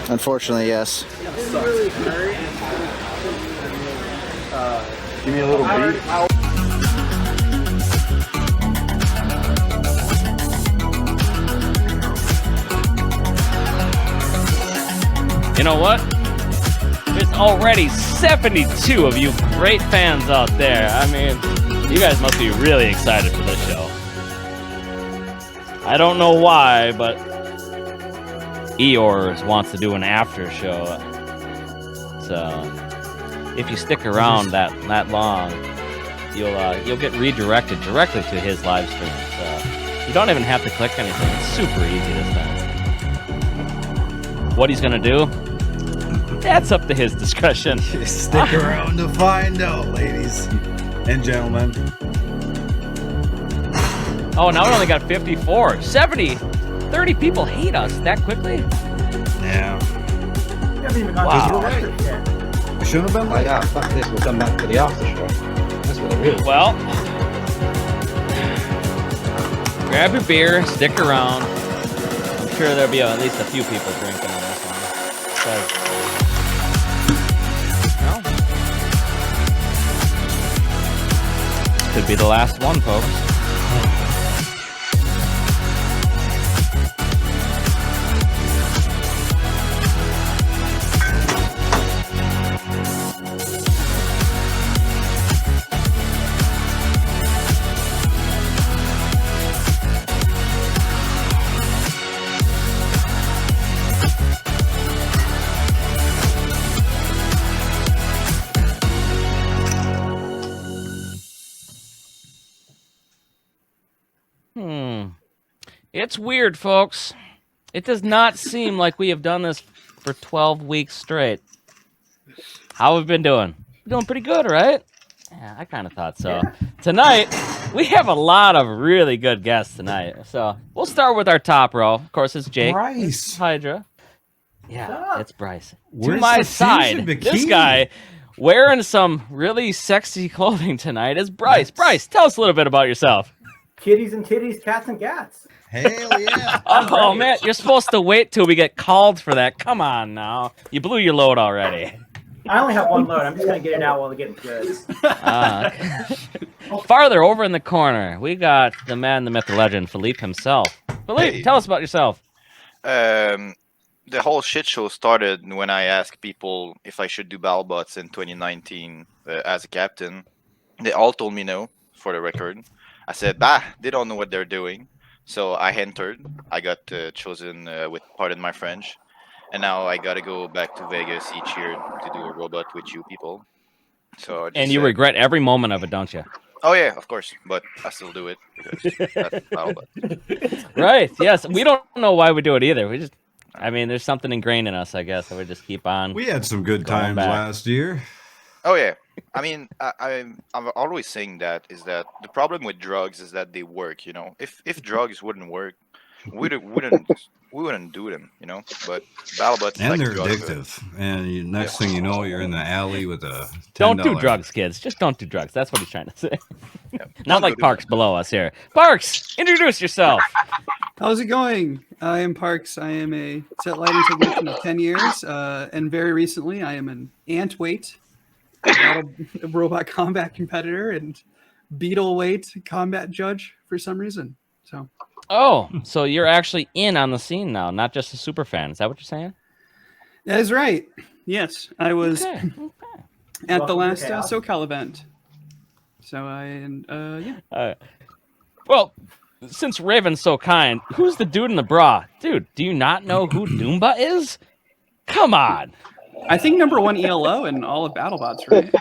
Unfortunately, yes. Give me a little beat. You know what? There's already 72 of you great fans out there. I mean, you guys must be really excited for this show. I don't know why, but Eeyores wants to do an after show. So if you stick around that long, you'll get redirected directly to his live stream. So you don't even have to click anything. It's super easy this time. What he's gonna do? That's up to his discretion. Stick around to find out, ladies and gentlemen. Oh, now we only got 54. 70. 30 people hate us that quickly? Yeah. You haven't even gone through the record yet. We shouldn't have been Like, like fuck this, we'll come back for the after show. That's what it really is. Well, grab your beer, stick around. I'm sure there'll be at least a few people drinking on this one. Could be the last one, folks. It's weird, folks. It does not seem like we have done this for 12 weeks straight. How have we been doing? We're doing pretty good, right? Yeah, I kind of thought so. Yeah. Tonight, we have a lot of really good guests tonight. So we'll start with our top row. Of course, it's Jake. Bryce. Hydra. Yeah, it's Bryce. Where's to my the side, this guy wearing some really sexy clothing tonight is Bryce. Bryce, tell us a little bit about yourself. Kitties and titties, cats and cats. Hell yeah. Oh, man, you're supposed to wait till we get called for that. Come on now. You blew your load already. I only have one load. I'm just going to get it out while they're getting good. Okay. Farther over in the corner, we got the man, the myth, the legend, Philippe himself. Philippe, tell us about yourself. The whole shit show started when I asked people if I should do BattleBots in 2019 as a captain. They all told me no, for the record. I said, they don't know what they're doing. So I entered. I got chosen with, pardon my French. And now I got to go back to Vegas each year to do a robot with you people. So and you regret every moment of it, don't you? Oh, yeah, of course. But I still do it because that's BattleBot. Right, yes. We don't know why we do it either. We just, I mean, there's something ingrained in us, I guess. So we just keep on. We had some good times last year. Oh, yeah. I mean, I'm always saying that the problem with drugs is that they work, you know. If drugs wouldn't work, we wouldn't do them, you know. But BattleBots and like they're addictive. And next thing you know, you're in the alley with a $10. Don't do drugs, kids. Just don't do drugs. That's what he's trying to say. Not like Parks below us here. Parks, introduce yourself. How's it going? I am Parks. I am a set lighting technician of 10 years. And very recently, I am an ant weight robot combat competitor and beetle weight combat judge for some reason. So you're actually in on the scene now, not just a super fan. Is that what you're saying? That is right. Yes, I was at the last SoCal event. So well, since Raven's so kind, who's the dude in the bra? Dude, do you not know who Doomba is? Come on. I think #1 ELO in all of BattleBots, right?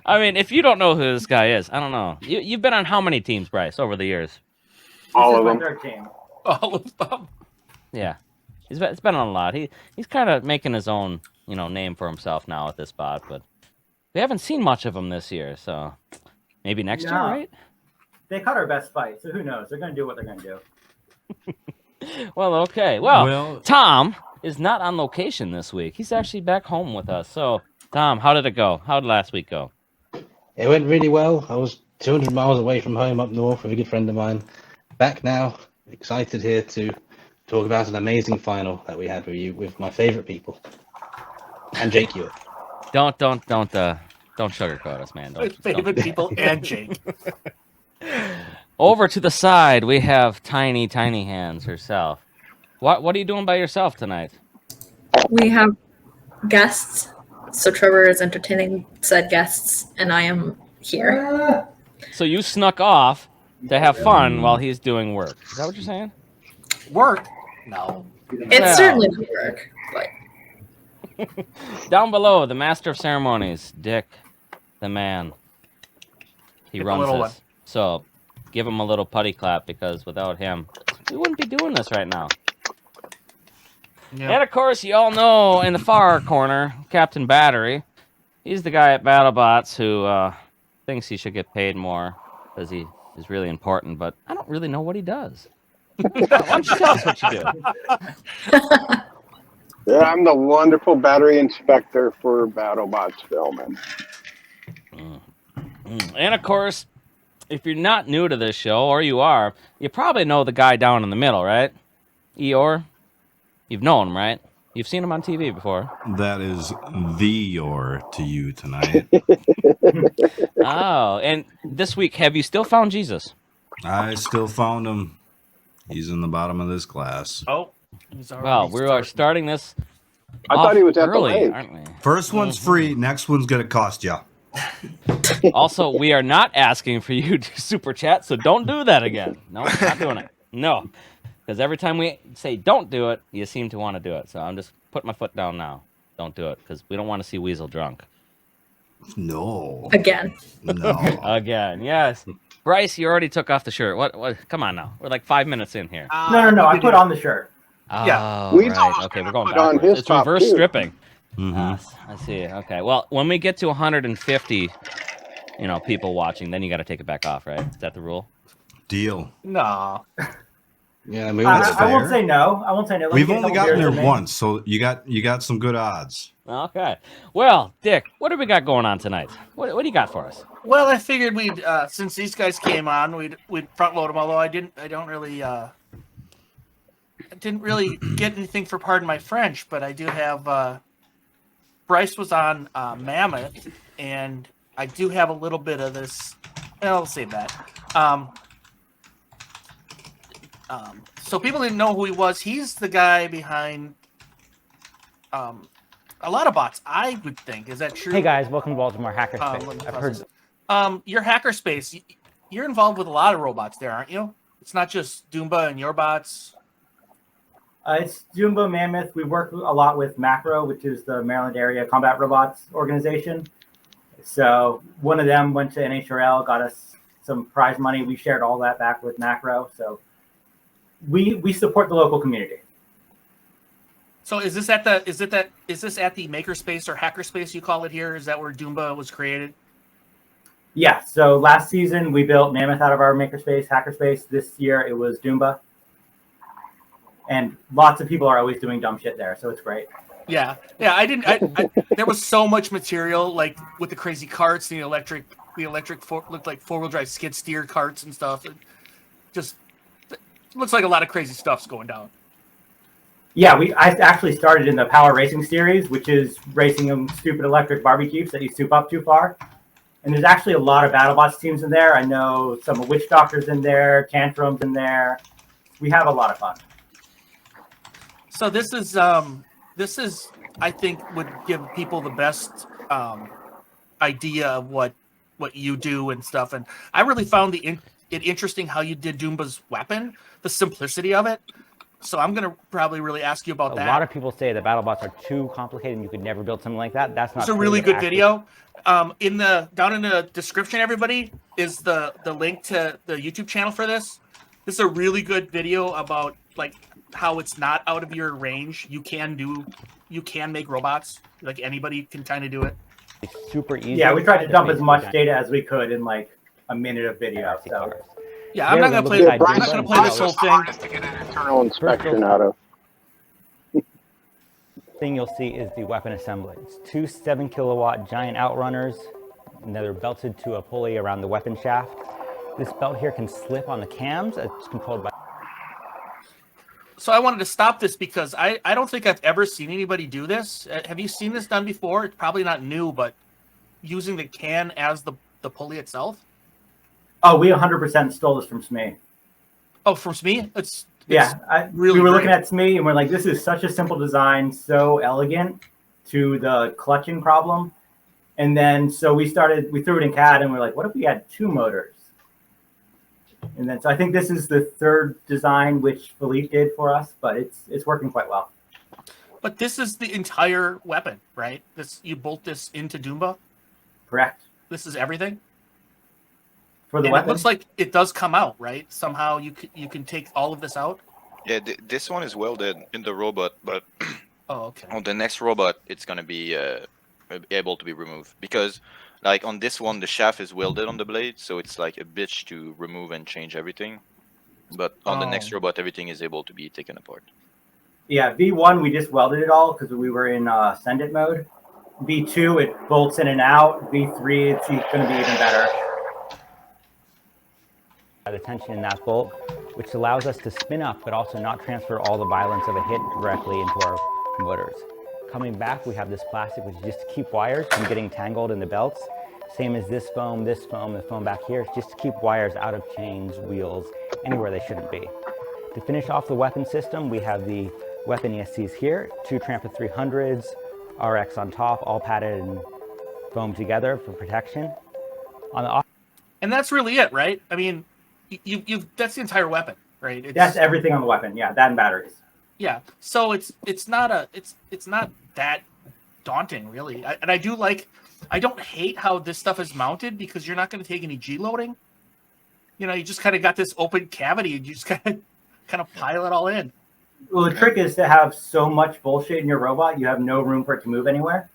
I mean, if you don't know who this guy is, I don't know. You've been on how many teams, Bryce, over the years? All of them. All of them. Yeah, it's been on a lot. He's kind of making his own, name for himself now at this spot, but we haven't seen much of him this year. So maybe next year, right? They caught our best fight, so who knows? They're going to do what they're going to do. Well, okay. Well, Tom is not on location this week. He's actually back home with us. So, Tom, how did it go? How did last week go? It went really well. I was 200 miles away from home up north with a good friend of mine. Back now, excited here to talk about an amazing final that we had with you, with my favorite people, and Jake Hewitt. Don't sugarcoat us, man. Don't Favorite people and Jake. Over to the side, we have Tiny Hands herself. What are you doing by yourself tonight? We have guests, so Trevor is entertaining said guests, and I am here. So you snuck off to have fun while he's doing work. Is that what you're saying? Work? No. It's Well. certainly not work, but Down below, the master of ceremonies, Dick, the man. He Get the runs little this. one. So give him a little putty clap, because without him, we wouldn't be doing this right now. Yeah. And of course, you all know in the far corner, Captain Battery. He's the guy at BattleBots who thinks he should get paid more because he is really important, but I don't really know what he does. Why don't you tell us what you do? Yeah, I'm the wonderful battery inspector for BattleBots filming. And of course, if you're not new to this show, or you are, you probably know the guy down in the middle, right? Eeyore? You've known him, right? You've seen him on TV before. That is the Eeyore to you tonight. Oh, and this week, have you still found Jesus? I still found him. He's in the bottom of this glass. Oh, he's already Well, we are starting this I thought he was at the early, lake. aren't we? First one's free. Next one's gonna cost you. Also, we are not asking for you to super chat, so don't do that again. No, not doing it. No, because every time we say don't do it, you seem to want to do it. So I'm just putting my foot down now. Don't do it, because we don't want to see Weasel drunk. No. again. No. Again, yes. Bryce, you already took off the shirt. What? Come on now. We're like 5 minutes in here. No. I put on the shirt. Oh, Weasel right. was Okay, gonna we're going put on backwards. his It's top, reverse too. stripping. Mhm. I see. Okay. Well, when we get to 150, people watching, then you got to take it back off, right? Is that the rule? Deal. No. Yeah, we I fair. won't say no. I won't say no. Let me We've get a only couple gotten beers there in me. once, so you got some good odds. Okay. Well, Dick, what do we got going on tonight? What do you got for us? Well, I figured we'd since these guys came on, we'd front load them. Although I didn't really get anything for pardon my French, but I do have. Bryce was on Mammoth, and I do have a little bit of this. I'll save that. So people didn't know who he was. He's the guy behind a lot of bots, I would think. Is that true? Hey guys, welcome to Baltimore Hackerspace. let me I've pause heard this. Your hackerspace, you're involved with a lot of robots there, aren't you? It's not just Doomba and your bots. It's Doomba, Mammoth. We work a lot with Macro, which is the Maryland Area Combat Robots Organization. So one of them went to NHRL, got us some prize money. We shared all that back with Macro. So we support the local community. So is this at the makerspace or hackerspace you call it here? Is that where Doomba was created? Yeah. So last season we built Mammoth out of our makerspace, hackerspace. This year it was Doomba. And lots of people are always doing dumb shit there, so it's great. Yeah. There was so much material, like with the crazy carts, the electric looked like 4-wheel drive skid steer carts and stuff. It just looks like a lot of crazy stuff's going down. Yeah, I actually started in the Power Racing series, which is racing them stupid electric Barbie Jeeps that you soup up too far. And there's actually a lot of BattleBots teams in there. I know some of Witch Doctors in there, Tantrums in there. We have a lot of fun. So this is I think would give people the best idea of what you do and stuff. And I really found it interesting how you did Doomba's weapon, the simplicity of it. So I'm gonna probably really ask you about that. a lot of people say that BattleBots are too complicated and you could never build something like that. That's not It's a true. really They're good actually- video. Down in the description, everybody, is the link to the YouTube channel for this. This is a really good video about like how it's not out of your range. You can make robots. Like anybody can kind of do it. It's super easy. Yeah, we tried to It's dump as basically much done. data as we could in like a minute of video. So Yeah, I'm Here, not gonna look play. at I'm that not Doomba. gonna play this whole thing. To get an internal inspection out of. Thing you'll see is the weapon assembly. It's two 7-kilowatt giant outrunners, and they're belted to a pulley around the weapon shaft. This belt here can slip on the cams. It's controlled by. So I wanted to stop this because I don't think I've ever seen anybody do this. Have you seen this done before? It's probably not new, but using the can as the pulley itself. Oh, we 100% stole this from SME. Oh, from SME? It's we were looking at SME and we're like, this is such a simple design, so elegant to the clutching problem. And then so we threw it in CAD and we're like, what if we had 2 motors? And then so I think this is the 3rd design which Philippe did for us, but it's working quite well. But this is the entire weapon, right? You bolt this into Doomba? Correct. This is everything? For the and weapon? It looks like it does come out, right? Somehow you can take all of this out? Yeah, this one is welded in the robot, but oh, okay. On the next robot, it's going to be able to be removed. Because, like, on this one, the shaft is welded on the blade, so it's like a bitch to remove and change everything. But on the next robot, everything is able to be taken apart. Yeah, V1, we just welded it all because we were in send it mode. V2, it bolts in and out. V3, it's going to be even better. The tension in that bolt, which allows us to spin up, but also not transfer all the violence of a hit directly into our motors. Coming back, we have this plastic, which is just to keep wires from getting tangled in the belts. Same as this foam, the foam back here, just to keep wires out of chains, wheels, anywhere they shouldn't be. To finish off the weapon system, we have the weapon ESCs here, 2 Trampa 300s, RX on top, all padded and foamed together for protection. And that's really it, right? I mean, that's the entire weapon, right? That's everything on the weapon. Yeah, that and batteries. Yeah, so it's not that daunting, really. And I don't hate how this stuff is mounted because you're not going to take any G loading. You know, you just kind of got this open cavity and you just kind of pile it all in. Well, the trick is to have so much bullshit in your robot, you have no room for it to move anywhere.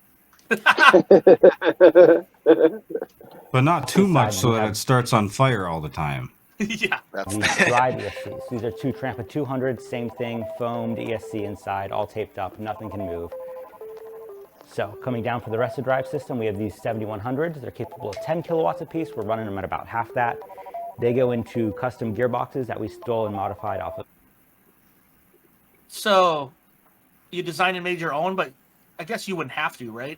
But not too much so that it starts on fire all the time. Yeah. These dried ESCs. These are 2 Trampa 200s, same thing, foamed ESC inside, all taped up, nothing can move. So coming down for the rest of the drive system, we have these 7100s. They're capable of 10 kilowatts apiece. We're running them at about half that. They go into custom gearboxes that we stole and modified off of. So you designed and made your own, but I guess you wouldn't have to, right?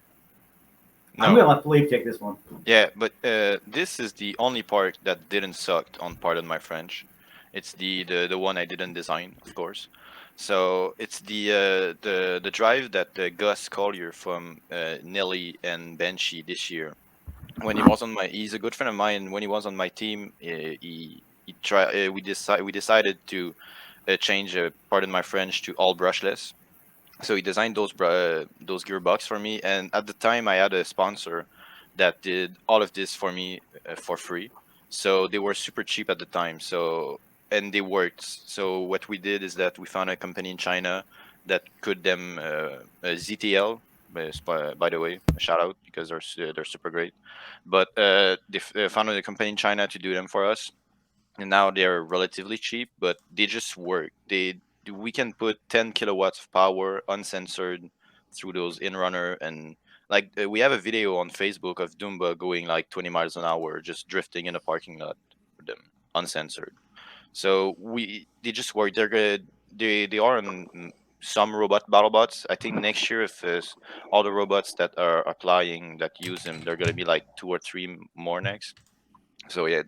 No. I'm going to let Philippe take this one. Yeah, but this is the only part that didn't suck, on pardon my French. It's the one I didn't design, of course. So it's the drive that Gus Collier from Nelly and Banshee this year. When he was on he's a good friend of mine. When he was on my team, we decided to change, pardon my French, to all brushless. So he designed those gearbox for me, and at the time I had a sponsor that did all of this for me for free. So they were super cheap at the time. And they worked. So what we did is that we found a company in China that could them ZTL. By the way, a shout out because they're super great. But they found a company in China to do them for us, and now they're relatively cheap, but they just work. We can put 10 kilowatts of power uncensored through those in-runner, and like we have a video on Facebook of Doomba going like 20 miles an hour just drifting in a parking lot with them uncensored. So they just work. They're good. They are on some robot BattleBots. I think next year, if all the robots that are applying that use them, they're gonna be like 2 or 3 more next. So yeah,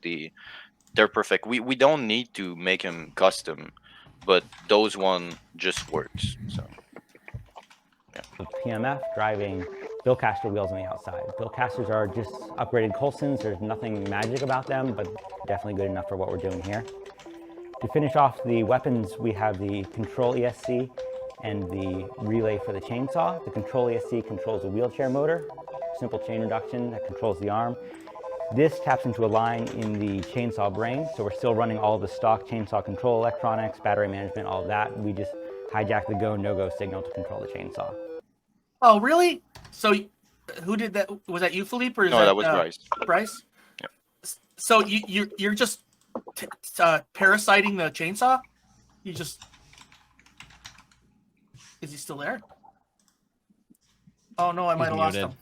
they're perfect. We don't need to make them custom, but those one just works. So yeah. PMF driving Billcaster wheels on the outside. Billcasters are just upgraded Coulsons. There's nothing magic about them, but definitely good enough for what we're doing here. To finish off the weapons, we have the control ESC and the relay for the chainsaw. The control ESC controls the wheelchair motor, simple chain reduction that controls the arm. This taps into a line in the chainsaw brain, so we're still running all of the stock chainsaw control electronics, battery management, all of that. We just hijack the go, no-go signal to control the chainsaw. Oh, really? So who did that? Was that you, Philippe? Or No, that was Bryce. Bryce? Yep. So you're just parasiting the chainsaw? You just... Is he still there? Oh, no, I might have lost him.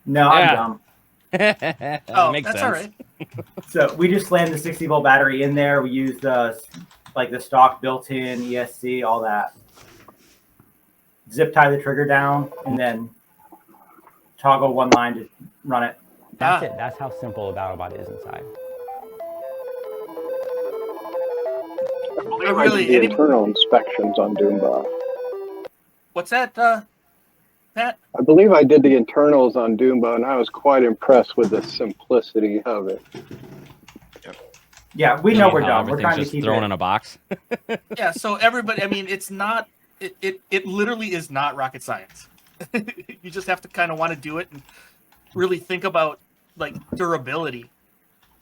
No, I'm dumb. Oh, that's all right. So we just slammed the 60-volt battery in there. We used like the stock built-in ESC, all that. Zip tie the trigger down, and then toggle one line to run it. That's it. That's how simple a BattleBot is inside. I did the internal inspections on Doomba. What's that, Pat? I believe I did the internals on Doomba, and I was quite impressed with the simplicity of it. Yeah, we know we're done. We're Everything's trying to just keep thrown it. in a box. Yeah, so everybody, I mean, it's not, it literally is not rocket science. You just have to kind of want to do it and really think about, like, durability.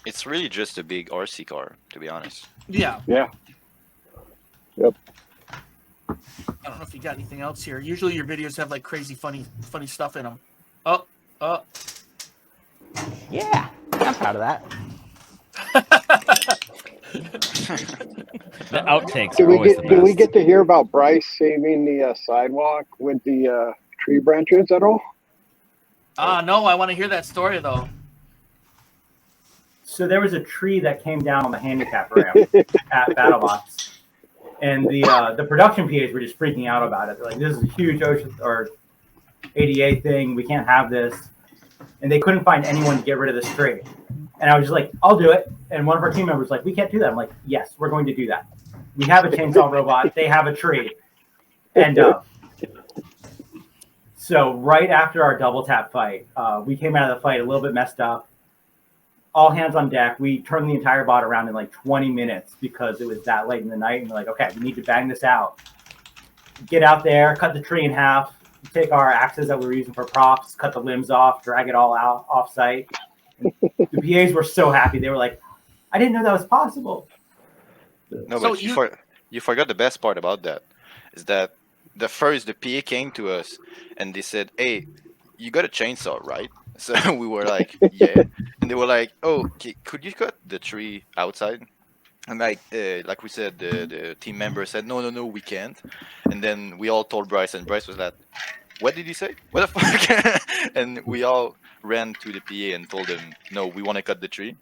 It's really just a big RC car, to be honest. Yeah. Yeah. Yep. I don't know if you got anything else here. Usually your videos have, like, crazy, funny stuff in them. Oh. Yeah, I'm proud of that. The outtakes Did are we always get the did we best. get to hear about Bryce saving the sidewalk with the tree branches at all? No, I want to hear that story, though. So there was a tree that came down on the handicap ramp at BattleBots, and the production PAs were just freaking out about it. They're like, "This is a huge ocean or ADA thing. We can't have this," and they couldn't find anyone to get rid of this tree. And I was just like, "I'll do it." And one of our team members was like, "We can't do that." I'm like, "Yes, we're going to do that. We have a chainsaw robot. They have a tree." And so right after our double tap fight, we came out of the fight a little bit messed up. All hands on deck. We turned the entire bot around in like 20 minutes because it was that late in the night. And we're like, okay, we need to bang this out. Get out there, cut the tree in half, take our axes that we were using for props, cut the limbs off, drag it all out off site. And the PAs were so happy. They were like, I didn't know that was possible. No, So but you forgot the best part about that is that the PA came to us and they said, "Hey, you got a chainsaw, right?" So we were like, "Yeah," and they were like, "Oh, okay, could you cut the tree outside?" And like we said, the team member said, "No, we can't." And then we all told Bryce, and Bryce was like, "What did he say? What the fuck?" And we all ran to the PA and told him, "No, we want to cut the tree."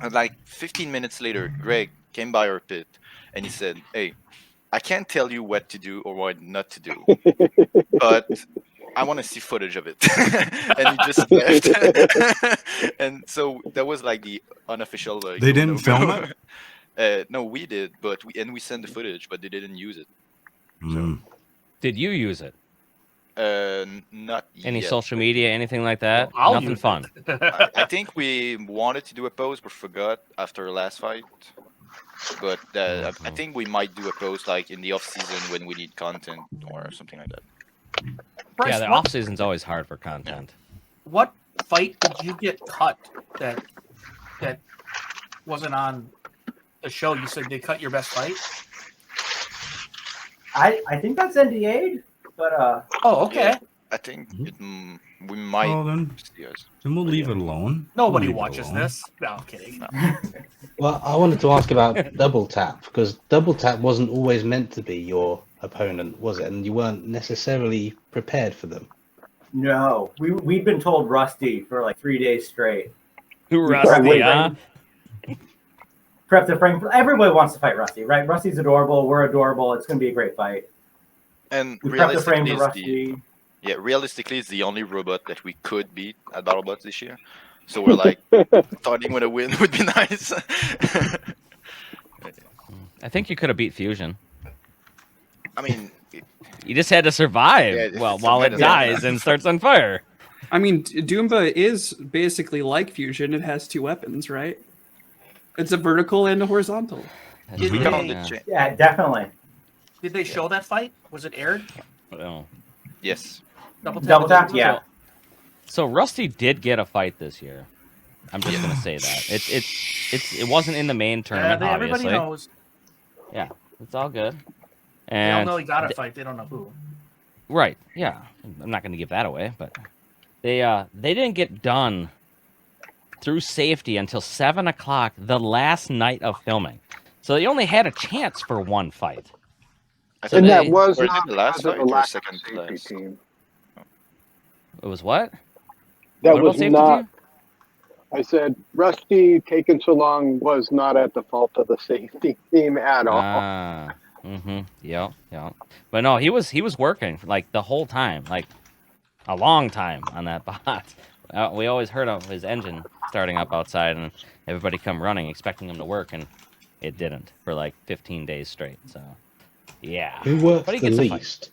And like 15 minutes later, Greg came by our pit and he said, "Hey, I can't tell you what to do or what not to do, but I want to see footage of it." And he just left. And so that was like the unofficial. They didn't film it? No, we did, but we sent the footage, but they didn't use it. Mm. Did you use it? Not Any yet. social media, anything like that? I'll Nothing use fun. I think we wanted to do a post, but forgot after the last fight. But I think we might do a post like in the off season when we need content or something like that. Bryce, Yeah, the off season's always hard for content. what fight did you get cut that wasn't on the show? You said they cut your best fight. I think that's NDA'd, but Oh, okay. I think we might. Well, then we'll leave it alone. Nobody We'll leave it watches alone. this. No, I'm kidding. Well, I wanted to ask about double tap because double tap wasn't always meant to be your opponent, was it? And you weren't necessarily prepared for them. no, we'd been told Rusty for like 3 days straight. Rusty, huh? Prep the frame. Everybody wants to fight Rusty, right? Rusty's adorable. We're adorable. It's going to be a great fight. And We prep the frame realistically, for it's Rusty. realistically, it's the only robot that we could beat at BattleBots this year. So we're like, starting with a win would be nice. I think you could have beat Fusion. I mean, You just had to survive Yeah, while it survive. dies and starts on fire. I mean, Doomba is basically like Fusion. It has two weapons, right? It's a vertical and a horizontal. That's Did we true, got on the yeah. chain. Yeah, definitely. Did they show that fight? Was it aired? Oh. Yes. Double tap, yeah. So Rusty did get a fight this year. I'm just gonna say that it wasn't in the main tournament. Everybody obviously, knows. yeah, it's all good. They all And know he got a fight. They don't know who. right, yeah, I'm not gonna give that away, but they didn't get done through safety until 7 o'clock the last night of filming. So they only had a chance for one fight. So And that they- was Or is not it the last because of fight the or lack of second safety place? team. It was what? That What about was safety not. team? I said Rusty taking so long was not at the fault of the safety team at all. Ah. Yep. But no, he was working like the whole time, like a long time on that bot. We always heard of his engine starting up outside, and everybody come running expecting him to work, and it didn't for like 15 days straight. So, yeah. Who worked But he the gets a fight. least?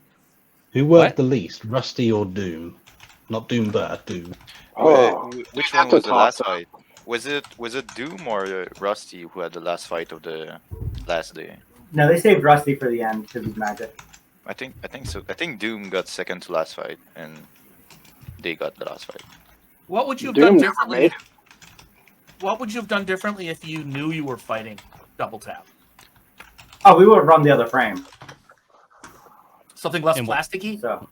Who worked What? the least? Rusty or Doom? Not Doomba, Doom. Oh, Which that's one a was the last toss-up. fight? Was it Doom or Rusty who had the last fight of the last day? No, they saved Rusty for the end because he's magic. I think so. I think Doom got second to last fight, and they got the last fight. What would you have Doom done never differently? made What would you have done differently if you knew you were fighting double tap? Oh, we would have run the other frame. Something less And plasticky? So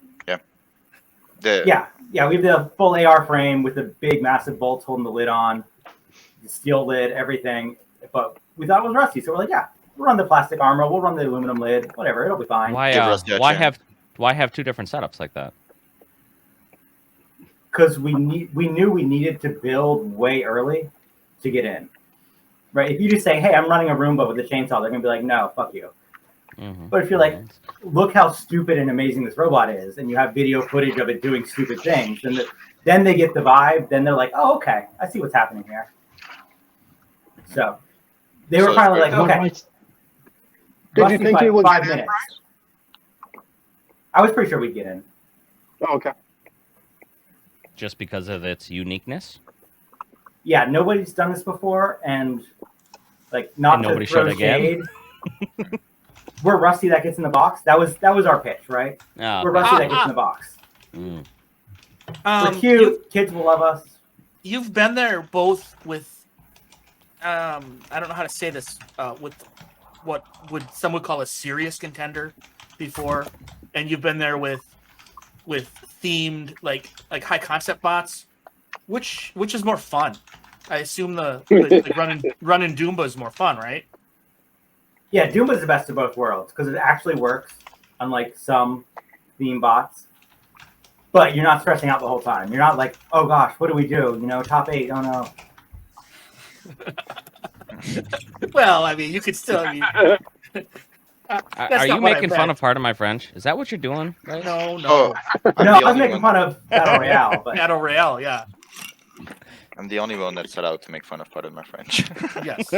The yeah, we have the full AR frame with the big massive bolts holding the lid on, the steel lid, everything. But we thought it was Rusty, so we're like, yeah, we'll run the plastic armor, we'll run the aluminum lid, whatever, it'll be fine. Give Rusty a chance. Why have two different setups like that? Because we knew we needed to build way early to get in. Right? If you just say, hey, I'm running a Roomba with a chainsaw, they're gonna be like, no, fuck you. But if you're like, look how stupid and amazing this robot is, and you have video footage of it doing stupid things, and then they get the vibe, then they're like, oh, okay, I see what's happening here. So they were So finally like, Am I okay. right? Did you Rusty think fight you would 5 get in, minutes. I was pretty sure we'd get in. Oh, okay. Just because of its uniqueness? Yeah, nobody's done this before, and like not And to nobody throw should again? shade. We're Rusty that gets in the box. That was our pitch, right? Oh, We're okay. Rusty that gets in the box. Mm. We're cute. Kids will love us. You've been there both with, I don't know how to say this, with what some would call a serious contender before, and you've been there with themed like high concept bots. Which is more fun? I assume the running Doomba is more fun, right? Yeah, Doomba's the best of both worlds because it actually works, unlike some theme bots. But you're not stressing out the whole time. You're not like, oh gosh, what do we do? You know, top 8. Oh no. Well, I mean, you could still. Are not you what I making fun meant. of Part of My French? Is that what you're doing? Right? No. Oh, I'm No, the I was only making one. fun of Battle Royale, but Battle Royale, yeah. I'm the only one that's allowed to make fun of part of my French. Yes.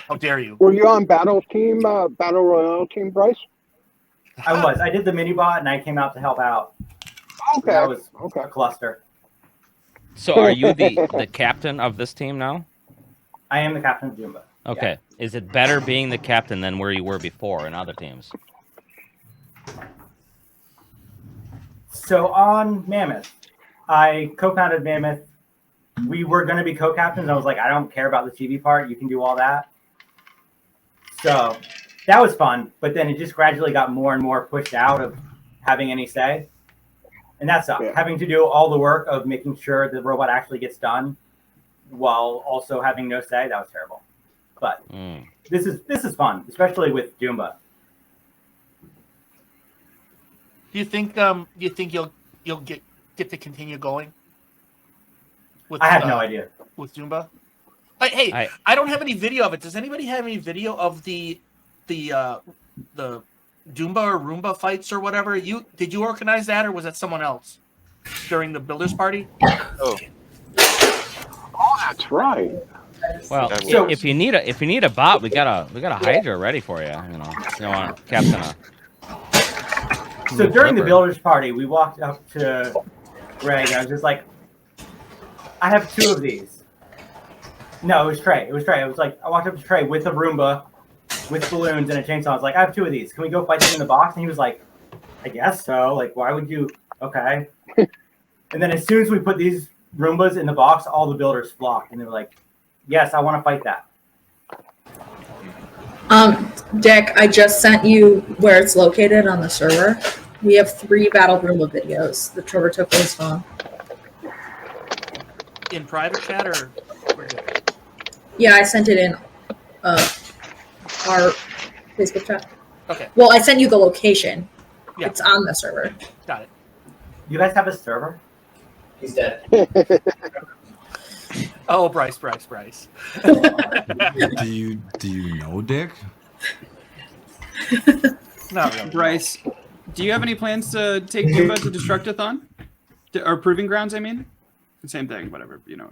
How dare you? Were you on Battle Royale team, Bryce? I was. I did the mini bot and I came out to help out. Okay. That was Okay. a cluster. So are you the captain of this team now? I am the captain of Doomba. Okay. Is it better being the captain than where you were before in other teams? So on Mammoth, I co-founded Mammoth. We were going to be co-captains. I was like, I don't care about the TV part. You can do all that. So that was fun. But then it just gradually got more and more pushed out of having any say. And that sucked. Yeah. Having to do all the work of making sure the robot actually gets done while also having no say, that was terrible. But this is fun, especially with Doomba. Do you think you'll get to continue going? With, I have no idea. With Doomba. Hey, I don't have any video of it. Does anybody have any video of the Doomba or Roomba fights or whatever? Did you organize that, or was that someone else during the builders party? Oh, That's right. Well, That was- if you need a bot, we got a Hydra ready for you. You know, you want to captain a. So during the Flipper. builders party, we walked up to Greg and I was just like, I have 2 of these. No, it was Trey. It was like, I walked up to Trey with a Roomba, with balloons and a chainsaw. I was like, I have 2 of these. Can we go fight them in the box? And he was like, I guess so. Like, why would you? Okay. And then as soon as we put these Roombas in the box, all the builders flocked. And they were like, yes, I want to fight that. Dick, I just sent you where it's located on the server. We have 3 Battle Roomba videos that Trevor took with his phone. In private chat or? Yeah, I sent it in our Facebook chat. Okay, Well, I sent you the location. Yeah. It's on the server. got it. You guys have a server? He's dead. Oh, Bryce. Do you know Dick? Not really. Bryce, do you have any plans to take Doomba to Destructathon? Or Proving Grounds, I mean? Same thing, whatever, you know.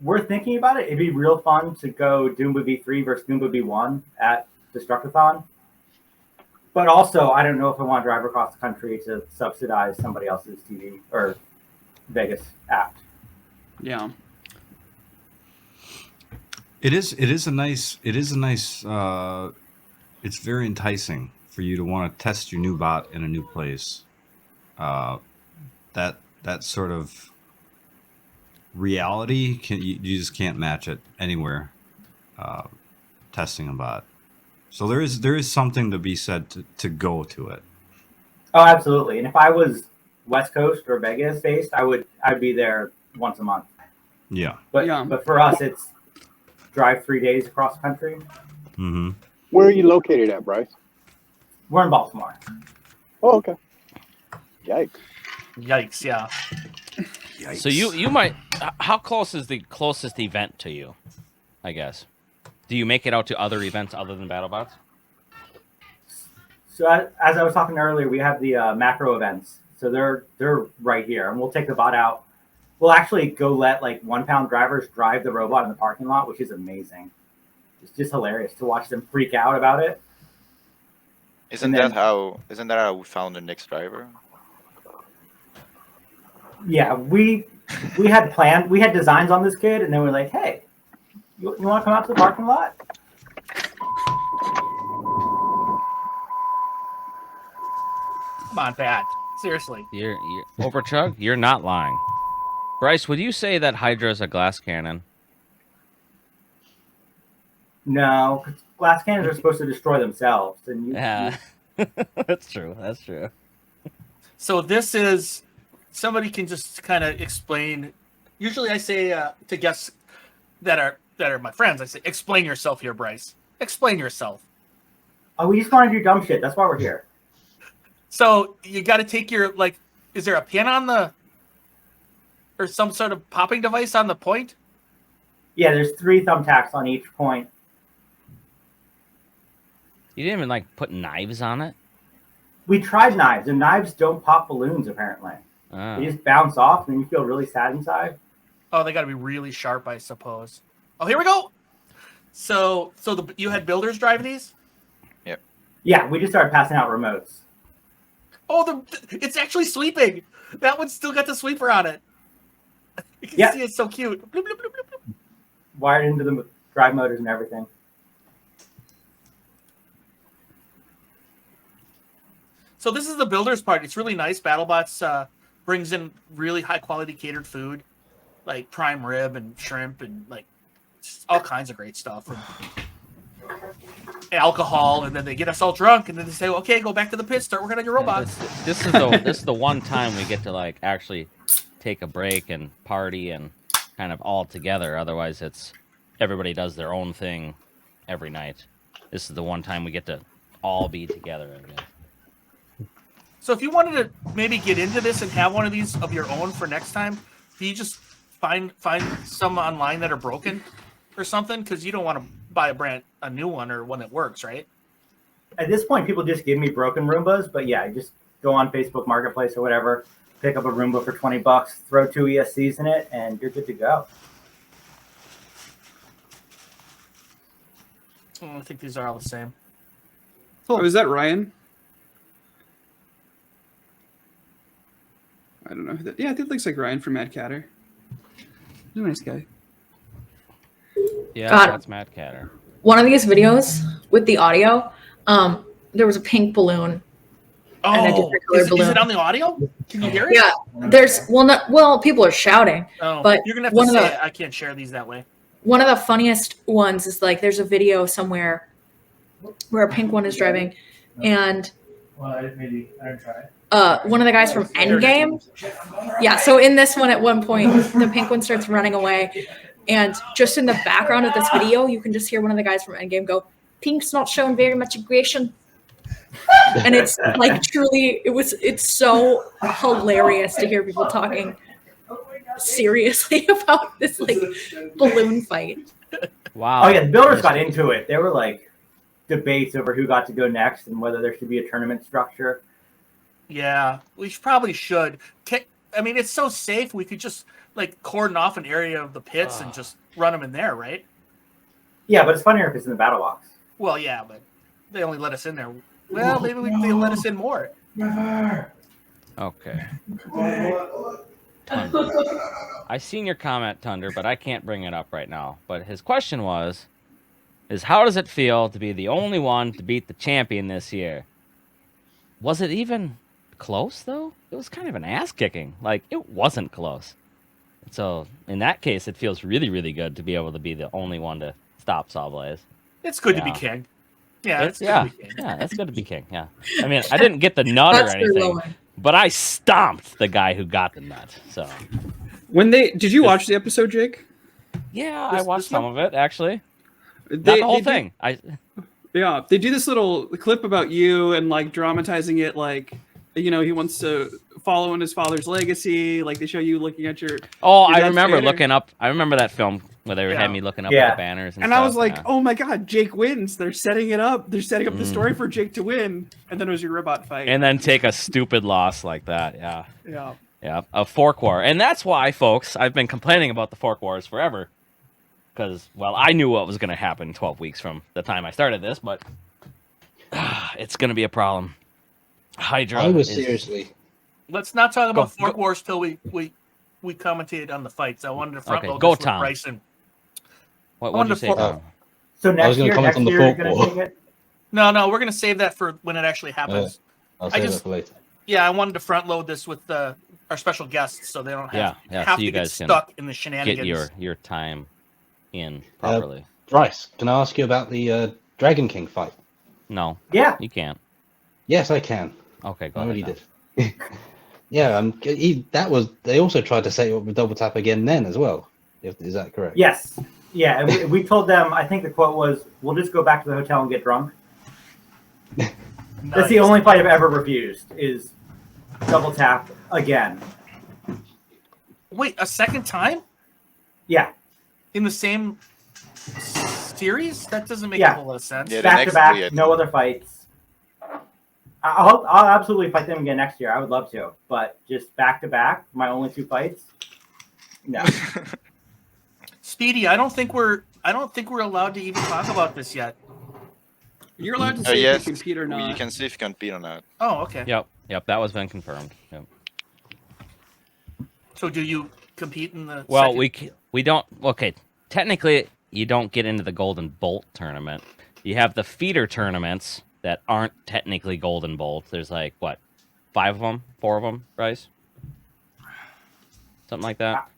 We're thinking about it. It'd be real fun to go Doomba V3 versus Doomba V1 at Destructathon. But also, I don't know if I want to drive across the country to subsidize somebody else's TV or Vegas act. Yeah. It's very enticing for you to want to test your new bot in a new place. That sort of reality you just can't match it anywhere. Testing a bot, so there is something to be said to go to it. Oh, absolutely. And if I was West Coast or Vegas based, I'd be there once a month. Yeah. But for us, it's drive 3 days across the country. Mm-hmm. Where are you located at, Bryce? We're in Baltimore. Oh, okay. Yikes. Yikes! Yeah. Yikes. So you might. How close is the closest event to you? I guess. Do you make it out to other events other than BattleBots? So as I was talking earlier, we have the macro events. So they're right here, and we'll take the bot out. We'll actually go let like 1 pound drivers drive the robot in the parking lot, which is amazing. It's just hilarious to watch them freak out about it. Isn't that how we found the next driver? Yeah, we had designs on this kid, and then we're like, hey, you want to come out to the parking lot? Come on, Pat. Seriously. You're Overchug. You're not lying. Bryce, would you say that Hydra is a glass cannon? No, 'cause glass cannons are supposed to destroy themselves, and Yeah, that's true. That's true. So this is somebody can just kind of explain. Usually, I say to guests that are my friends, I say, "Explain yourself here, Bryce. Explain yourself." Oh, we just want to do dumb shit. That's why we're here. So you got to take your is there a pin on or some sort of popping device on the point? Yeah, there's 3 thumbtacks on each point. You didn't even put knives on it. We tried knives, and knives don't pop balloons. Apparently, Oh. they just bounce off, and then you feel really sad inside. Oh, they got to be really sharp, I suppose. Oh, here we go. So you had builders drive these? Yep. Yeah, we just started passing out remotes. Oh, it's actually sweeping. That one's still got the sweeper on it. You can see it's so cute. Bloop, bloop, bloop, bloop, bloop. Wired into the drive motors and everything. So this is the builder's part. It's really nice. BattleBots brings in really high quality catered food, like prime rib and shrimp and all kinds of great stuff. And alcohol, and then they get us all drunk, and then they say, "Okay, go back to the pit, start working on your robots." This is the one time we get to actually take a break and party and kind of all together. Otherwise, it's everybody does their own thing every night. This is the one time we get to all be together again. So if you wanted to maybe get into this and have one of these of your own for next time, do you just find some online that are broken or something? Because you don't want to buy a new one or one that works, right? At this point, people just give me broken Roombas, but yeah, just go on Facebook Marketplace or whatever, pick up a Roomba for $20, throw 2 ESCs in it, and you're good to go. I think these are all the same. Oh, is that Ryan? I don't know. Yeah, it looks like Ryan from Mad Catter. He's a nice guy. Yeah, God. that's Matt Catter. One of these videos with the audio, there was a pink balloon. And a Oh, different color is balloon. it on the audio? Can you hear it? Yeah, there's people are shouting. Oh, But you're gonna have one to of say the- it. I can't share these that way. One of the funniest ones is there's a video somewhere where a pink one is driving, and Maybe I don't try it. one of the guys from Endgame. Yeah, so in this one, at one point, the pink one starts running away, and just in the background of this video, you can just hear one of the guys from Endgame go, "Pink's not showing very much aggression," and it's truly, it's so hilarious to hear people talking. seriously about this like balloon fight. Wow. Oh yeah, the builders got into it. There were like debates over who got to go next and whether there should be a tournament structure. Yeah, we probably should. I mean, it's so safe. We could just like cordon off an area of the pits and just run them in there, right? Yeah, but it's funnier if it's in the battle box. Well, yeah, but they only let us in there. Well, maybe they'll let us in more. Okay. Thunder. I seen your comment, Thunder, but I can't bring it up right now. But his question is how does it feel to be the only one to beat the champion this year? Was it even close, though? It was kind of an ass-kicking. Like, it wasn't close. So, in that case, it feels really, really good to be able to be the only one to stop Sawblaze. It's good to be king. Yeah, it's good to be king. Yeah, that's good to be king, yeah. I mean, I didn't get the nut or anything, but I stomped the guy who got the nut, so. Did you watch the episode, Jake? Yeah, I watched some of it, actually. Not They, the whole they thing. Yeah, they do this little clip about you and like dramatizing it, like he wants to follow in his father's legacy. Like they show you looking at your. Oh, your I dad's remember banner. looking up. I remember that film where they had me looking up at the banners and And stuff. I was like, yeah. oh my god, Jake wins. They're setting it up. They're setting up the story for Jake to win, and then it was your robot fight. And then take a stupid loss like that. Yeah. Yeah. Yeah. A fork war, and that's why, folks, I've been complaining about the fork wars forever. Because, well, I knew what was going to happen 12 weeks from the time I started this, but it's going to be a problem. Hydra. I was seriously. Let's not talk about Fork Wars till we commentated on the fights. I wanted to front load go, this with Tom. Bryson. What did you say, Tom? So I was next going year, to comment on the you're fork going war. to take it. No, we're gonna save that for when it actually happens. I'll save that for later. Yeah, I wanted to front load this with our special guests so they don't have so you to get guys can stuck in the shenanigans. Get your time in properly. Bryce, can I ask you about the Dragon King fight? No. Yeah. You can't. Yes, I can. Okay, go I ahead. already did. Yeah, they also tried to set you up with double tap again then as well. Is that correct? Yes. Yeah, and we told them, I think the quote was, we'll just go back to the hotel and get drunk. That's the only fight I've ever refused, is double tap again. Wait, a second time? Yeah. In the same series? That doesn't make a whole lot of sense. Yeah, back to back, no other fights. I'll absolutely fight them again next year. I would love to, but just back to back, my only two fights. No. Speedy, I don't think we're allowed to even talk about this yet. You're allowed to say yes, if you compete or not. you can see if you can compete or not. Oh, okay. Yep, that was been confirmed. Yep. So do you compete in the Well, second? we don't. Okay, technically, you don't get into the Golden Bolt tournament. You have the feeder tournaments that aren't technically Golden Bolt. There's like what, 5 of them, 4 of them, Bryce? Something like that.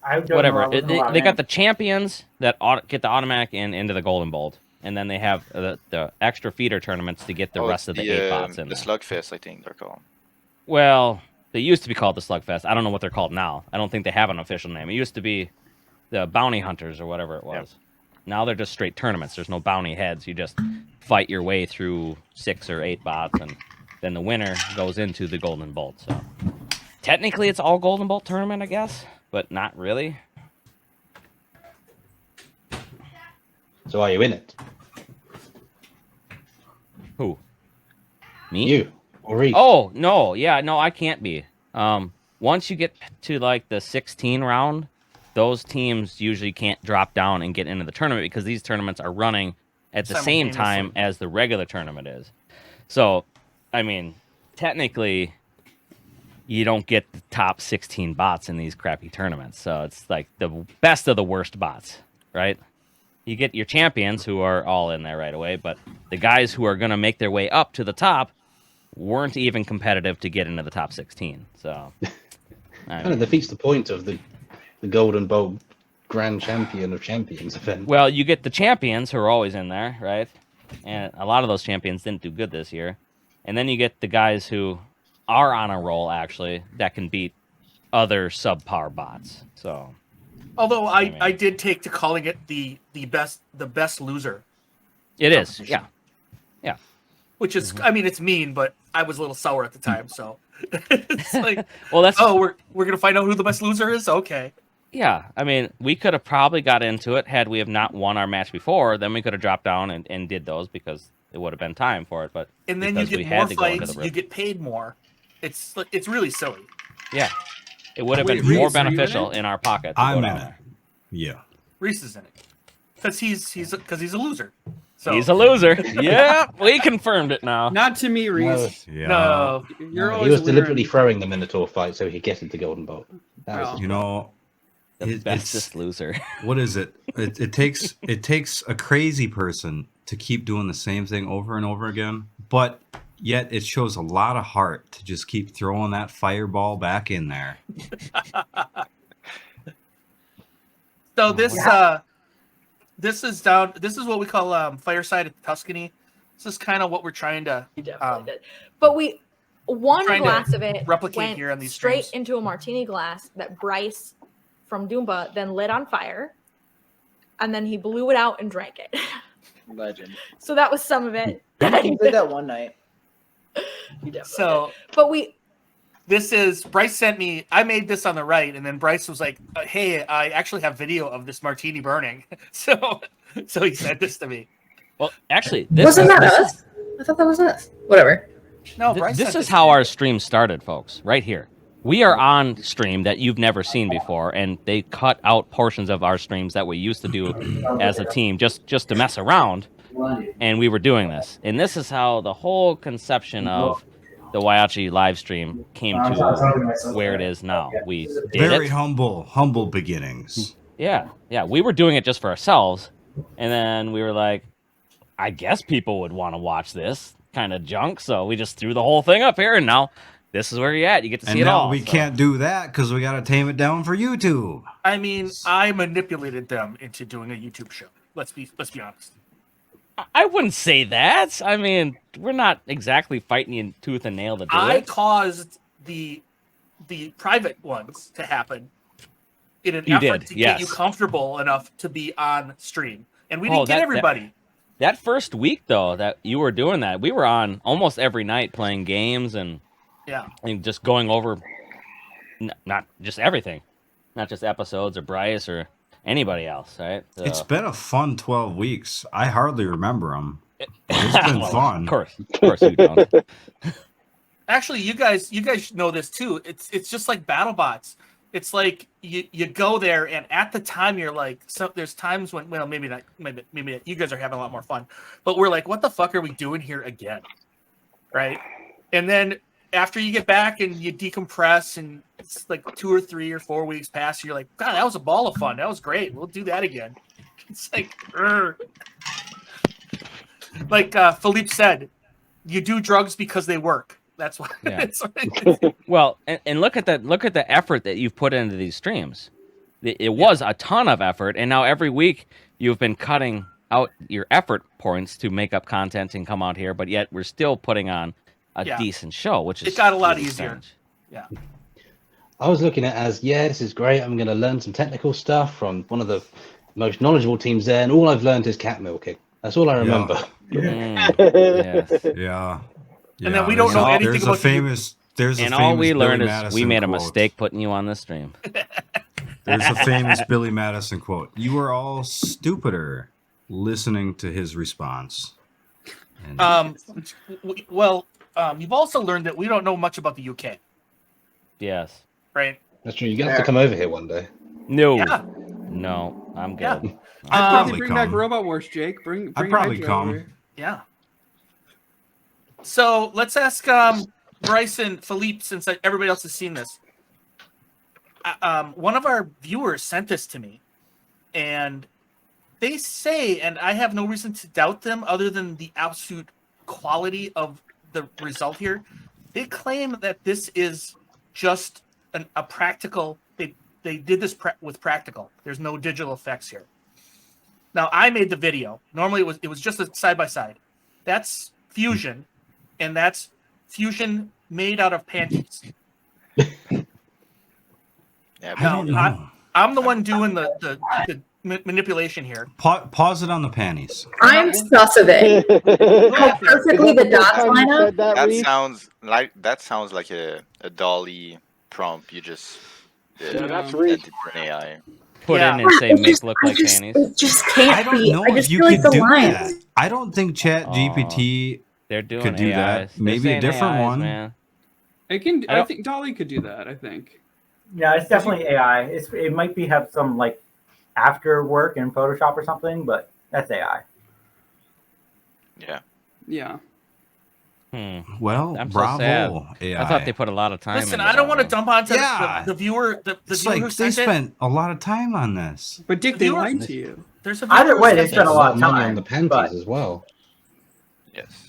I don't Whatever. know. They got the champions that get the automatic into the Golden Bolt, and then they have the extra feeder tournaments to get the rest of the 8 bots in the there. Slugfest, I think they're called. Well, they used to be called the Slugfest. I don't know what they're called now. I don't think they have an official name. It used to be the Bounty Hunters or whatever it was. Now they're just straight tournaments. There's no bounty heads. You just fight your way through 6 or 8 bots, and then the winner goes into the Golden Bolt. So technically, it's all Golden Bolt tournament, I guess, but not really. So are you in it? Who? Me? You or Reed? Oh no, yeah, no, I can't be. Once you get to like the 16 round, those teams usually can't drop down and get into the tournament because these tournaments are running at the same time as the regular tournament is. So, I mean, technically, you don't get the top 16 bots in these crappy tournaments. So it's like the best of the worst bots, right? You get your champions who are all in there right away, but the guys who are going to make their way up to the top weren't even competitive to get into the top 16. So, Kind of defeats the point of the Golden Bolt Grand Champion of Champions event. Well, you get the champions who are always in there, right? And a lot of those champions didn't do good this year. And then you get the guys who are on a roll, actually, that can beat other subpar bots. So, Although I did take to calling it the best loser. it is, yeah. which is, I mean, it's mean, but I was a little sour at the time, so it's like, Well, that's we're gonna find out who the best loser is. Okay. yeah. I mean, we could have probably got into it had we have not won our match before. Then we could have dropped down and did those because it would have been time for it. But And then you because we get had more to go into fights, the you rip. get paid more. It's really silly. Yeah, it would have Wait, been more Reese, are you in beneficial it? in our pocket. To I'm go in down it. there. Yeah. Reese is in it because he's a loser. So He's a loser. Yeah, we confirmed it now. Not to me, No, Reese. Yeah. no. You're he always was a winner. deliberately throwing the Minotaur fight so he could get into Golden Bolt. That was Oh. his You plan. know, The it's bestest loser. what is it? It takes a crazy person to keep doing the same thing over and over again, but yet it shows a lot of heart to just keep throwing that fireball back in there. So this is what we call Fireside at Tuscany. This is kind of what we're trying to You definitely did. But one trying to glass of it replicate went here on these straight streams. into a martini glass that Bryce from Doomba then lit on fire, and then he blew it out and drank it. Legend. So that was some of it. He did that one night. He definitely So did. But this is Bryce sent me. I made this on the right, and then Bryce was like, "Hey, I actually have video of this martini burning." So he sent this to me. Well, actually, this Wasn't is, that this us? I thought that was us. Whatever. No, Th- Bryce. this sent is to how me. our stream started, folks. Right here. We are on stream that you've never seen before, and they cut out portions of our streams that we used to do as a team just to mess around, and we were doing this. And this is how the whole conception of the Whyachi live stream came to where it is now. We did Very it. humble beginnings. Yeah. We were doing it just for ourselves, and then we were like, I guess people would want to watch this kind of junk, so we just threw the whole thing up here, and now this is where you're at. You get to see And it now all. we so. can't do that because we got to tame it down for YouTube. I mean, I manipulated them into doing a YouTube show. Let's be honest. I wouldn't say that. I mean, we're not exactly fighting you tooth and nail to do I it. caused the private ones to happen in an You effort did, to get you yes. comfortable enough to be on stream, and we Oh, didn't get that- everybody. That first week, though, that you were doing that, we were on almost every night playing games and Yeah. just going over not just everything, not just episodes or Bryce or anybody else, right? So, It's been a fun 12 weeks. I hardly remember them. It's been well, fun. Of course you don't. Actually, you guys know this too. It's just like BattleBots. It's like you go there, and at the time you're like, so there's times when, well, maybe not, maybe you guys are having a lot more fun, but we're like, what the fuck are we doing here again, right? And then after you get back and you decompress, and it's like 2 or 3 or 4 weeks pass, you're like, God, that was a ball of fun. That was great. We'll do that again. It's like, like Philippe said, you do drugs because they work. That's why. Yeah. It's like, Well, and look at the effort that you've put into these streams. It was a ton of effort, and now every week you've been cutting out your effort points to make up content and come out here, but yet we're still putting on a Yeah. decent show, which is It got a lot really easier. strange. yeah. I was looking at it as, yeah, this is great. I'm going to learn some technical stuff from one of the most knowledgeable teams there, and all I've learned is cat milking. That's all I remember. Yes. Yeah. And then we don't know anything there's about a famous. There's a And famous all we Billy learned is Madison we made a quote. mistake putting you on the stream. There's a famous Billy Madison quote. You are all stupider listening to his response. And You've also learned that we don't know much about the UK, Yes. right? That's true. You have to come over here one day. No. Yeah. No, I'm good. Yeah. I'd probably bring back come. Robot Wars, Jake. Bring I'd probably Hydra come. over. Yeah. So let's ask Bryce and Philippe, since everybody else has seen this. One of our viewers sent this to me, and they say, and I have no reason to doubt them other than the absolute quality of the result here. They claim that this is just a practical. They did this with practical. There's no digital effects here. Now I made the video. Normally it was just a side by side. That's fusion, and that's fusion made out of panties. Yeah, I don't know. I'm the one doing the manipulation here. Pause it on the panties. I'm sus of it. How perfectly the dots line up. That sounds like a Dolly prompt. You just that's sent Reed. it for an AI. Put Yeah. in and say It make just- look I like just- panties. It just can't I don't be. know I if just you feel like could the do lines. that. I don't think Chat GPT They're doing could do AIs. that. They're Maybe a saying different AIs, one. man. It can. I I don't- think Dolly could do that. I think. Yeah, it's definitely AI. It might be have some like after work in Photoshop or something, but that's AI. Yeah. Yeah. Well, I'm so bravo, sad. AI. I thought they put a lot of time. Listen, into I don't that want to one. dump onto Yeah. the viewer. The It's viewer who like they sent it. spent a lot of time on this. But Dick, The they viewer- lied to you. There's a viewer Either who way, sent they spent this. a lot of money time on the panties but- as well. Yes.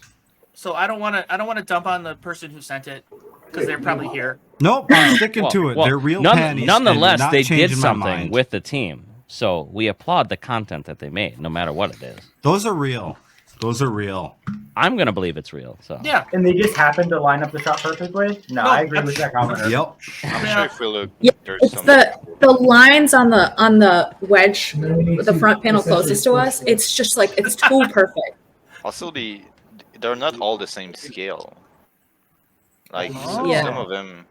So I don't want to dump on the person who sent it because they're probably here. Nope, I'm sticking to it. They're real panties. and Nonetheless, not they did changing my something mind. with the team. So we applaud the content that they made, no matter what it is. Those are real. Those are real. I'm gonna believe it's real. So Yeah. And they just happened to line up the shot perfectly. No, I agree with that commenter. Yep. I'm Yeah. sure if we look, Yeah, there's it's some. the lines on the wedge, the front panel closest to us. It's just like it's too perfect. Also, they're not all the same scale. Like Oh. Yeah. some of them.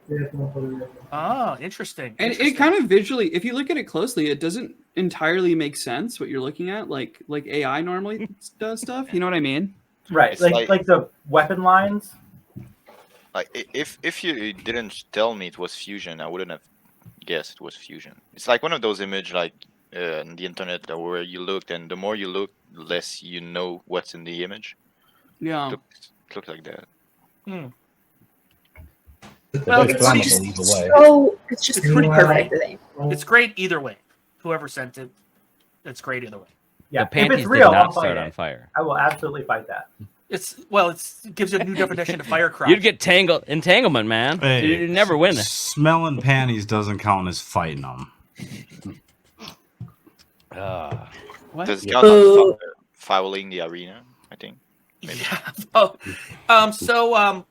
Oh, interesting. And it kind of visually, if you look at it closely, it doesn't entirely make sense what you're looking at. Like AI normally does stuff. You know what I mean? Right, It's like the weapon lines. Like if you didn't tell me it was fusion, I wouldn't have guessed it was fusion. It's like one of those image like on the internet where you looked, and the more you look, the less you know what's in the image. Yeah. It looks like that. They're Well, both it's flammable either way. So it's just It's pretty pretty perfect. I think. It's great either way. Whoever sent it, it's great either way. Yeah, the panties if it's did real, I'll not fight start on it. fire. I will absolutely fight that. It gives you a new definition to firecraft. You'd get entanglement, man. Hey. You'd never win. Smelling panties doesn't count as fighting them. What? Does it count Boo. on fouling the arena? I think. Maybe. Yeah. So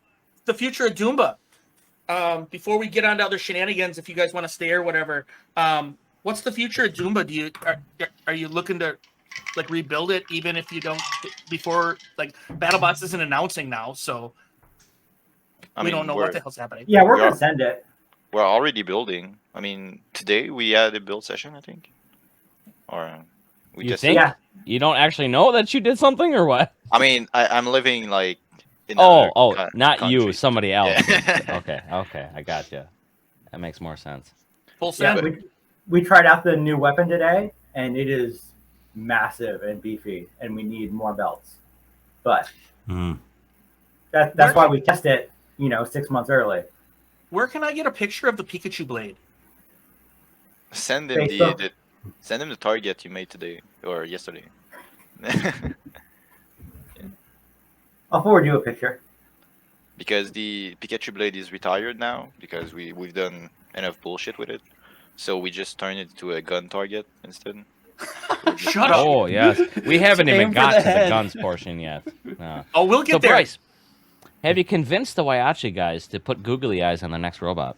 the future of Doomba. Before we get on to other shenanigans, if you guys want to stay or whatever, what's the future of Doomba? Are you looking to like rebuild it even if you don't before like BattleBots isn't announcing now, so I we mean, don't know what the hell's happening. Yeah, we're We gonna are- send it. We're already building. I mean, today we had a build session, I think. Or we You just. think? Yeah. You don't actually know that you did something or what? I mean, I'm living like. In Oh, another not you, country. somebody else. Yeah. Okay, I got you. That makes more sense. Full Yeah, send. we tried out the new weapon today, and it is massive and beefy, and we need more belts. But that's why we test it, 6 months early. Where can I get a picture of the Pikachu blade? Send him Facebook. send him the target you made today or yesterday. I'll forward you a picture. Because the Pikachu blade is retired now because we've done enough bullshit with it. So we just turned it to a gun target instead. Shut up. Oh yes, we haven't Aim even for got the to the head. guns portion yet. No. Oh, we'll get So there. Bryce, have you convinced the Whyachi guys to put googly eyes on the next robot?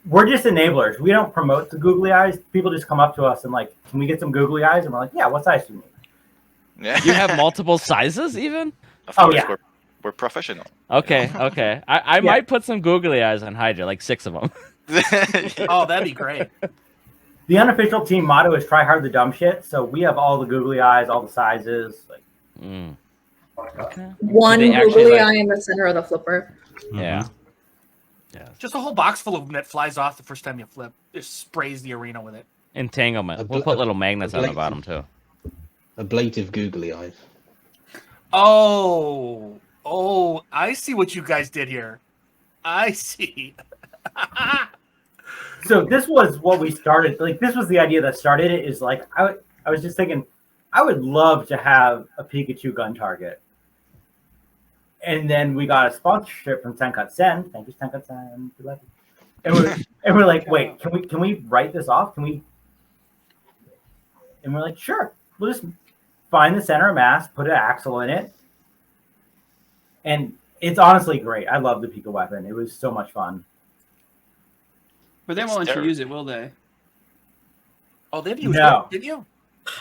We're just enablers. We don't promote the googly eyes. People just come up to us and like, can we get some googly eyes? And we're like, yeah, what size do you need? Yeah. You have multiple sizes even? Of Oh, course, yeah. we're professional. Okay. I Yeah. might put some googly eyes on Hydra, like 6 of them. Oh, that'd be great. The unofficial team motto is try hard the dumb shit. So we have all the googly eyes, all the sizes. Like, Mm. Okay. One Did they actually, googly like- eye in the center of the flipper. Yeah. Just a whole box full of them that flies off the first time you flip. Just sprays the arena with it. Entanglement. We'll put little magnets on the bottom too. Ablative googly eyes. Oh, I see what you guys did here. I see. so this was what we started. Like, this was the idea that started it. Is like, I was just thinking, I would love to have a Pikachu gun target. And then we got a sponsorship from Senkatsen. Thank you, Senkatsen. And we're like, wait, can we write this off? Can we? And we're like, sure. We'll just find the center of mass, put an axle in it, and it's honestly great. I love the Pika weapon. It was so much fun. But they It's won't let you terrible. use it, will they? Oh, they've used No. it, didn't you?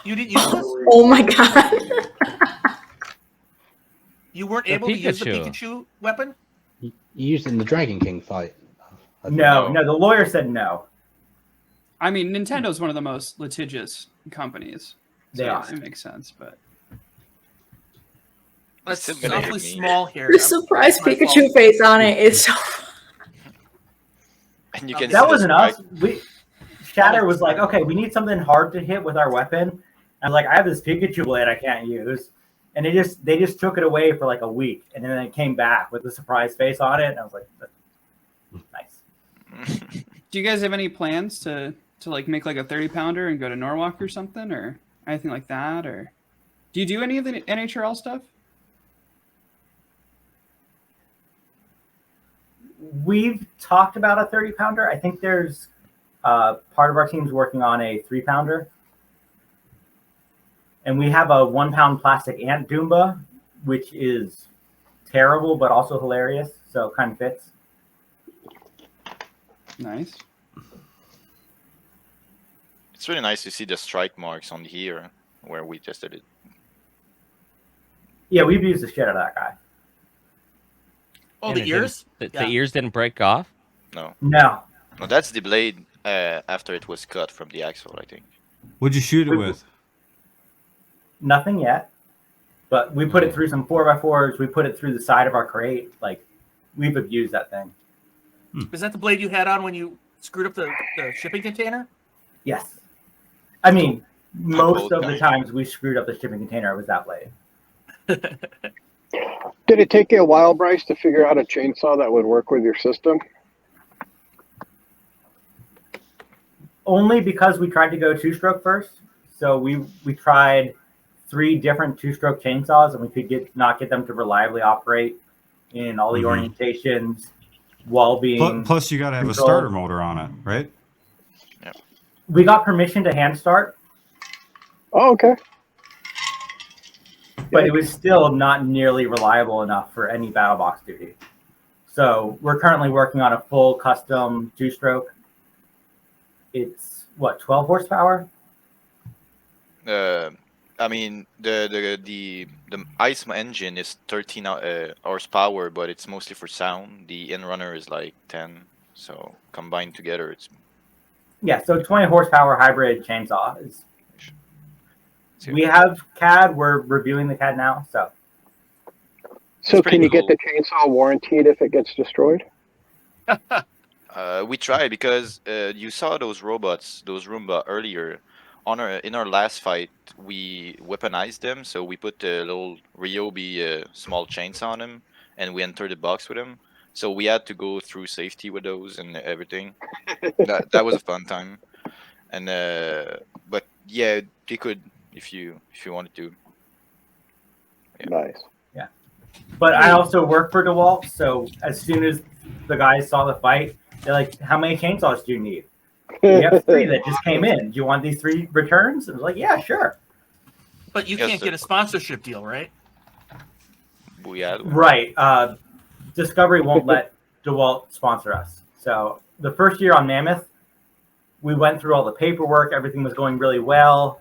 You didn't use this? Oh my god. You weren't The able to use the Pikachu. Pikachu weapon? You used it in the Dragon King fight. I think. No, the lawyer said no. I mean, Nintendo's one of the most litigious companies. So They are. It makes sense, but That's still gonna hit awfully me. small here. The surprise My Pikachu fault. face on it is so. And you can That see wasn't the us. Shatter was like, okay, we need something hard to hit with our weapon. I'm like, I have this Pikachu blade I can't use. And they just took it away for like a week, and then it came back with the surprise face on it, and I was like, nice. do you guys have any plans to like make like a 30-pounder and go to Norwalk or something, or anything like that? Or do you do any of the NHRL stuff? We've talked about a 30-pounder. I think there's part of our team's working on a 3-pounder. And we have a 1-pound plastic ant Doomba, which is terrible but also hilarious, so it kind of fits. Nice. It's really nice to see the strike marks on here where we tested it. Yeah, we've used the shit out of that guy. Oh, And the it ears? didn't- Yeah. The ears didn't break off? No. No. No, that's the blade after it was cut from the axle, I think. What'd you shoot it with? Nothing yet. But we put it through some 4x4s. We put it through the side of our crate. Like, we've abused that thing. Is that the blade you had on when you screwed up the shipping container? Yes. I mean, most of the Okay. times we screwed up the shipping container, it was that blade. Did it take you a while, Bryce, to figure out a chainsaw that would work with your system? Only because we tried to go 2-stroke first. So we tried 3 different 2-stroke chainsaws, and we could not get them to reliably operate in all the orientations while being. Plus, you got to have controlled. a starter motor on it, right? We got permission to hand start, Oh, okay. but it was still not nearly reliable enough for any battle box duty. So we're currently working on a full custom 2-stroke. It's what, 12 horsepower? I mean, the ice engine is 13 horsepower, but it's mostly for sound. The in-runner is like 10, so combined together, it's. Yeah, so 20 horsepower hybrid chainsaw is. See. We have CAD. We're reviewing the CAD now. So So pretty can you get cool. the chainsaw warranted if it gets destroyed? We tried because you saw those robots, those Roomba earlier. In our last fight, we weaponized them, so we put the little Ryobi small chainsaw on them, and we entered the box with them. So we had to go through safety with those and everything. that was a fun time. And but yeah, they could if you wanted to. Nice. but I also work for DeWalt. So as soon as the guys saw the fight, they're like, "How many chainsaws do you need?" We have 3 that just came in. Do you want these 3 returns? I was like, yeah, sure. But you Yes, can't sir. get a sponsorship deal, right? We had Right. Discovery won't let DeWalt sponsor us. So the first year on Mammoth, we went through all the paperwork. Everything was going really well.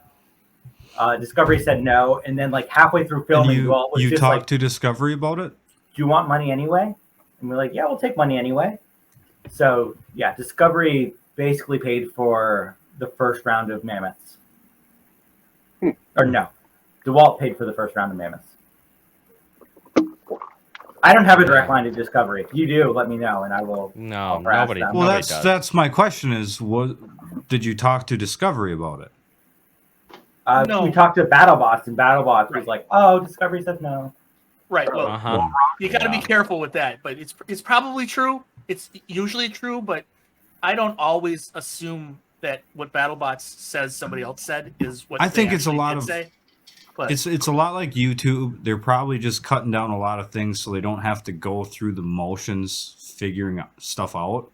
Discovery said no. And then like halfway through And filming, DeWalt was you just talked like, to Discovery about it? do you want money anyway? And we're like, yeah, we'll take money anyway. So yeah, Discovery basically paid for the first round of Mammoths. Or no, DeWalt paid for the first round of Mammoths. I don't have a direct line to Discovery. If you do, let me know, and I will. No, I'll harass nobody. them. Well, nobody does. that's my question is, what did you talk to Discovery about it? No. We talked to BattleBots, and BattleBots was like, "Oh, Discovery says no." Right. Well, Uh-huh. you got to Yeah. be careful with that. But it's probably true. It's usually true, but I don't always assume that what BattleBots says somebody else said is what I they think it's a actually lot did of- say. But It's a lot like YouTube. They're probably just cutting down a lot of things so they don't have to go through the motions figuring stuff out.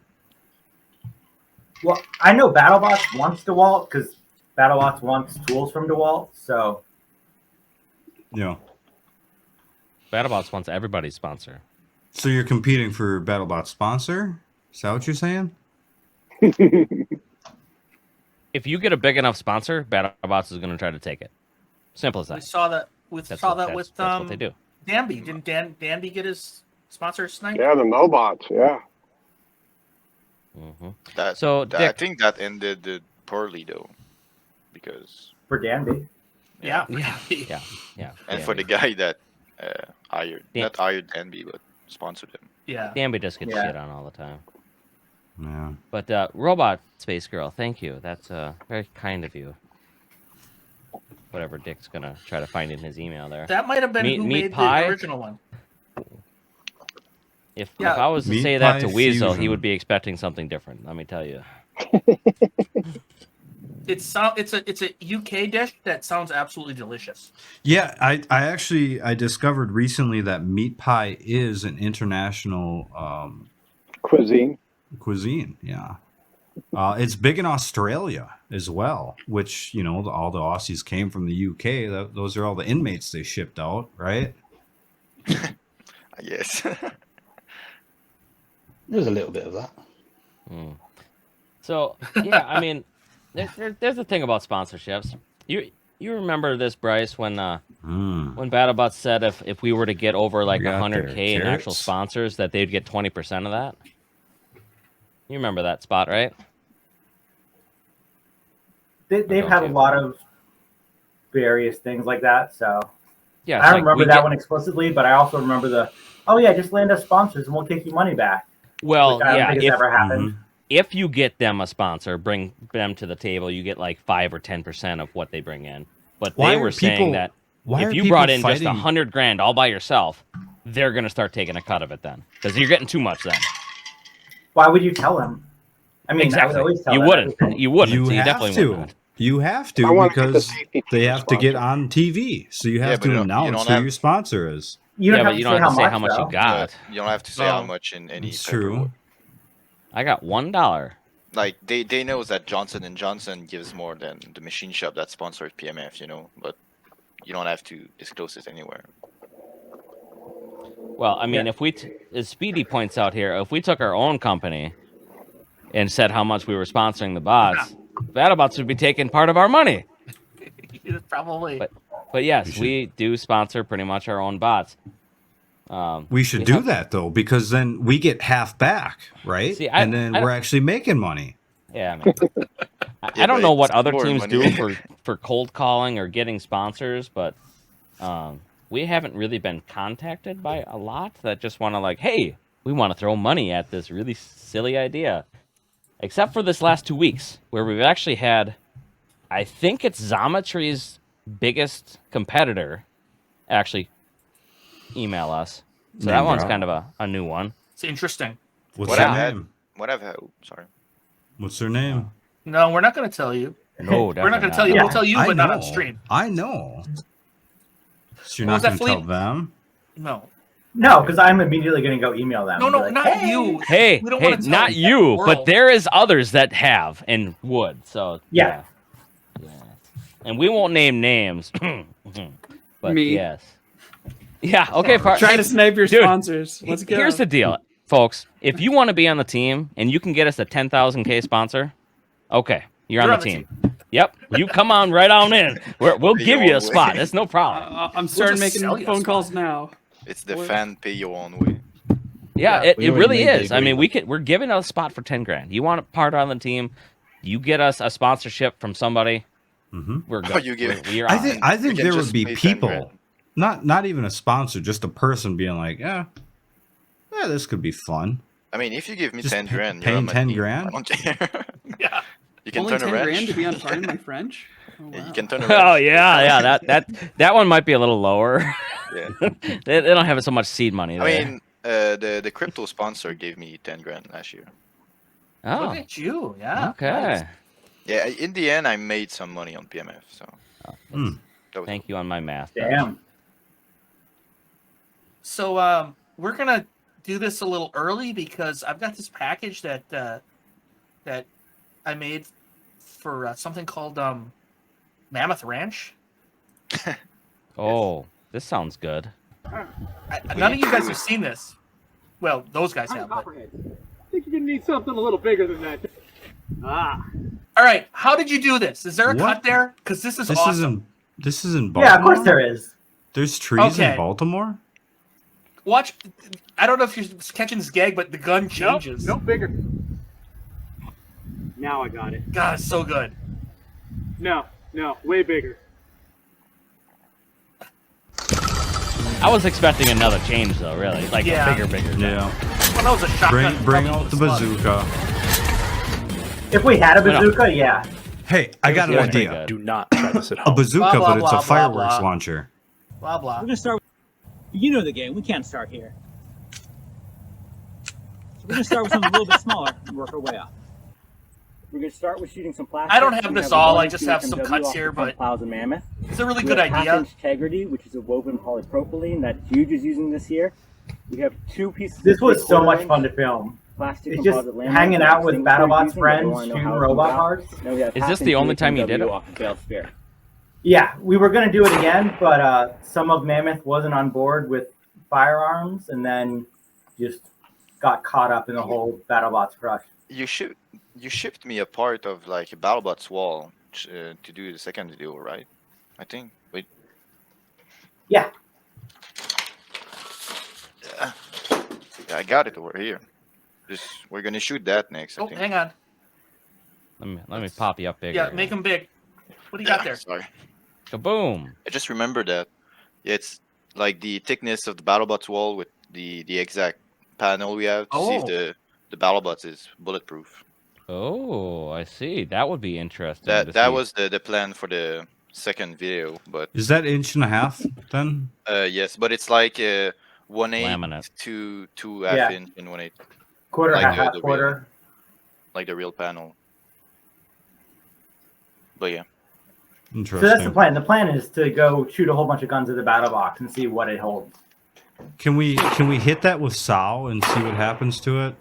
Well, I know BattleBots wants DeWalt because BattleBots wants tools from DeWalt. So Yeah. BattleBots wants everybody's sponsor. So you're competing for BattleBot sponsor? Is that what you're saying? if you get a big enough sponsor, BattleBots is going to try to take it. Simple as We that. saw that. With That's saw what- that with that's what they do. Danby. Didn't Danby get his sponsor snipe? Yeah, the Mobots. Yeah. Hmm That, So, I Dick, think that ended poorly though, because For Danby. Yeah. yeah. and for the guy that hired, Dan- not hired Danby, but sponsored him. Yeah. Danby just gets Yeah. shit on all the time. Yeah. But Robot Space Girl, thank you. That's very kind of you. Whatever Dick's gonna try to find in his email there. That might have been Meat- who meat made pie? the original one. If Yeah. I was to Meat say that to pie Weasel, he fusion. would be expecting something different. Let me tell you. It's a UK dish that sounds absolutely delicious. Yeah, I discovered recently that meat pie is an international Cuisine. cuisine. Yeah. It's big in Australia as well, which, all the Aussies came from the UK. Those are all the inmates they shipped out, right? Yes. There's a little bit of that. So yeah, I mean, there's a thing about sponsorships. You remember this, Bryce, when BattleBots said if we were to get over like We got 100K their in actual carrots. sponsors, that they'd get 20% of that. You remember that spot, right? They've Don't had a you? lot of various things like that. So Yeah, I it's don't like remember we that get- one explicitly, but I also remember just land us sponsors and we'll take your money back. Well, Which I don't yeah, think it's ever happened. if you get them a sponsor, bring them to the table, you get like 5 or 10% of what they bring in. But Why they are were saying people- that why if are you people brought in just fighting- 100 grand all by yourself, they're gonna start taking a cut of it then, because you're getting too much then. Why would you tell them? I mean, Exactly. I would always tell You them wouldn't. everything. You wouldn't. You You have definitely to. wouldn't. You have I to wanna get the because safety they team have to get sponsor. on TV. So you Yeah, have but to you don't announce have- who your sponsor is. You don't Yeah, have but to you say don't have to say how much though. you got. You don't have to say how No. much in any It's true. paperwork. I got $1. Like they knows that Johnson and Johnson gives more than the machine shop that sponsored PMF, but you don't have to disclose it anywhere. Well, I mean, if we, as Speedy points out here, if we took our own company and said how much we were sponsoring the bots, BattleBots would be taking part of our money. Probably. But yes, we do sponsor pretty much our own bots. We should do that though, because then we get half back, right? See, and then we're actually making money. Yeah, I mean, I don't know what other teams do for cold calling or getting sponsors, but we haven't really been contacted by a lot that just want to like, hey, we want to throw money at this really silly idea. Except for this last 2 weeks, where we've actually had, I think it's Xometry's biggest competitor actually email us. So that Name one's drop. kind of a new one. It's interesting. What's What their I've had, name? sorry. What's their name? No, we're not going to tell you. No, We're not going definitely to tell you. not. We'll tell you, I but not on know. stream. I know. So you're What was not that, going to tell Philippe? them? No. No, because I'm immediately going to go email them. No, and be no, like, not hey. you. Hey, We don't hey, wanna tell not the you, but world. there is others that have and would. So Yeah. yeah. And we won't name names, but Me. yes, yeah. Okay, Try to snipe your Dude, sponsors. Let's go. Here's the deal, folks. If you want to be on the team and you can get us a 10,000K sponsor, okay, you're on the team. Yep, you come on right on in. We'll give you a spot. That's no problem. I'm starting just sell making you a phone calls now. It's the fan pay your own way. Yeah, Yeah, it we already really made the is. I mean, agreement. we're giving a spot for 10 grand. You want a part on the team? You get us a sponsorship from somebody. We're good. Oh, you give- We're I on. think I We think can there just would be pay 10 people, grand. not even a sponsor, just a person being like, yeah, this could be fun. I mean, if you give me Just 10 grand, you're paying on my 10 team. grand? I don't care. Yeah. You can Only turn 10 a wrench. grand to be on Pardon My French? Oh, Yeah, wow. you can turn a wrench. Oh yeah. That one might be a little lower. Yeah. they don't have so much seed money there. I mean, the crypto sponsor gave me 10 grand last year. oh, Look at you. Yeah. okay. Nice. Yeah, in the end, I made some money on PMF. So that was Thank you on my math. Damn. So we're gonna do this a little early because I've got this package that that I made for something called Mammoth Ranch. Oh, this sounds good. None of you guys have seen this. Well, those guys have. But I think you're gonna need something a little bigger than that. All right, how did you do this? Is there a What? cut there? Because this is awesome. This is in Baltimore. Yeah, of course there is. There's trees Okay. in Baltimore. Watch. I don't know if you're catching this gag, but the gun changes. Nope, bigger. Now I got it. God, it's so good. No, way bigger. I was expecting another change though, really. Like Yeah. a bigger. Yeah. Well, that was a shotgun. Bring probably out the was fun. bazooka. If we had a No, no. bazooka, yeah. Hey, I got an Yeah, pretty idea. good. Do not try this at A home. bazooka, Blah, blah, but it's blah, a fireworks blah, blah. launcher. Blah blah. We're gonna start. You know the game. We can't start here. We're gonna start with something a little bit smaller and work our way up. We're gonna start with shooting some plastic. I don't have We this a all, I 1 just inch have some MW cuts off here, the front but plows of Mammoth. It's a really We good have idea. 1/2 inch Tegrity, which is a woven polypropylene that Huge is using this year. We have 2 pieces. This of was so 3/4 much inch fun to film. plastic It's just composite laminate hanging that out with Extinguisher is BattleBot's using that we friends, wanna know shooting how it robot comes out. parts. Now we have Is half this the inch only time you did MW it? off the bale spare. Yeah, we were going to do it again, but some of Mammoth wasn't on board with firearms and then just got caught up in the whole BattleBots crush. You shipped me a part of like a BattleBots wall to do the second video, right? I think. Wait. Yeah. Yeah, I got it over here. We're gonna shoot that next. I Oh, think. hang on. Let me pop you up bigger. Yeah, make them big. What do you got there? Sorry. Kaboom! I just remember that. Yeah, it's like the thickness of the BattleBots wall with the exact panel we have to see if the BattleBots is bulletproof. Oh, I see. That would be interesting. to That see. was the plan for the second video, but Is that 1.5 inch then? yes, but it's like 1/8 Laminate. to 2 Yeah. half inch and 1/8, Quarter, Like half the quarter. like the real panel. But yeah, So that's the Interesting. plan. The plan is to go shoot a whole bunch of guns at the battle box and see what it holds. Can we hit that with Sal and see what happens to it?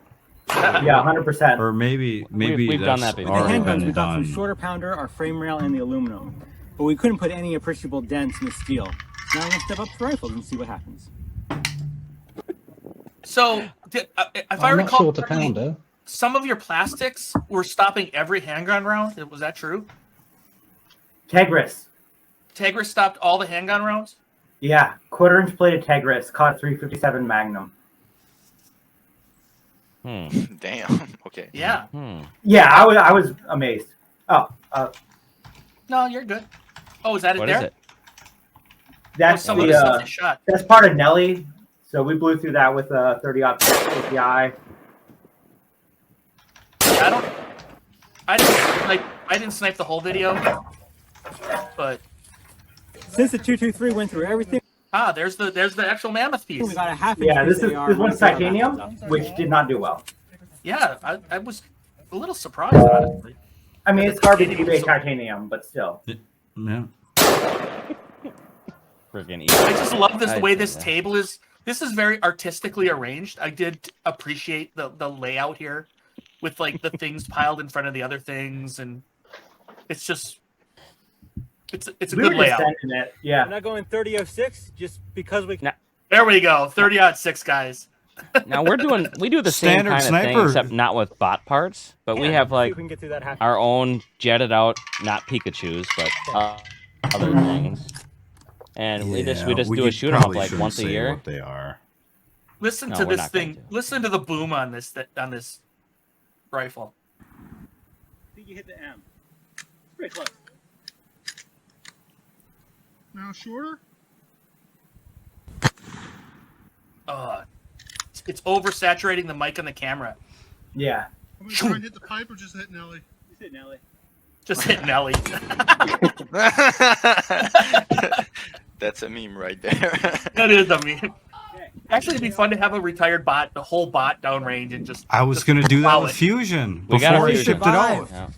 Yeah, 100%. Or maybe we've done that's that before. The already handguns, been we got some done. shorter pounder, our frame rail, and the aluminum. But we couldn't put any appreciable dents in the steel. So now we're gonna step up to rifles and see what happens. So, if I I'm not recall, sure what a correctly, pounder. some of your plastics were stopping every handgun round. Was that true? Tegris. Tegris stopped all the handgun rounds. Yeah, quarter-inch plated Tegris caught 357 Magnum. damn. Okay. Yeah. Yeah, I was amazed. Oh, No, you're good. Oh, is that What it is there? it? that's Some of the stuff the they shot. that's part of Nelly. So we blew through that with a 30-aught API. I didn't snipe the whole video, but Since the 223 went through everything, there's the actual mammoth piece. we got a half inch. Yeah, this piece AR one's right there. titanium, which did not do well. Yeah, I was a little surprised, honestly. I mean, it's garbage eBay titanium, but still. Yeah. Freaking I just love this I the way see this that. table is. This is very artistically arranged. I did appreciate the layout here, with like the things piled in front of the other things, and it's just it's a We good were layout. descending it. Yeah. We're not going 30-06 just because we. There we go, 30-06 guys. Now we do the same Standard kind of thing, sniper. except not with bot parts, but we have See like if we can get through that half. our own jetted out, not Pikachu's, but other things. And we just do a shoot off like once a year. What they are. Listen No, to we're this not going thing. to. Listen to the boom on this rifle. I think you hit the M. Pretty close. Now shorter? It's oversaturating the mic and the camera. Yeah. I'm gonna try and hit the pipe or just hit Nelly? Just hit Nelly. Just hit Nelly. That's a meme right there. That is a meme. Actually, it'd be fun to have a retired bot, the whole bot downrange, and just. I was just going to do that plow with it. Fusion We got before a I Fusion. shipped it out. Yeah.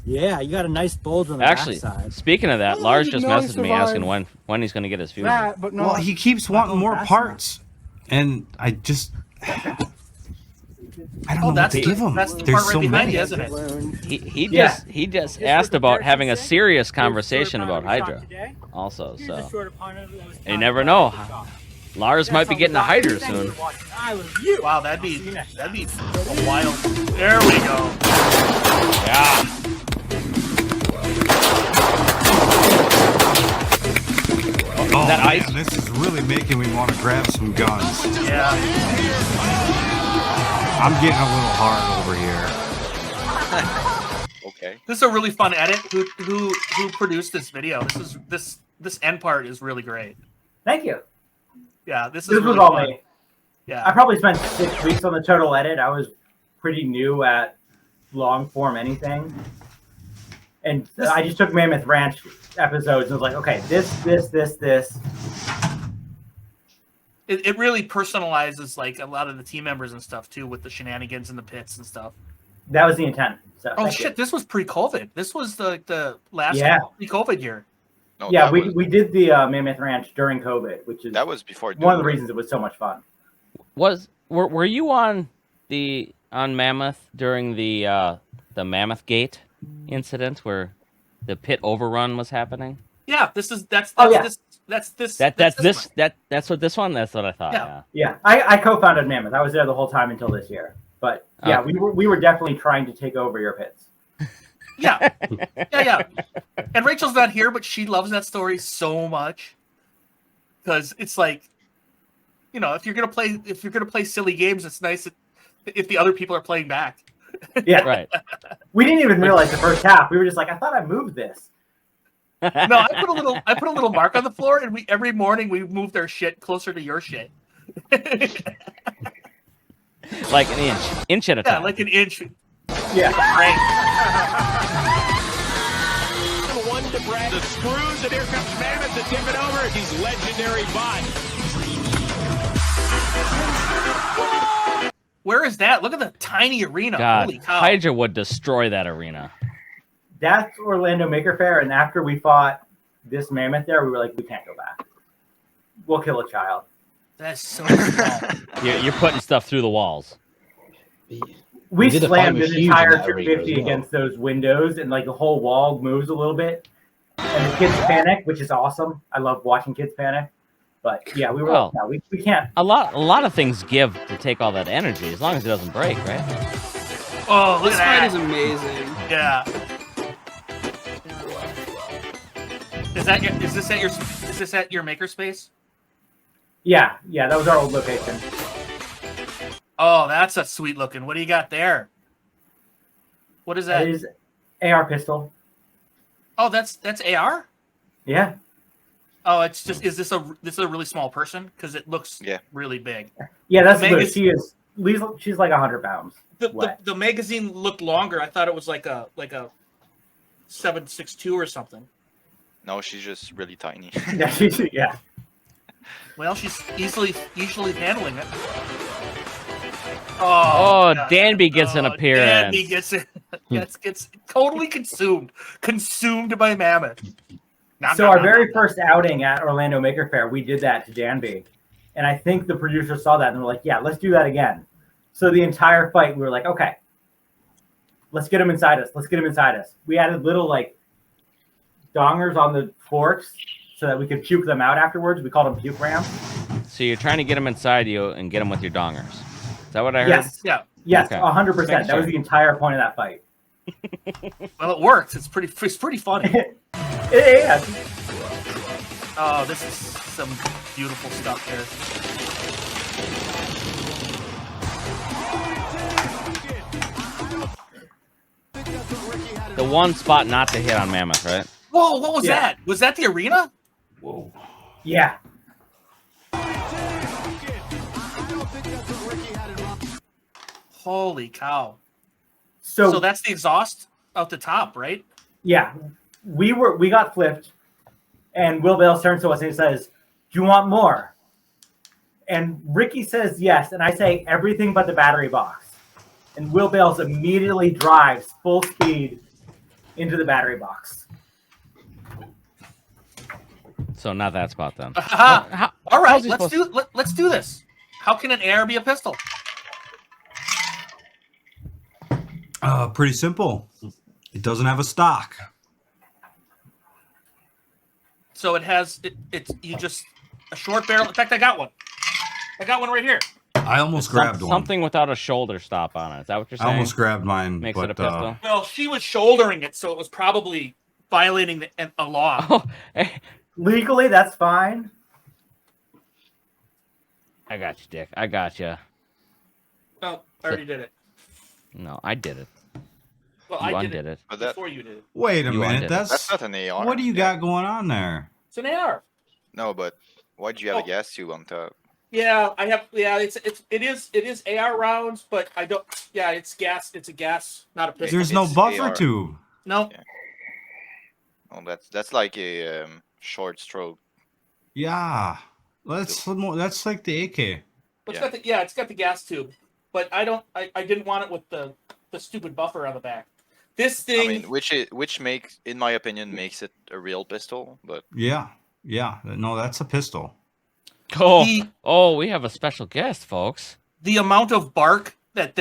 Yeah, you got a nice bulge on the Actually, backside. speaking of that, Lars just no, he messaged me asking survived. when he's going to get his fusion. That, but no. Well, he keeps wanting more fast parts, and I just I don't know what That's to give him. That's the There's part so right behind many. you, isn't it? He just asked about having a serious conversation about Hydra, also. So you never know. Lars might be getting a Hydra soon. Wow, that'd be a wild. There we go. Yeah. Oh, that man, ice? this is really making me want to grab some guns. Yeah. I'm getting a little hard over here. Okay. This is a really fun edit. Who produced this video? This end part is really great. Thank you. Yeah, this This is really was all fun. me. Yeah. I probably spent 6 weeks on the total edit. I was pretty new at long form anything. And I just took Mammoth Ranch episodes and was like, okay, this. It really personalizes like a lot of the team members and stuff too, with the shenanigans and the pits and stuff. That was the intent. So Oh thank shit! you. This was pre-COVID. This was the last Yeah. pre-COVID year. No, Yeah, that we was, did the Mammoth Ranch during COVID, which is that was before. one of the Doomba. reasons it was so much fun. Were you on Mammoth during the Mammoth Gate incident where the pit overrun was happening? Yeah, that's Oh, yeah. this. That's this. That's what this one. That's what I thought. Yeah. Yeah. Yeah, I co-founded Mammoth. I was there the whole time until this year. But yeah, Okay. we were definitely trying to take over your pits. Yeah. Yeah. And Rachel's not here, but she loves that story so much because it's like, you know, if you're gonna play silly games, it's nice if the other people are playing back. Yeah, Right. We didn't even realize the first half. We were just like, I thought I moved this. No, I put a little mark on the floor, and every morning we moved our shit closer to your shit. Like an inch at a Yeah, time. like an inch. Yeah. Right. One to Brad. The screws, and here comes Mammoth to tip it over. He's legendary bot. Where is that? Look at the tiny arena. God, Holy cow. Hydra would destroy that arena. That's Orlando Maker Fair, and after we fought this Mammoth there, we were like, we can't go back. We'll kill a child. That's so small. You're putting stuff through the walls. We did a slammed fight with an Hughes in entire that arena 250 as well. against those windows, and like the whole wall moves a little bit. And the kids panic, which is awesome. I love watching kids panic. But yeah, we were Well, no, we can't. A lot of things give to take all that energy, as long as it doesn't break, right? Oh, look This at fight that. is amazing. Yeah. Is this at your makerspace? Yeah, that was our old location. Oh, that's a sweet looking. What do you got there? What is that? That is AR pistol. Oh, that's AR? Yeah. Oh, it's just is this a really small person? Because it looks really big. Yeah, that's The good. magazine- She's like 100 pounds. The magazine looked longer. I thought it was like a 7.62 or something. No, she's just really tiny. Yeah. Well, she's easily handling it. Oh, God. Danby gets an appearance. Danby gets totally consumed by Mammoth. So our very first outing at Orlando Maker Fair, we did that to Danby. And I think the producers saw that and were like, yeah, let's do that again. So the entire fight, we were like, okay, let's get him inside us. We added little like dongers on the forks so that we could puke them out afterwards. We called them puke ramps. So you're trying to get them inside you and get them with your dongers. Is that what I heard? Yes. Yeah. Yes, Okay. 100%. That was the entire point of that fight. Well, it worked. It's pretty funny. Yeah. Oh, this is some beautiful stuff here. The one spot not to hit on Mammoth, right? Whoa, what was Yeah. that? Was that the arena? Whoa. Yeah. Holy cow. So So that's the exhaust out the top, right? yeah, we got flipped, and Will Bales turns to us and he says, "Do you want more?" And Ricky says yes, and I say everything but the battery box. And Will Bales immediately drives full speed into the battery box. So not that spot then. Aha. All right, how's he let's do this. How can an AR be a pistol? Pretty simple. It doesn't have a stock. So it has it's a short barrel. In fact, I got one. I got one right here. I almost grabbed one. Something without a shoulder stop on it. Is that what you're I saying? almost grabbed mine, Makes but it a pistol. Well, she was shouldering it, so it was probably violating a law. Oh, hey, Legally, that's fine. I got you, Dick. I got you. No, I already did it. No, I did it. Well, You I undid did it. But that, before you did it. Wait a You minute. undid it. that's not an AR. What do you got going on there? It's an AR. No, but why do you have Oh. a gas tube on top? Yeah, I have. Yeah, it is AR rounds, but I don't. Yeah, it's gas. It's a gas, not a pistol. There's no It's buffer AR. tube. No. Yeah. Oh, that's like a short stroke. Yeah. That's like the AK. It's got it's got the gas tube, but I didn't want it with the stupid buffer on the back. This thing, I mean, which makes, in my opinion, makes it a real pistol. But Yeah. Yeah. No, that's a pistol. Oh, we have a special guest, folks. the amount of bark that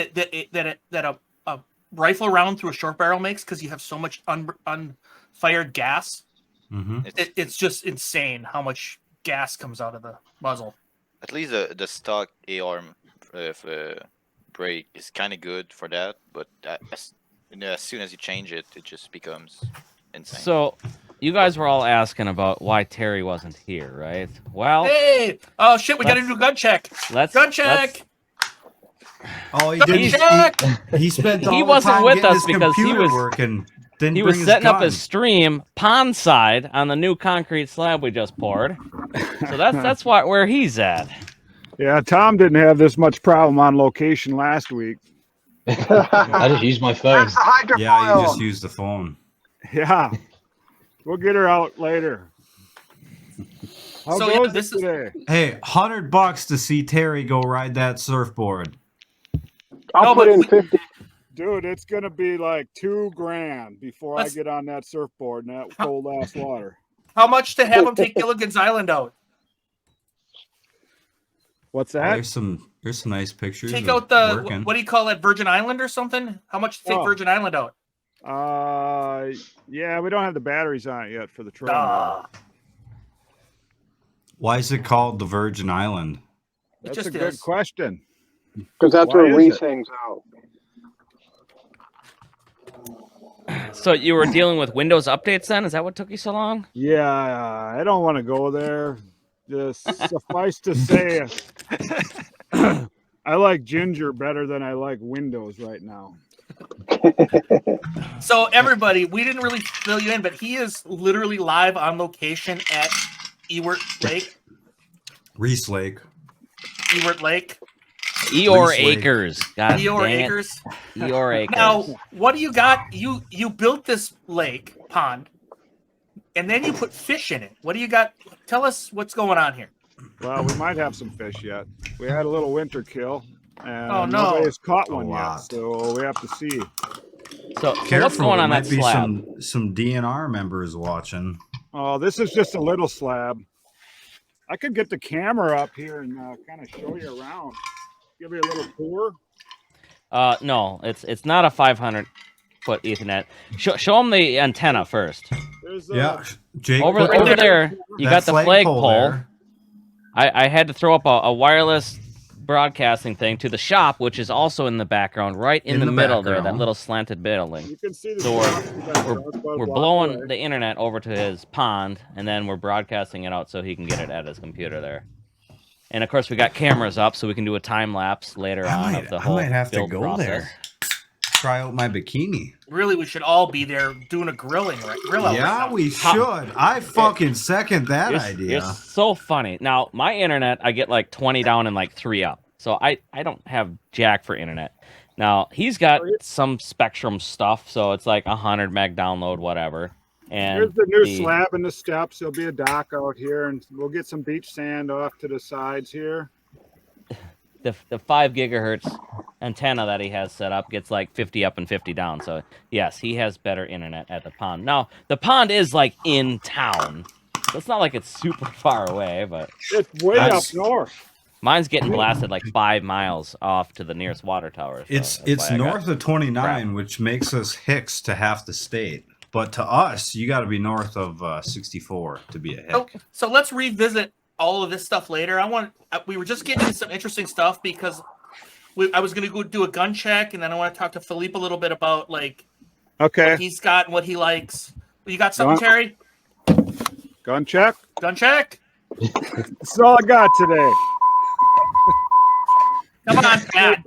a rifle round through a short barrel makes, because you have so much unfired gas. Mm-hmm. It's just insane how much gas comes out of the muzzle. at least the stock AR brake is kind of good for that. But as soon as you change it, it just becomes insane. So, you guys were all asking about why Terry wasn't here, right? Well, Hey! Oh shit! We got to do a gun check. Gun check. Oh, he Gun didn't. check. He spent all He the wasn't time with getting us his because he computer was working. Didn't he bring was his setting up gun. his stream pond side on the new concrete slab we just poured. So that's where he's at. Yeah, Tom didn't have this much problem on location last week. I just used my phone. Yeah, you just used the phone. Yeah. We'll get her out later. How So, yeah, goes this it today? Hey, $100 to see Terry go ride that surfboard. I'll put in 50. Dude, it's gonna be like $2,000 before I get on that surfboard in that cold ass water. How much to have him take Gilligan's Island out? What's Oh, that? there's some nice pictures. Take of out the working. what do you call that, Virgin Island or something? How much to take Oh. Virgin Island out? Yeah, we don't have the batteries on it yet for the trail. Why is it called the Virgin Island? That's just a good is. question. Because that's Why where is Reese it? hangs out. So you were dealing with Windows updates then? Is that what took you so long? Yeah, I don't want to go there. Just suffice to say, I like Ginger better than I like Windows right now. So everybody, we didn't really fill you in, but he is literally live on location at Ewart Lake. Reese Lake. Ewart Lake. Eeyore Reese Lake. Acres. God Eeyore dang it. Acres. Eeyore Acres. Now, what do you got? You built this lake pond, and then you put fish in it. What do you got? Tell us what's going on here. Well, we might have some fish yet. We had a little winter kill, and Oh, no. nobody's caught A one yet, lot. so we have to see. So Careful, what's going on there that might be slab? some DNR members watching. Oh, this is just a little slab. I could get the camera up here and kind of show you around. Give you a little tour. No, it's not a 500-foot Ethernet. Show them the antenna first. There's Yeah, Jake. Over put that- there, you got that the flagpole. there. I had to throw up a wireless broadcasting thing to the shop, which is also in the background, right in the middle there, that background. little slanted building. You can see the So we're we're blowing the internet over to his pond, and then we're broadcasting it out so he can get it at his computer there. And of course, we got cameras up so we can do a time lapse later on of the I whole might have to build go process. there. Try out my bikini. Really, we should all be there doing a grilling, right? Grill out right Yeah, now. we should. I fucking second that You're idea. so funny. Now, my internet, I get like 20 down and like 3 up. So I don't have jack for internet. Now, he's got some Spectrum stuff, so it's like 100 meg download, whatever. And Here's the new slab in the steps. There'll be a dock out here, and we'll get some beach sand off to the sides here. the 5 gigahertz antenna that he has set up gets like 50 up and 50 down. So yes, he has better internet at the pond. Now the pond is like in town, so it's not like it's super far away, but It's way up north. mine's getting blasted like 5 miles off to the nearest water tower. So It's that's why I got north of 29, which makes us Hicks to half the state. But to us, you got to be north of 64 to be a Hick. So let's revisit all of this stuff later. We were just getting into some interesting stuff because I was going to go do a gun check, and then I want to talk to Philippe a little bit about like Okay. what he's got and what he likes. You got something, Well, Terry? Gun check. Gun check. That's all I got today. Come on, Pat.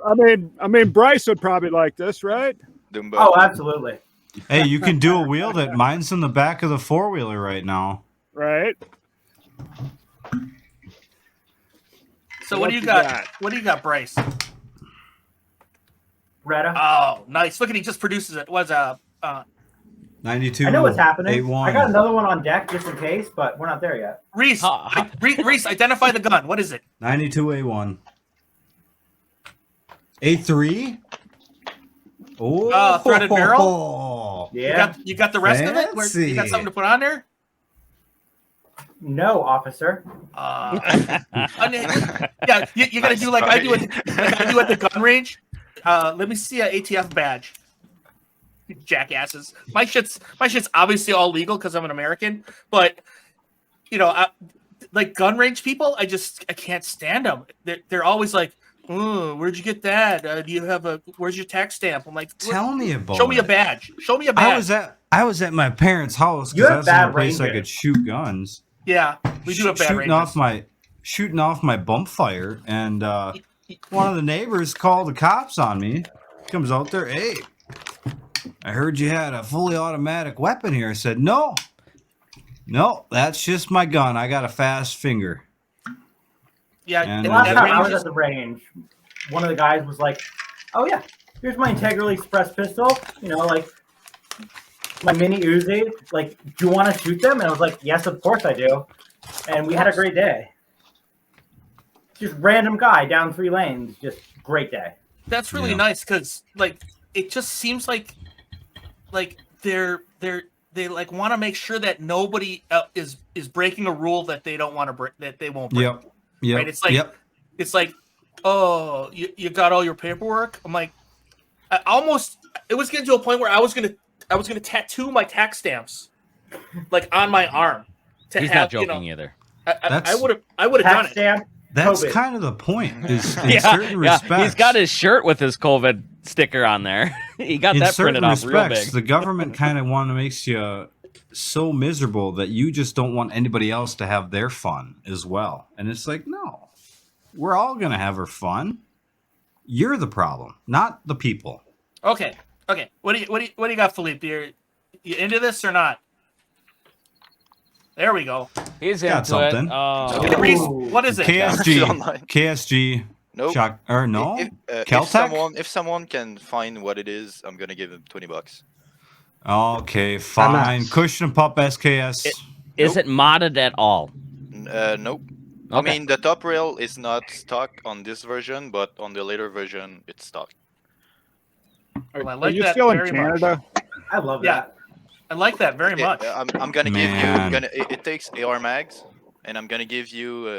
I mean, Bryce would probably like this, right? Doomba. Oh, absolutely. Hey, you can do a wheel that mine's in the back of the 4-wheeler right now. Right. So what do you got? What do you got, Bryce? Retta. Oh, nice. Look at he just produces it. Was 92. I know what's happening. 81. I got another one on deck just in case, but we're not there yet. Reese. Reese, identify the gun. What is it? 92A1. A3. Oh, threaded barrel. Yeah. You got the rest of it? You got something to put on there? No, officer. Yeah, you got to do like I do at the gun range. Let me see an ATF badge. You jackasses. My shit's obviously all legal because I'm an American, but like gun range people, I can't stand them. They're always like, "Oh, where'd you get that? Do you have where's your tax stamp?" I'm like, tell me about Show me a badge. Show me a badge. I was at my parents' house because that's the only place I could shoot guns. Yeah, we do have bad shooting off my bump fire, and one of the neighbors called the cops on me. Comes out there, hey, I heard you had a fully automatic weapon here. I said, no, that's just my gun. I got a fast finger. Yeah, and the last time I was at the range, one of the guys was like, "Oh yeah, here's my integrally expressed pistol. Like my mini Uzi. Like, do you want to shoot them?" And I was like, "Yes, of course I do." And we had a great day. Just random guy down 3 lanes. Just great day. That's really nice because like it just seems like they like want to make sure that nobody is breaking a rule that they don't want to break, that they won't break. Yep. Right? It's like, oh, you got all your paperwork. I'm like, it was getting to a point where I was gonna tattoo my tax stamps like on my arm. He's not joking either. I would have done it. Stamp, that's COVID. Kind of the point. Is in certain respects, he's got his shirt with his COVID sticker on there. He got that printed off real big. The government kind of makes you so miserable that you just don't want anybody else to have their fun as well. And it's like, no, we're all gonna have our fun. You're the problem, not the people. Okay. What do you got, Philippe? You into this or not? There we go. He's got into something. it. Oh. Hey, Reese, what is it? KSG. Nope. No. If someone can find what it is, I'm gonna give him $20. Okay, fine. Cushion and Pup SKS. Is it modded at all? Nope. Okay. I mean, the top rail is not stock on this version, but on the later version, it's stock. Well, I Are like you that still in very Canada? much. I love that. I like that very much. I'm gonna give you. It takes AR mags, and I'm gonna give you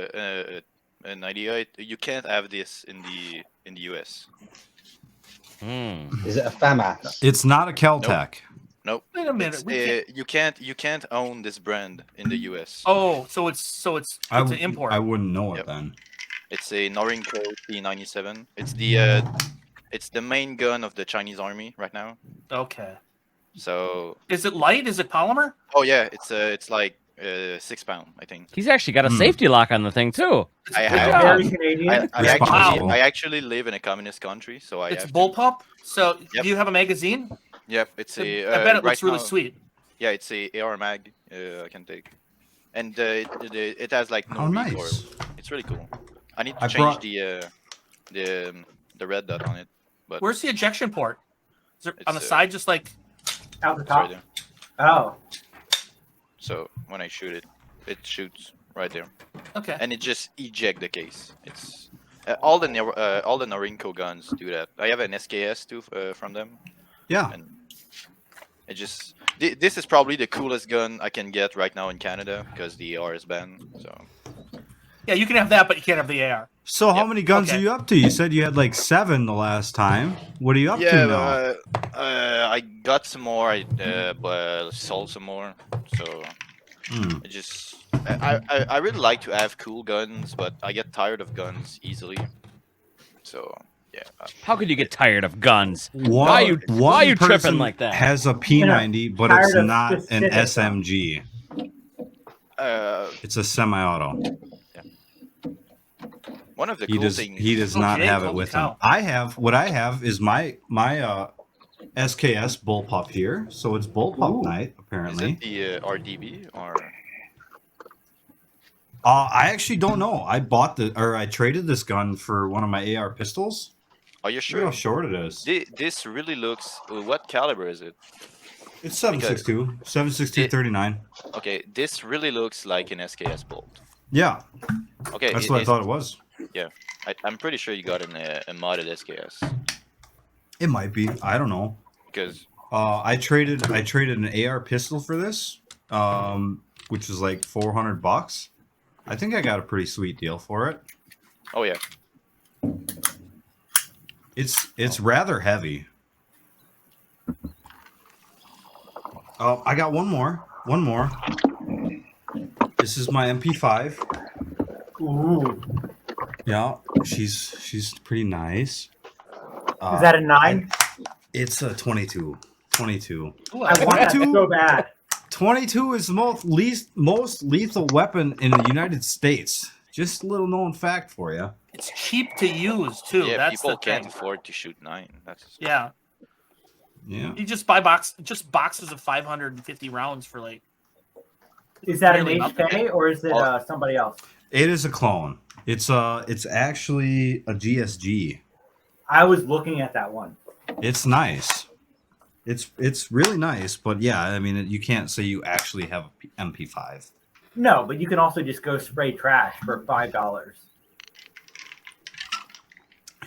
an idea. You can't have this in the US. Is it a FAMAS? It's not a Keltec. Nope. Wait a minute. You can't own this brand in the US. Oh, so it's an import. I wouldn't know it then. It's a Norinco P97. It's the main gun of the Chinese army right now. Okay. So. Is it light? Is it polymer? Oh yeah, it's like 6 pound, I think. He's actually got a safety lock on the thing too. I actually live in a communist country, so it's bullpup. So do you have a magazine? Yep, it's a. I bet it looks right really now, sweet. Yeah, it's a AR mag. I can take, and it has like no nice. recoil. It's really cool. I need to change the red dot on it. But where's the ejection port? Is it on the side, just like out the top? Right there. Oh. So when I shoot it, it shoots right there. Okay. And it just eject the case. It's all the Norinco guns do that. I have an SKS too from them. Yeah. And it just this is probably the coolest gun I can get right now in Canada because the AR is banned. So. Yeah, you can have that, but you can't have the AR. So how many guns are you up to? You said you had like 7 the last time. What are you up to now? I got some more. I sold some more. So I really like to have cool guns, but I get tired of guns easily. So yeah. How could you get tired of guns? Why are you tripping like that? Has a P90, but it's not an SMG. It's a semi-auto. One of the He cool does. things. He does Oh, not Jake, have it holy with cow. him. I have what I have is my SKS bullpup here. So it's bullpup night Is apparently. it the RDB or? I actually don't know. I traded this gun for one of my AR pistols. Are you Look sure? how short it is. This really looks. What caliber is it? It's 7.62, 7.62 39. Okay, this really looks like an SKS bolt. Yeah. Okay, That's what I thought it was. Yeah, I'm pretty sure you got a modded SKS. It might be. I don't know. Because I traded an AR pistol for this, which was like $400. I think I got a pretty sweet deal for it. Oh yeah. It's rather heavy. I got one more. One more. This is my MP5. Ooh. Yeah, she's pretty nice. Is that a 9? It's a 22. 22. Ooh, I want that so bad. 22 is the most lethal weapon in the United States. Just a little known fact for you. It's cheap to use too. Yeah, That's people the can't thing. afford to shoot 9. That's Yeah. You just buy boxes of 550 rounds for like. Is that an nearly HK nothing. or is it somebody else? It is a clone. It's actually a GSG. I was looking at that one. It's nice. It's really nice, but yeah, I mean, you can't say you actually have a MP5. No, but you can also just go spray trash for $5.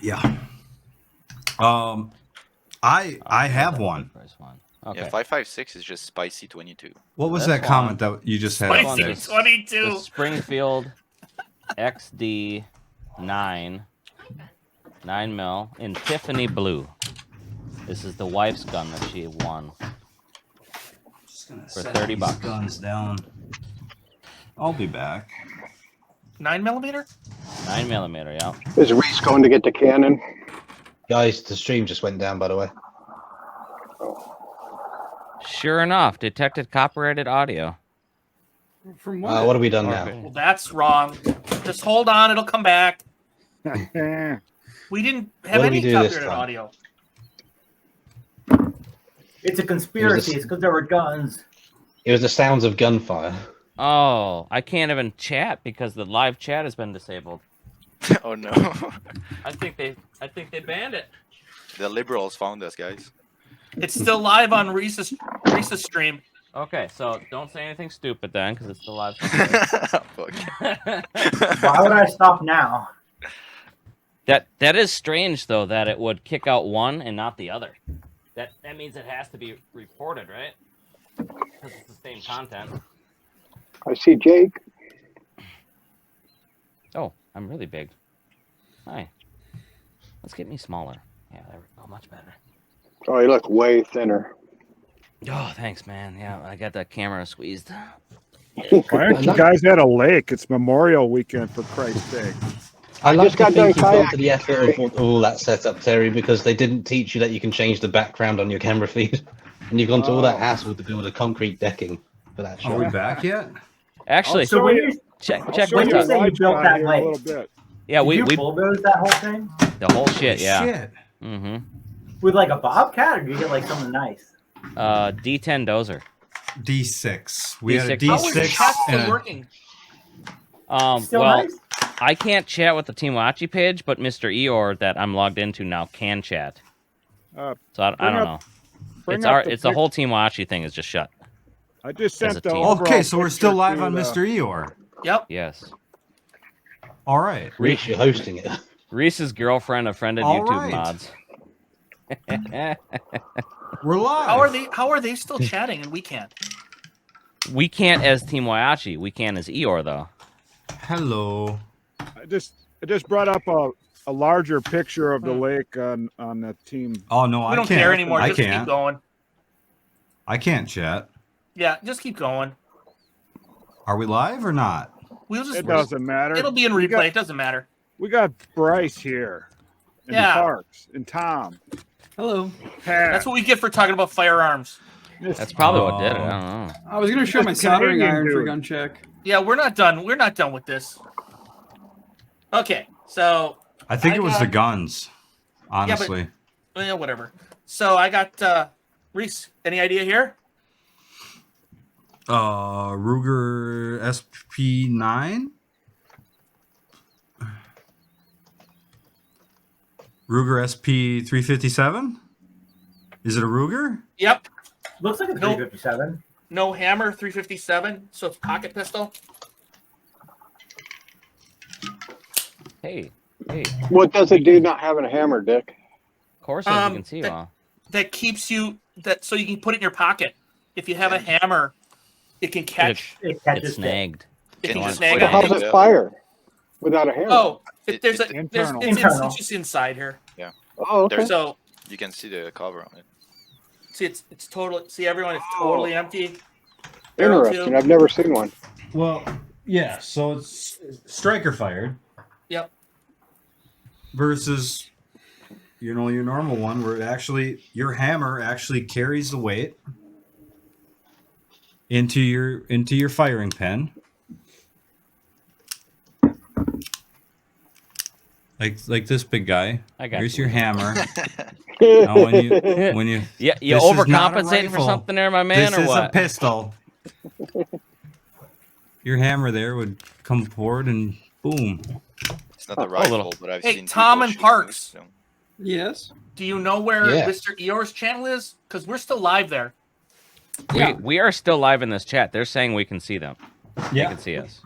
Yeah. I have one. Okay. Yeah, 5.56 is just spicy 22. What was This that comment that you just had? Spicy up there? 22. The Springfield XD 9 mil in Tiffany blue. This is the wife's gun that she won for set $30. these guns down. I'll be back. 9mm? 9mm, yeah. Is Reese going to get the cannon? Guys, the stream just went down, by the way. Sure enough, detected copyrighted audio. From what have we done now? Well, that's wrong. Just hold on, it'll come back. We didn't have What did any we do this copyrighted time? audio. It's a conspiracy. It's because there were guns. It was the sounds of gunfire. Oh, I can't even chat because the live chat has been disabled. Oh no. I think they banned it. The liberals found us, guys. It's still live on Reese's stream. Okay, so don't say anything stupid then, because it's still live. Why would I stop now? That is strange though that it would kick out one and not the other. That means it has to be reported, right? Because it's the same content. I see Jake. Oh, I'm really big. Hi. Let's get me smaller. Yeah, there we go. Much better. Oh, you look way thinner. Oh, thanks, man. Yeah, I got that camera squeezed. Why aren't you guys at a lake? It's Memorial Weekend, for Christ's sake. I like just to got think done you've gone to the effort of all that setup, Terry, because they didn't teach you that you can change the background on your camera feed. And you've gone to all that hassle to build a concrete decking for that shot. Are we back yet? Actually, So when you check when you this say out. you built that A lake, little bit. Yeah, did we you bulldoze that whole thing the whole shit. Yeah. Shit. Mm-hmm. with like a bobcat, or did you get like something nice? D10 dozer. D6. We had a D6. How is the D6 chat still and a, working? Still Well, nice? I can't chat with the Team Whyachi page, but Mr. Eeyore that I'm logged into now can chat. Uh, So I bring don't up- know. bring It's up the the whole Team Whyachi thing is just shut. I just as a sent the team. overall okay, so we're still picture live to on the- Mr. Eeyore. Yep. Yes. All right. Reese, you're hosting it. Reese's girlfriend, a friend of All YouTube right. mods. We're live. How are they still chatting and we can't? We can't as Team Whyachi. We can as Eeyore though. Hello. I just brought up a larger picture of the lake on the team. Oh no, We I don't can't. care anymore. I Just keep can't. going. I can't chat. Yeah, just keep going. Are we live or not? We'll just. It doesn't matter. It'll be in We replay. got- It doesn't matter. We got Bryce here, and Yeah. Parks, and Tom. Hello. Pat. That's what we get for talking about firearms. That's probably what did it. I don't know. I was gonna show my That's soldering Canadian, iron for dude. gun check. Yeah, we're not done. We're not done with this. Okay, so I think I it was the got- guns. Honestly, yeah, whatever. So I got Reese. Any idea here? Ruger SP9, Ruger SP357. Is it a Ruger? Yep. Looks like a 357. No hammer, 357. So it's pocket pistol. Hey. What does it do not having a hammer, Dick? Of course, as you can see, That keeps you so you can put it in your pocket. If you have a hammer, it can catch. It's snagged. It can Well, just snag So on how does things. it fire without a hammer? Oh, there's internal. it's just inside here. Yeah. Oh, okay. So You can see the cover on it. see, it's totally. See, everyone, it's totally empty. Barrel Interesting. tube. I've never seen one. Well, yeah. So it's striker fired Yep. versus, your normal one where your hammer actually carries the weight into your firing pin. Like this big guy. I got Here's you. your hammer. Now when you you this is not a overcompensating for rifle. something there, my man, this or is what? a pistol. Your hammer there would come forward and boom. It's not a little. rifle, but I've Hey, seen Tom people and shooting Parks. this, so. Yes. Do you know where Yeah. Mr. Eeyore's channel is? Because we're still live there. We are still live in this chat. They're saying we can see them. Yeah. They can see us.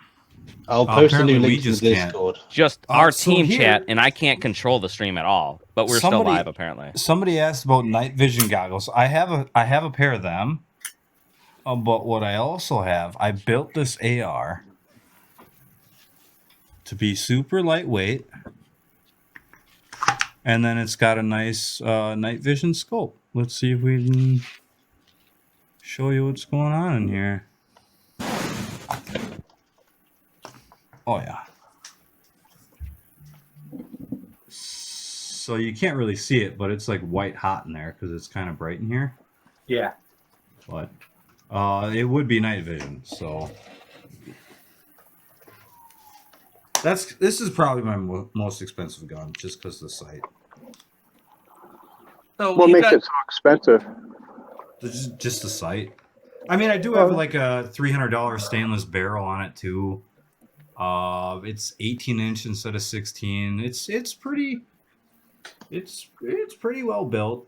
I'll post a new apparently we link to the just can't. Discord. Just Oh, our so team here- chat, and I can't control the stream at all. But we're still Somebody- live, apparently. Somebody asked about night vision goggles. I have a pair of them. But what I also have, I built this AR to be super lightweight, and then it's got a nice night vision scope. Let's see if we can show you what's going on in here. Oh yeah. So you can't really see it, but it's like white hot in there because it's kind of bright in here. Yeah. But it would be night vision, so this is probably my most expensive gun, just because of the sight. So What you makes got, it so expensive? Just the sight. I mean, I do have like a $300 stainless barrel on it too. It's 18-inch instead of 16. It's pretty well built.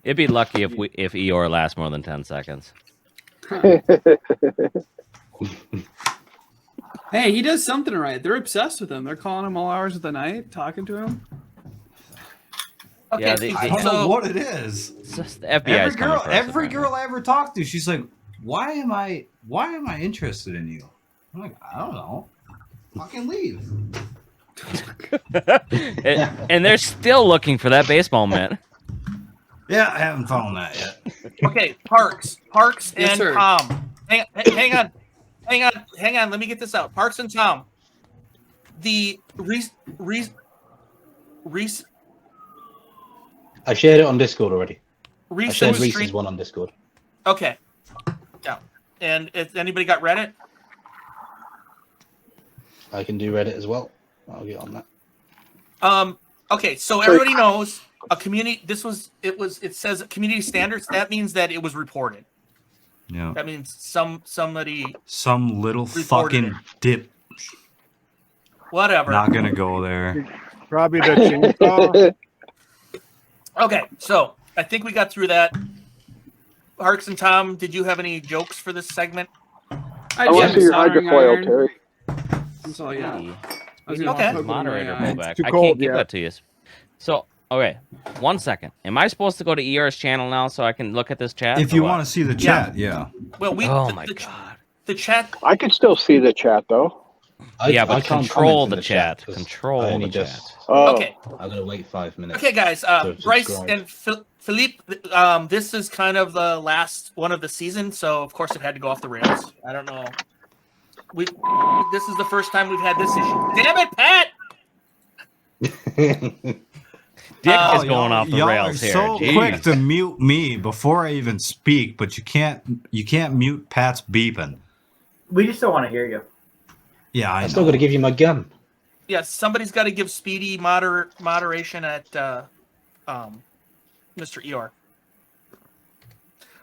It'd be lucky if Eeyore lasts more than 10 seconds. Hey, he does something right. They're obsessed with him. They're calling him all hours of the night, talking to him. okay, Yeah, I don't know what it is. It's just the FBI is coming for us, Every apparently. girl I ever talked to, she's like, why am I interested in you? I'm like, I don't know. Fucking leave. And they're still looking for that baseball mitt. Yeah, I haven't found that yet. okay, Parks Yes, and sir. Tom. Hang on. Let me get this out. Parks and Tom. The Reese. I shared it on Discord already. I Reese shared Street- Reese's one on Discord. Okay. Yeah. And if anybody got Reddit? I can do Reddit as well. I'll get on that. Okay, so everybody knows a community. It says community standards. That means that it was reported. Yeah. That means somebody, Some little Reported fucking dip. whatever. Not gonna go there. Probably the chainsaw. Okay, so I think we got through that. Parks and Tom, did you have any jokes for this segment? I want to see your hydrofoil, Terry. That's all I got. Hey, I was gonna Okay. poke one in moderator my eye. pullback. too I cold, can't give yeah. that to you. So, okay, 1 second. Am I supposed to go to ER's channel now so I can look at this chat? If you want to see the chat, yeah. Well, Oh my god. The chat. I could still see the chat though. Yeah, but I can't control comment in the chat. 'cause Control I the only chat. just- Oh, Okay. I'm gonna wait 5 minutes. Okay, guys. to Bryce subscribe. and Philippe. This is kind of the last one of the season, so of course it had to go off the rails. I don't know. This is the first time we've had this issue. Damn it, Pat! dick Oh, is going off the y'all rails are here. so Jeez. quick to mute me before I even speak, but you can't mute Pat's beeping. We just don't want to hear you. Yeah, I I know. still got to give you my gun. Yeah, somebody's got to give Speedy moderation at Mr. Eeyore.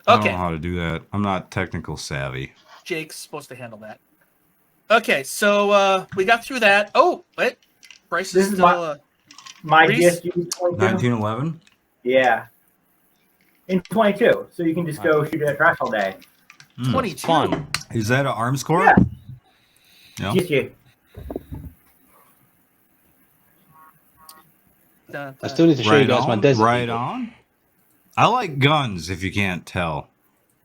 I don't Okay, know how to do that. I'm not technical savvy. Jake's supposed to handle that. Okay, so we got through that. Oh, wait. Bryce This is is still... My Reese? DSG 22. 1911? Yeah. In 22, so you can just go shoot at trash all day. 22. Fun. Is that an arms core? Yeah. Yeah. DSG. I still need to show you guys my desert. Right eagle. on. I like guns, if you can't tell.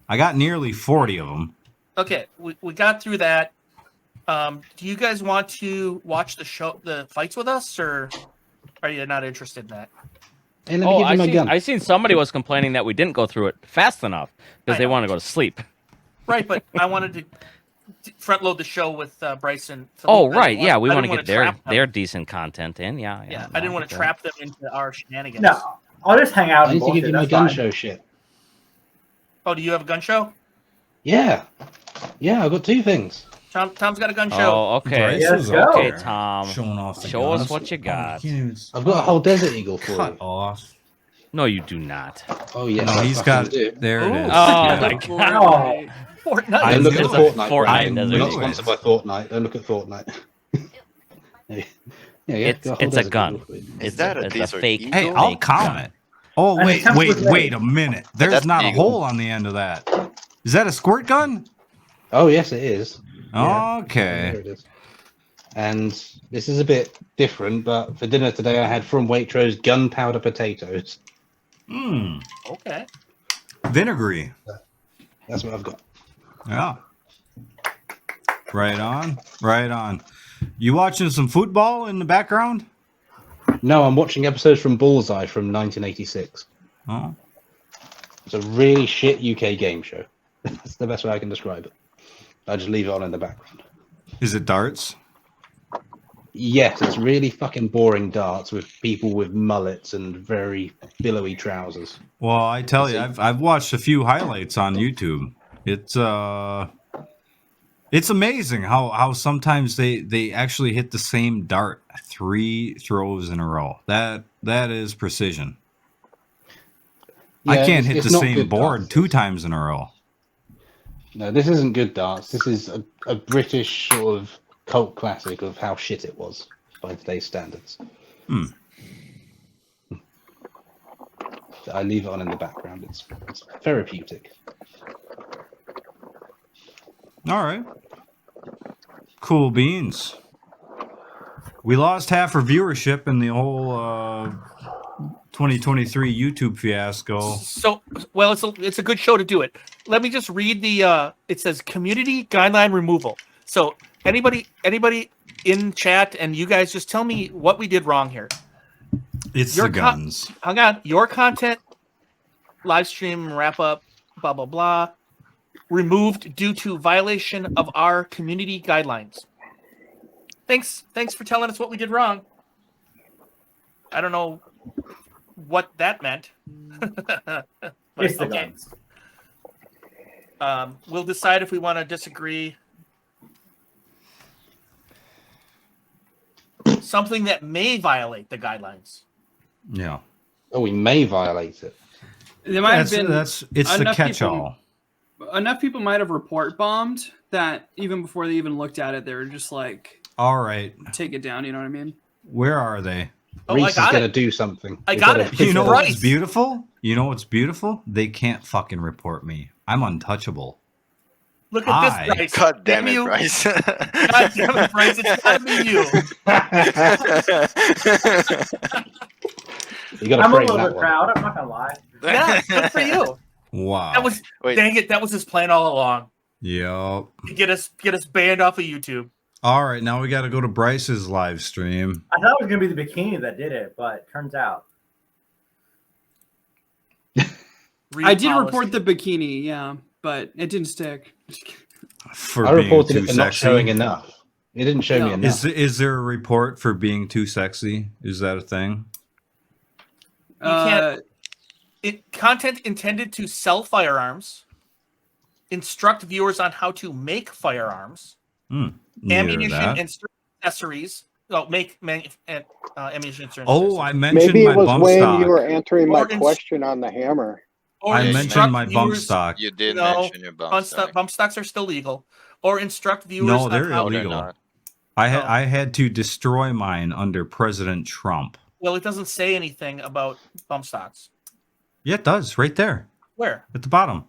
I got nearly 40 of them. Okay, we got through that. Do you guys want to watch the fights with us, or are you not interested in that? Hey, let me give you my gun. I seen somebody was complaining that we didn't go through it fast enough because they want to go to sleep. Right, but I wanted to front load the show with Bice and Philippe. Oh, right. Yeah, we I want to didn't get trap them. their decent content in. Yeah. Yeah, no, I didn't want get to that. trap them into our shenanigans. No, I'll just hang out I and need to give bullshit. you my That's gun fine. show shit. Oh, do you have a gun show? Yeah. Yeah, I've got two things. Tom's got a gun show. Oh, okay. Bryce Yes, is go. up Okay, there Tom. showing off the Show us guns. what you got. I've got a whole desert eagle for Cut you. off. No, you do not. Oh, yes. No, I he's fucking got do. there it is. Oh, Yeah. my God. Oh, Fortnite. I Don't look knew at it. Fortnite. Fortnite Brian. doesn't We're not do it. sponsored by Fortnite. Don't look at Fortnite. yeah, It's got a whole a desert gun. eagle for you. It's that a it's desert fake. eagle? Hey, I'll fake count gun. it. Oh, And wait, it comes wait, with wait legs. a minute. There's that's not a eagle. hole on the end of that. Is that a squirt gun? Oh, yes, it is. Okay. There it is. And this is a bit different, but for dinner today I had from Waitrose gunpowder potatoes. Hmm. Okay. Vinegary. That's what I've got. Yeah. Right on. Right on. You watching some football in the background? No, I'm watching episodes from Bullseye from 1986. Oh. It's a really shit UK game show. That's the best way I can describe it. I just leave it on in the background. Is it darts? Yes, it's really fucking boring darts with people with mullets and very billowy trousers. Well, I tell you, I've watched a few highlights on YouTube. It's amazing how sometimes they actually hit the same dart 3 throws in a row. That is precision. I Yeah, can't hit it's the not same good board darts. 2 times in a row. No, this isn't good darts. This is a British sort of cult classic of how shit it was by today's standards. Hmm. I leave it on in the background. It's therapeutic. All right. Cool beans. We lost half our viewership in the whole 2023 YouTube fiasco. So, well, it's a good show to do it. Let me just read the. It says community guideline removal. So anybody in chat, and you guys just tell me what we did wrong here. It's Your the guns. Hang on. Your content, live stream, wrap up, blah blah blah, removed due to violation of our community guidelines. Thanks for telling us what we did wrong. I don't know what that meant. But, it's the okay. guns. We'll decide if we want to disagree. Something that may violate the guidelines. Yeah. Oh, we may violate it. There might have been It's the enough catch-all. Enough people might have report bombed that even before they even looked at it, they were just like, All right. take it down. You know what I mean? Where are they? Oh, Reese I is got going to it. do something. I We've got got it. to You know It's what's Bryce. beautiful? You know what's beautiful? They can't fucking report me. I'm untouchable. Look at I- this, Bryce. God damn it, You- Bryce. God damn it, Bryce. It's gotta be you. You got to I'm a frame little that bit one. proud. I'm not gonna lie. Yeah, good for you. Wow. That was Wait. dang it. That was his plan all along. Yep. To get us banned off of YouTube. All right, now we got to go to Bryce's live stream. I thought it was gonna be the bikini that did it, but turns out. I did Repolicy. report the bikini, yeah, but it didn't stick. For I being reported too it for not sexy. showing enough. It didn't show me No. enough. Is there a report for being too sexy? Is that a thing? can't. Content intended to sell firearms, instruct viewers on how to make firearms, ammunition and accessories. Oh, ammunition and Oh, I mentioned Maybe my it was bump when stock. you were answering my Or question on the hammer. Or I mentioned my bump viewers- stock. You did mention your bump stock. Bump stocks are still legal. Or instruct viewers No, on they're how illegal. I had to destroy mine under President Trump. Well, it doesn't say anything about bump stocks. Yeah, it does. Right there. Where? At the bottom.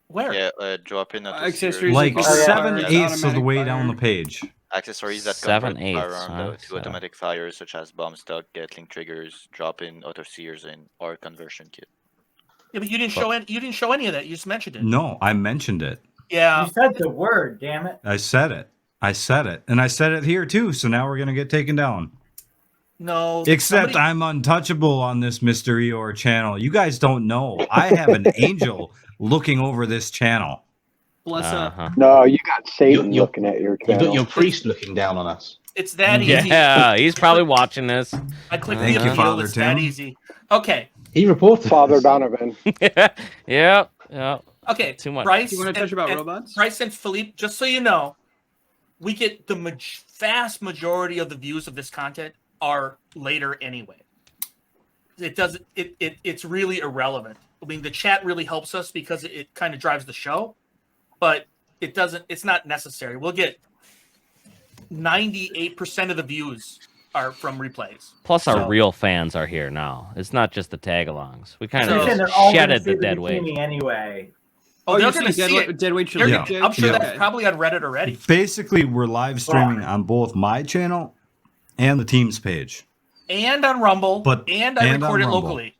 Where? Yeah, drop in Accessories Like and 7/8 of the way down the page. Accessories that 7/8, convert firearm huh? to automatic fires, such as bomb stock, Gatling triggers, drop-in auto sears, and or conversion kit. Yeah, but you didn't show any. You didn't show any of that. You just mentioned it. No, I mentioned it. Yeah. You said the word, damn it. I said it. And I said it here too. So now we're gonna get taken down. No. Except I'm untouchable on this Mr. Eeyore channel. You guys don't know. I have an angel looking over this channel. Bless up. No, you got Satan looking at your You channel. got your priest looking down on us. It's that easy. Yeah, he's probably watching this. I clicked Thank the you, appeal. Father It's that Tim. easy. Okay. He reported Father this. Donovan. Yeah. Okay. Too much. Bryce Do you want to touch about robots? Bryce and Philippe, just so you know, we get the vast majority of the views of this content are later anyway. It doesn't. It's really irrelevant. I mean, the chat really helps us because it kind of drives the show, but it doesn't. It's not necessary. We'll get 98% of the views are from replays. Plus, our So- real fans are here now. It's not just the tag-alongs. We kind So of they're all gonna shedded see the dead weight. bikini anyway. Oh, you're they're going to saying see it. dead weight should They're- leave, Jake? I'm sure Yeah. that's probably on Reddit already. Basically, we're live streaming on both my channel and the team's page. And on Rumble. and I on record it Rumble. locally.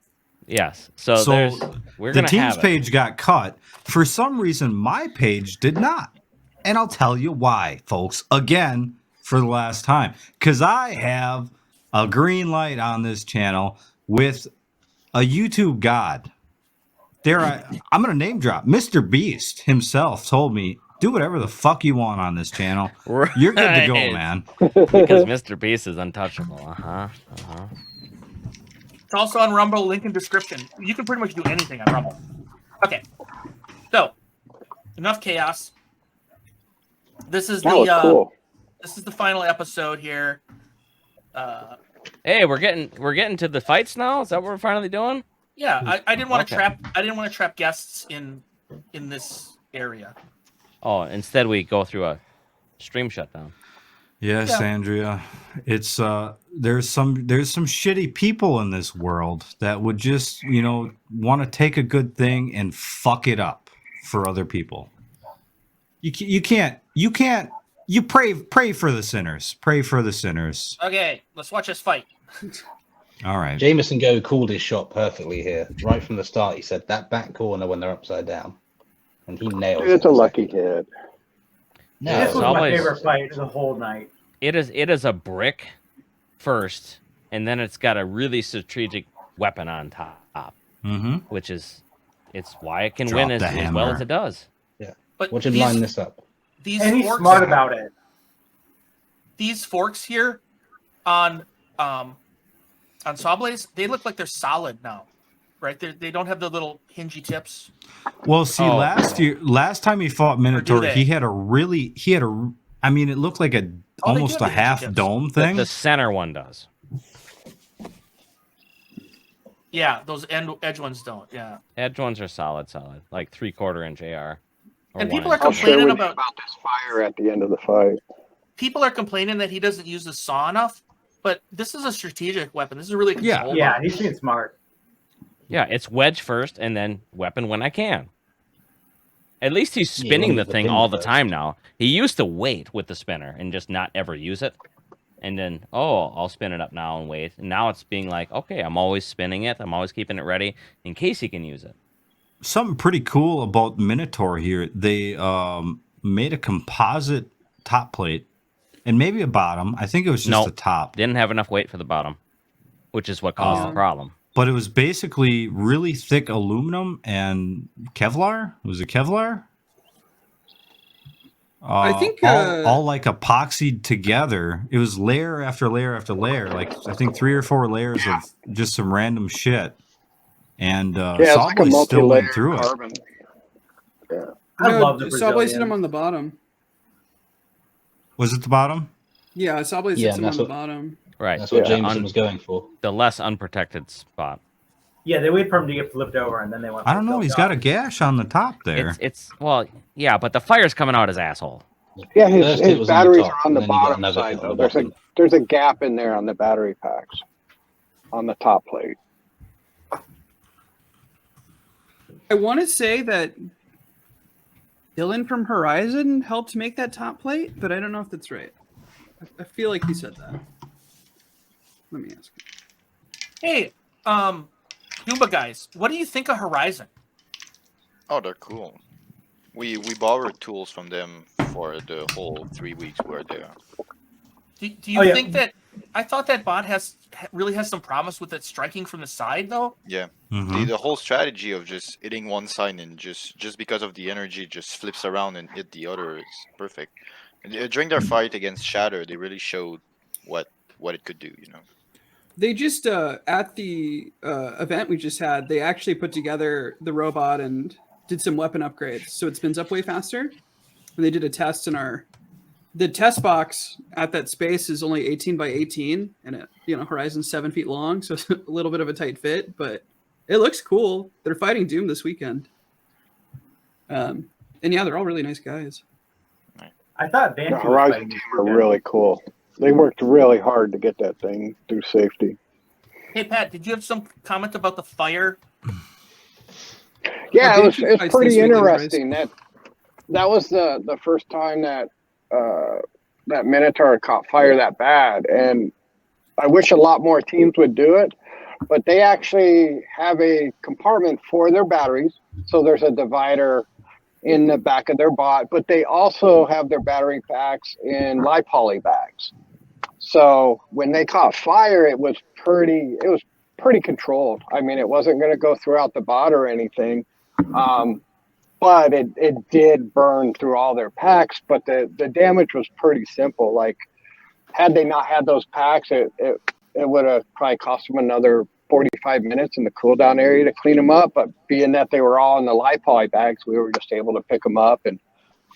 Yes. So there's we're the gonna team's have it. page got cut. For some reason, my page did not. And I'll tell you why, folks. Again, for the last time. Because I have a green light on this channel with a YouTube god. I'm going to name drop. Mr. Beast himself told me, do whatever the fuck you want on this channel. You're good to go, Right. man. Because Mr. Beast is untouchable. It's also on Rumble, link in description. You can pretty much do anything on Rumble. Okay. So, enough chaos. This is That was cool. This is the final episode here. Hey, we're getting to the fights now. Is that what we're finally doing? Yeah, I didn't want to Okay. trap guests in this area. Oh, instead we go through a stream shutdown. Yes, Yeah. Andrea. It's there's some shitty people in this world that would just, want to take a good thing and fuck it up for other people. You can't pray for the sinners. Pray for the sinners. Okay, let's watch us fight. All right. Jameson Go called his shot perfectly here. Right from the start, he said that back corner when they're upside down. And he nailed it. It's a lucky hit. No, This it's was my always- favorite fight of the whole night. It is a brick first, and then it's got a really strategic weapon on top, Mm-hmm. which is why it can Drop win the as well hammer. as it does. Yeah. But Watch him these- line this up. These And he's forks, smart about it. These forks here on Sawblaze, they look like they're solid now, right? They don't have the little hingy tips. Well, see, Oh. last time he fought Minotaur, they? he had a I mean, it looked like almost do a have the half hinge dome The, thing. the center one does. Yeah, those edge ones don't. Yeah, Edge ones are solid, like 3/4 inch AR. or and 1 people are inch. I'll share complaining with you about about this fire at the end of the fight. people are complaining that he doesn't use the saw enough. But this is a strategic weapon. This is really a Yeah. control Yeah, weapon. he's being smart. Yeah, it's wedge first and then weapon when I can. At least he's Yeah, spinning you the want the thing pin all the first. time now. He used to wait with the spinner and just not ever use it. And then, I'll spin it up now and wait. And now it's being like, okay, I'm always spinning it. I'm always keeping it ready in case he can use it. Something pretty cool about Minotaur here. They made a composite top plate and maybe a bottom. I think it was just Nope. the top. Didn't have enough weight for the bottom, which is what caused the problem. But it was basically really thick aluminum and Kevlar. Was it Kevlar? I think all like epoxied together. It was layer after layer after layer. Like I think 3 or 4 layers of just some random shit. And it's like a Sawboy still went multi-layered through it. carbon. Yeah. I love the Sawboy hit Brazilians. him on the bottom. Was it the bottom? Yeah, Sawboy Yeah, hits him on that's the what- bottom. Right. That's what Yeah. Jameson was going for. The less unprotected spot. Yeah, they wait for him to get flipped over, and then they went. I don't know. He's got a gash on the top there. It's well, yeah, but the fire's coming out his asshole. Yeah, First it his was batteries on the top, are on the and then you got bottom another side hit on though. the bottom. There's a gap in there on the battery packs on the top plate. I want to say that Dylan from Horizon helped make that top plate, but I don't know if that's right. I feel like he said that. Let me ask. Hey, Doomba guys, what do you think of Horizon? Oh, they're cool. We borrowed tools from them for the whole 3 weeks we were there. Do you think that? I thought that bot really has some promise with it striking from the side, though. Yeah, Mhm. the whole strategy of just hitting one side and just because of the energy just flips around and hit the other is perfect. During their fight against Shatter, they really showed what it could do. You know. They just at the event we just had, they actually put together the robot and did some weapon upgrades, so it spins up way faster. And they did a test in the test box at that space is only 18 by 18, and Horizon's 7 feet long, so it's a little bit of a tight fit, but it looks cool. They're fighting Doom this weekend, and yeah, they're all really nice guys. I thought The Banshee was Horizon fighting team this are weekend. really cool. They worked really hard to get that thing through safety. Hey Pat, did you have some comment about the fire? Yeah, Banshee it's fights this pretty weekend, interesting. That was the first time that that Minotaur caught fire that bad, and I wish a lot more teams would do it. But they actually have a compartment for their batteries, so there's a divider in the back of their bot. But they also have their battery packs in live poly bags. So when they caught fire, it was pretty controlled. I mean, it wasn't going to go throughout the bot or anything. But it did burn through all their packs, but the damage was pretty simple. Like, had they not had those packs, it would have probably cost them another 45 minutes in the cooldown area to clean them up. But being that they were all in the live poly bags, we were just able to pick them up and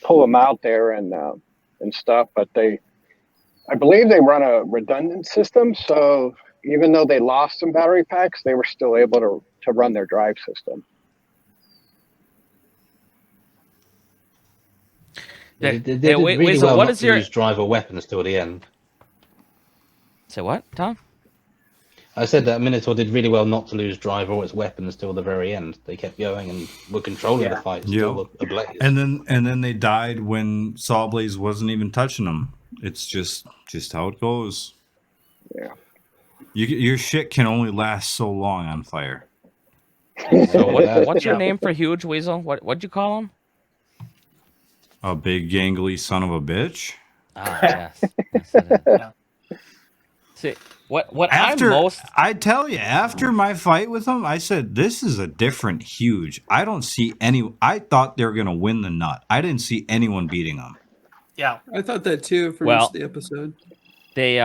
pull them out there and stuff. But I believe they run a redundant system, so even though they lost some battery packs, they were still able to run their drive system. They did wait, really so well what not is to your- use driver weapons till the end. Say what, Tom? I said that Minotaur did really well not to lose drive or its weapons till the very end. They kept going and were controlling the fight still ablaze. And then they died when Sawblaze wasn't even touching them. It's just how it goes. Yeah. Your shit can only last so long on fire. So what's your name for Huge Weasel? What'd you call him? A big gangly son of a bitch. Ah, yes. Yes, it is. Yeah. See, what After I'm most I tell you, after my fight with him, I said this is a different Huge. I don't see any. I thought they were gonna win the nut. I didn't see anyone beating them. Yeah, I thought that too for Well- most of the episode. they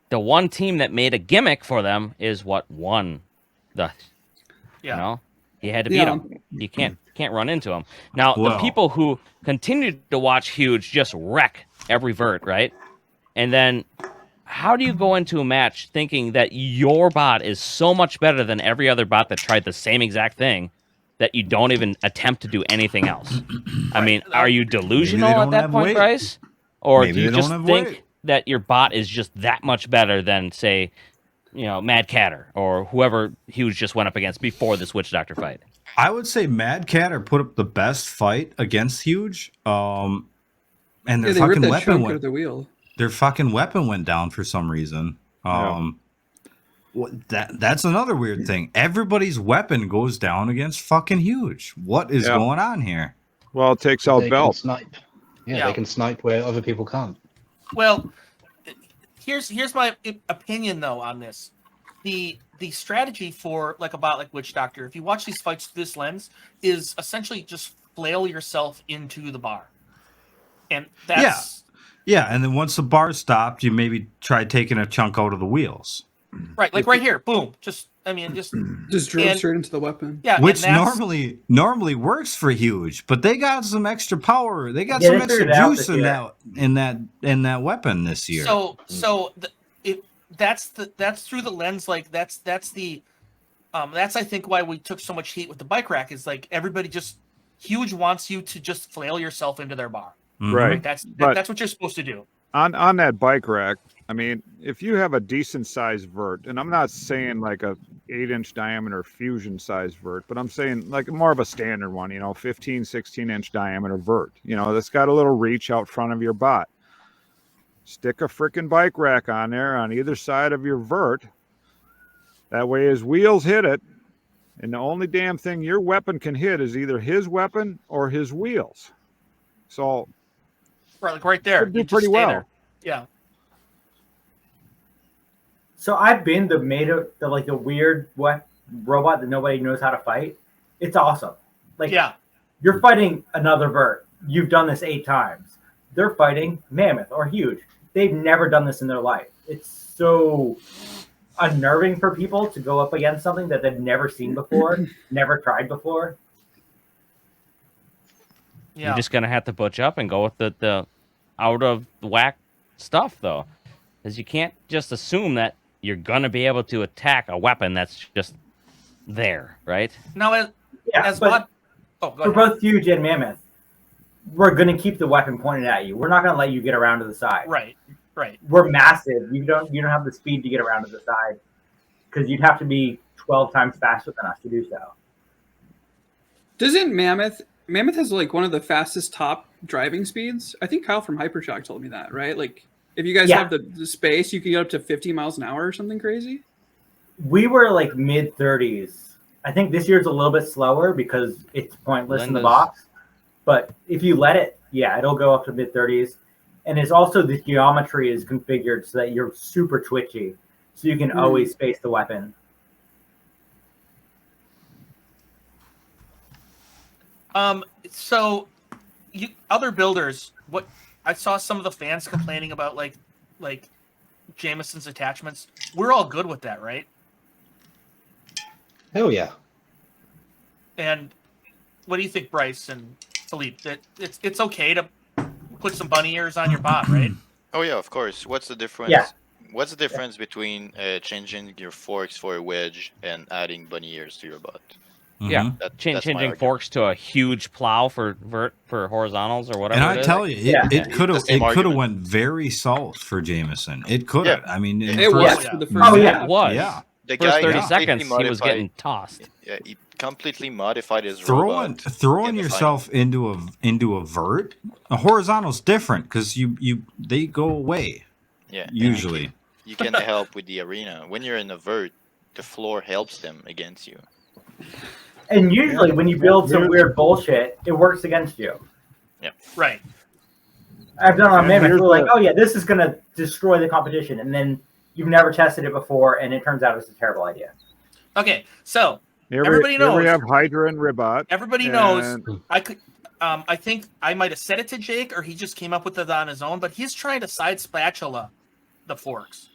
the one team that made a gimmick for them is what won the yeah. you know, you had to beat Yeah. them. You can't run into them. Now, the Well. people who continued to watch Huge just wreck every vert, right? And then how do you go into a match thinking that your bot is so much better than every other bot that tried the same exact thing that you don't even attempt to do anything else? I mean, are you delusional at don't that have point, weight. Bryce? Or Maybe do you they just don't have think weight. that your bot is just that much better than, say, Mad Catter or whoever Huge just went up against before this Witch Doctor fight? I would say Mad Catter put up the best fight against Huge. And their Yeah, they ripped fucking that weapon chunk out went. of the wheel. Their fucking weapon went down for some reason. That's another weird thing. Everybody's weapon goes down against fucking Huge. What is Yeah. going on here? Well, it takes out They can Belt. snipe. Yeah, Yeah. they can snipe where other people can't. Well, here's my opinion though on this. The strategy for like a bot like Witch Doctor, if you watch these fights through this lens, is essentially just flail yourself into the bar. And that's Yeah, and then once the bar stopped, you maybe try taking a chunk out of the wheels. right, like right here, boom. Just drove and- straight into the weapon. Yeah, Which and that's- normally works for Huge, but they got some extra power. They got Yeah, some they extra figured it out juice this in year. that weapon this year. That's through the lens, like that's I think why we took so much heat with the bike rack is like everybody just Huge wants you to just flail yourself into their bar. Right. That's what you're supposed to do. On that bike rack, I mean, if you have a decent sized vert, and I'm not saying like a 8-inch diameter fusion size vert, but I'm saying like more of a standard one, 15, 16-inch diameter vert, that's got a little reach out front of your bot. Stick a freaking bike rack on there on either side of your vert. That way his wheels hit it, and the only damn thing your weapon can hit is either his weapon or his wheels. So right there. do You just pretty stay well. there. Yeah. So I've been the weird robot that nobody knows how to fight. It's awesome. Like, yeah, you're fighting another vert. You've done this 8 times. They're fighting Mammoth or Huge. They've never done this in their life. It's so unnerving for people to go up against something that they've never seen before, never tried before. Yeah. You're just gonna have to butch up and go with the out of whack stuff, though, because you can't just assume that you're gonna be able to attack a weapon that's just there, right? Now, for both Huge and Mammoth, we're going to keep the weapon pointed at you. We're not going to let you get around to the side. Right. We're massive. You don't have the speed to get around to the side because you'd have to be 12 times faster than us to do so. Doesn't Mammoth has like one of the fastest top driving speeds? I think Kyle from Hypershock told me that, right? Like if you guys have the space, you can get up to 50 miles an hour or something crazy. We were like mid 30s. I think this year's a little bit slower because it's pointless in the box. But if you let it, it'll go up to mid 30s. And it's also the geometry is configured so that you're super twitchy, so you can always space the weapon. So other builders, what I saw some of the fans complaining about like Jameson's attachments. We're all good with that, right? Hell yeah. And what do you think, Bice and Philippe? That it's okay to put some bunny ears on your bot, right? Oh yeah, of course. What's the difference? Yeah. What's the difference between changing your forks for a wedge and adding bunny ears to your bot? Yeah, That's my changing argument. forks to a huge plow for horizontals or whatever. And I it is. tell you, it could have same argument. went very south for Jameson. It could have. I mean, in It first- was for the first. It was. Yeah. The First guy 30 completely seconds, he was getting modified- tossed. Yeah, he completely modified his robot. Throwing yourself into a vert, a horizontal's different because they go away. Yeah, usually. You can help with the arena. When you're in a vert, the floor helps them against you. And usually when you build some weird bullshit, it works against you. Yeah. Right. I've done on And Mammoth. here's We're like, the- oh yeah, this is going to destroy the competition. And then you've never tested it before, and it turns out it's a terrible idea. Okay, so Here everybody knows. we have Hydra and Ribot. Everybody knows. I could. I think I might have said it to Jake, or he just came up with it on his own. But he's trying to side spatula the forks.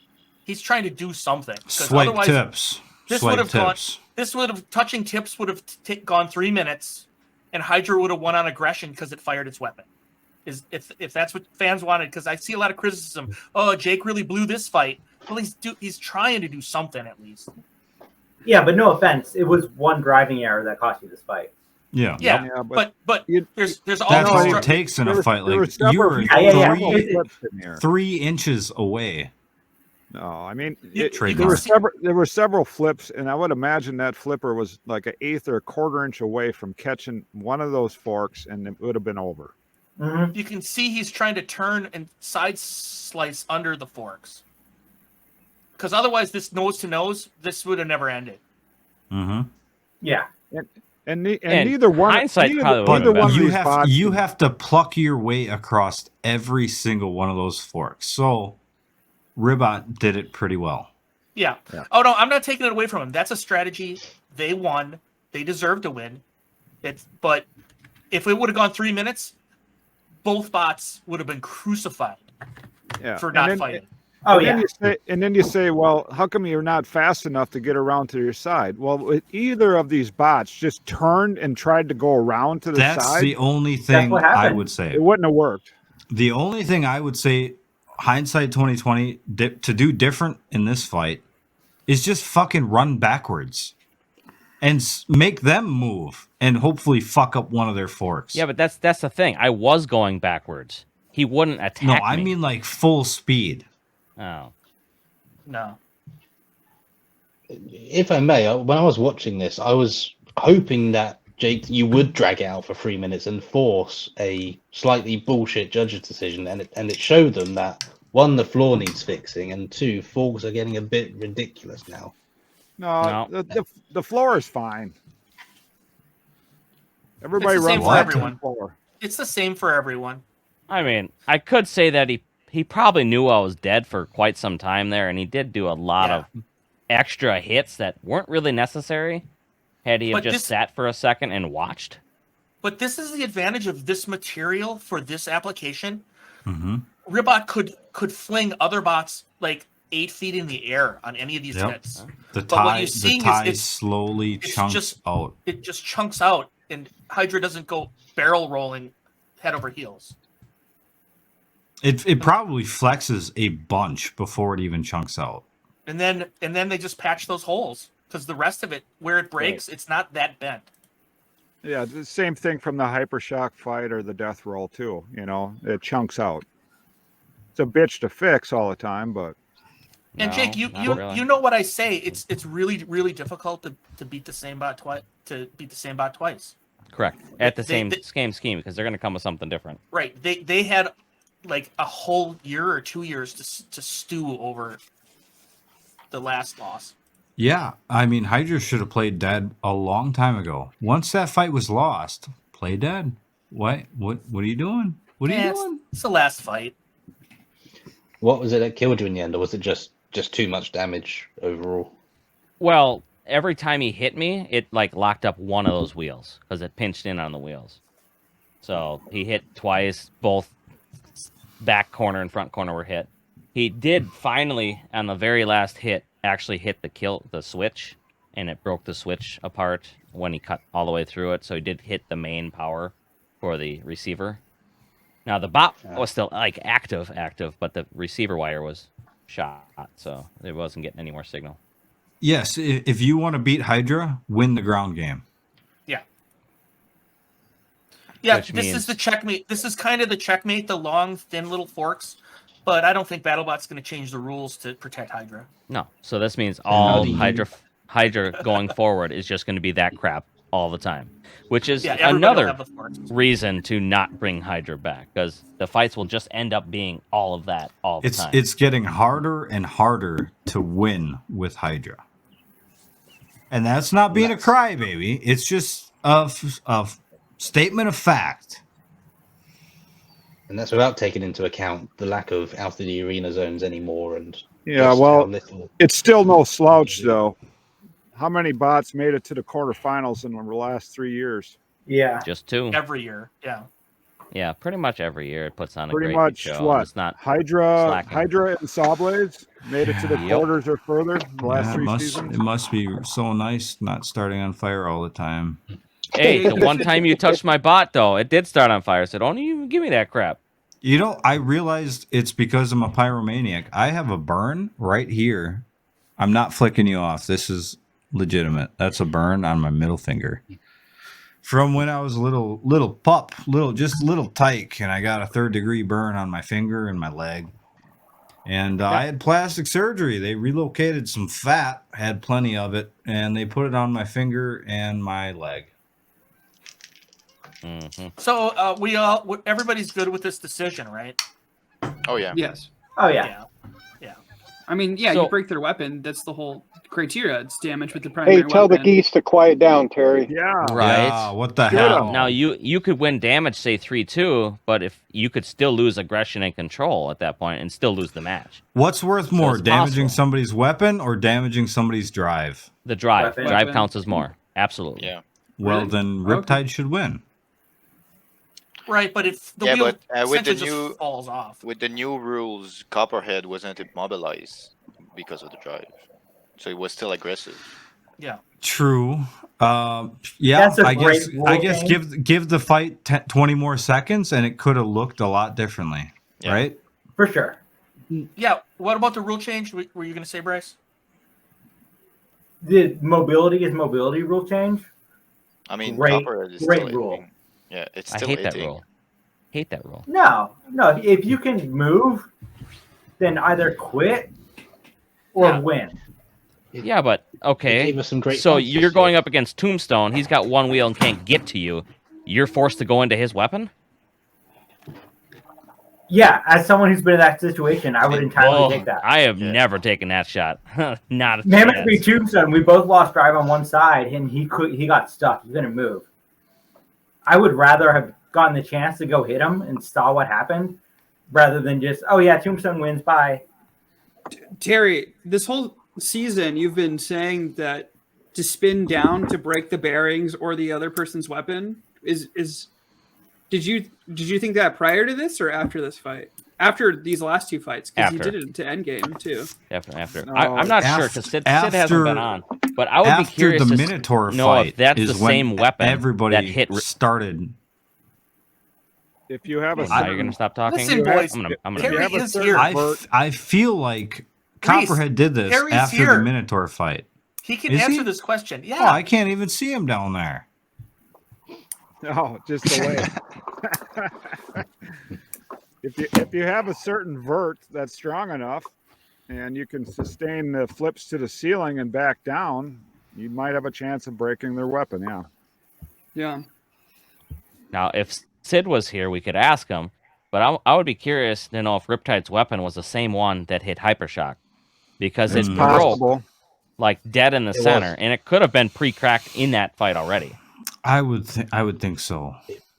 He's trying to do something. 'cause Swipe otherwise tips. This Swipe would have gone. tips. This would have touching tips would have gone 3 minutes, and Hydra would have won on aggression because it fired its weapon. If that's what fans wanted, because I see a lot of criticism. Oh, Jake really blew this fight. Well, he's trying to do something at least. Yeah, but no offense. It was one driving error that cost you this fight. Yeah. Yeah, Yeah, but there's all That's these all stru- it takes in a fight. there were Like several you were people Yeah. three, flips in here. 3 inches away. No, I mean, Trademark. there were several flips, and I would imagine that flipper was like an eighth or a quarter inch away from catching one of those forks, and it would have been over. Mm-hmm. You can see he's trying to turn and side slice under the forks. Because otherwise, this nose to nose, this would have never ended. Mm-hmm. Yeah. And neither one, hindsight neither, probably neither would've one of been these bots. You have to pluck your way across every single one of those forks. So Ribot did it pretty well. Yeah. Yeah. Oh no, I'm not taking it away from him. That's a strategy. They won. They deserve to win. But if it would have gone 3 minutes, both bots would have been crucified for And not then- fighting. Oh, and then yeah. then you say, well, how come you're not fast enough to get around to your side? Well, with either of these bots just turned and tried to go around to the That's side, the only thing what I happened. would say. it wouldn't have worked. The only thing I would say, hindsight 2020, to do different in this fight is just fucking run backwards and make them move and hopefully fuck up one of their forks. Yeah, but that's the thing. I was going backwards. He wouldn't attack No, me. I mean like full speed. Oh. No. If I may, when I was watching this, I was hoping that Jake, you would drag it out for 3 minutes and force a slightly bullshit judge's decision, and it showed them that one, the floor needs fixing, and two, forks are getting a bit ridiculous now. No, the floor is fine. Everybody It's the same runs for left everyone. and floor. It's the same for everyone. I mean, I could say that he probably knew I was dead for quite some time there, and he did do a lot of extra hits that weren't really necessary had he have But just this- sat for a second and watched. But this is the advantage of this material for this application. Mm-hmm. Ribot could fling other bots like 8 feet in the air on any of these Yep. hits. The But what tie, you're the seeing tie is slowly it's chunks just- out. it just chunks out, and Hydra doesn't go barrel rolling head over heels. It probably flexes a bunch before it even chunks out. And then they just patch those holes because the rest of it, where it breaks, it's not that bent. Yeah, the same thing from the hypershock fight or the death roll too. You know, it chunks out. It's a bitch to fix all the time, but And Jake, you know what I say? It's really really difficult to beat the same bot twice. Correct. At the They- same scheme, because they're going to come with something different. Right. They had like a whole year or 2 years to stew over the last loss. Yeah, I mean, Hydra should have played dead a long time ago. Once that fight was lost, play dead. What are you doing? What are you doing? It's the last fight. What was it that killed you in the end, or was it just too much damage overall? Well, every time he hit me, it like locked up one of those wheels because it pinched in on the wheels. So he hit twice, both back corner and front corner were hit. He did finally, on the very last hit, actually hit the switch, and it broke the switch apart when he cut all the way through it. So he did hit the main power for the receiver. Now the bot was still like active, but the receiver wire was shot, so it wasn't getting any more signal. Yes, if you want to beat Hydra, win the ground game. Yeah, Which this means- is the checkmate. This is kind of the checkmate, the long, thin little forks. But I don't think BattleBot's going to change the rules to protect Hydra. No, so this means how all do you- Hydra going forward is just going to be that crap all the time, which is Yeah, everybody will another have the forks. reason to not bring Hydra back, because the fights will just end up being all of that all the time. It's getting harder and harder to win with Hydra. And that's not being a crybaby. It's just a statement of fact. And that's without taking into account the lack of out of the arena zones anymore, and yeah, just how well, little. it's still no slouch though. How many bots made it to the quarterfinals in the last 3 years? Yeah. Just two. Every year, yeah. Yeah, pretty much every year it puts on a Pretty great much show. what? It's not Hydra slacking. and Sawblades made it to the Yep. quarters or further the last Yeah, 3 it seasons. must be so nice not starting on fire all the time. Hey, the one time you touched my bot, though, it did start on fire. So don't even give me that crap. You know, I realized it's because I'm a pyromaniac. I have a burn right here. I'm not flicking you off. This is legitimate. That's a burn on my middle finger. From when I was a little pup, just little tyke, and I got a 3rd-degree burn on my finger and my leg. And I had plastic surgery. They relocated some fat, had plenty of it, and they put it on my finger and my leg. Mm-hmm. So everybody's good with this decision, right? Oh yeah. Yes. Oh yeah. Yeah. I mean, yeah, So- you break their weapon. That's the whole criteria. It's damage with the primary Hey, tell the weapon. geese to quiet down, Terry. Yeah. Right. Yeah, what the Good. hell? Now you could win damage, say 3-2, but if you could still lose aggression and control at that point and still lose the match. What's worth more, it's damaging possible. somebody's weapon or damaging somebody's drive? The drive. Weapon. Drive counts as more. Absolutely. Yeah. Well, Really? then Okay. Riptide should win. Right, but if the Yeah, wheel but with the essentially new just falls off. with the new rules, Copperhead wasn't immobilized because of the drive, so it was still aggressive. Yeah. True. Yeah, That's a I great guess rule change. give the fight 20 more seconds, and it could have looked a lot differently, Yeah. right? For sure. Yeah. What about the rule change? Were you going to say, Bryce? The mobility rule change. I mean, Great- Copperhead is great still rule. hitting. Yeah, it's I still hate that hitting. rule. Hate that rule. No. If you can move, then either quit or Yeah. win. Yeah, but okay. gave us some great So fights you're this going year. up against Tombstone. He's got one wheel and can't get to you. You're forced to go into his weapon. Yeah, as someone who's been in that situation, I would entirely take that. I have Yeah. never taken that shot. Not a Mammoth v chance. Tombstone, we both lost drive on one side, and he got stuck. He couldn't move. I would rather have gotten the chance to go hit him and saw what happened, rather than just, oh yeah, Tombstone wins, bye. Terry, this whole season you've been saying that to spin down to break the bearings or the other person's weapon is did you think that prior to this or after this fight? After these last two fights, because you After. did it to Endgame too. After. No, I'm not sure because Sid hasn't been on. But I would be After curious the to Minotaur know fight if that's is the when same weapon everybody that hit. started. If you have a Now you're certain, gonna stop talking. Listen, boys. I'm gonna. Terry have a is certain here. vert- I feel like Copperhead did this Terry's after here. the Minotaur fight. He can Is answer he? this question. Yeah. Oh, I can't even see him down there. Oh, just the way. if you have a certain vert that's strong enough, and you can sustain the flips to the ceiling and back down, you might have a chance of breaking their weapon. Yeah. Yeah. Now, if Sid was here, we could ask him. But I would be curious to know if Riptide's weapon was the same one that hit Hypershock, because it It's broke possible. like dead in the It center, was. and it could have been pre-cracked in that fight already. I would think so.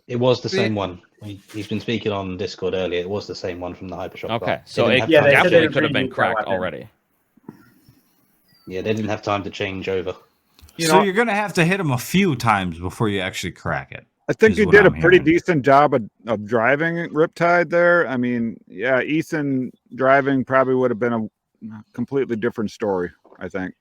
It was the same one. He's been speaking on Discord earlier. It was the same one from the Hypershock. Okay, fight. so They it didn't have time to definitely change- could have been reuse that cracked weapon. already. Yeah, they didn't have time to change over. So you're gonna have to hit him a few times before you actually crack it. I think is you what did a I'm pretty hearing. decent job of driving Riptide there. I mean, yeah, Ethan driving probably would have been a completely different story, I think.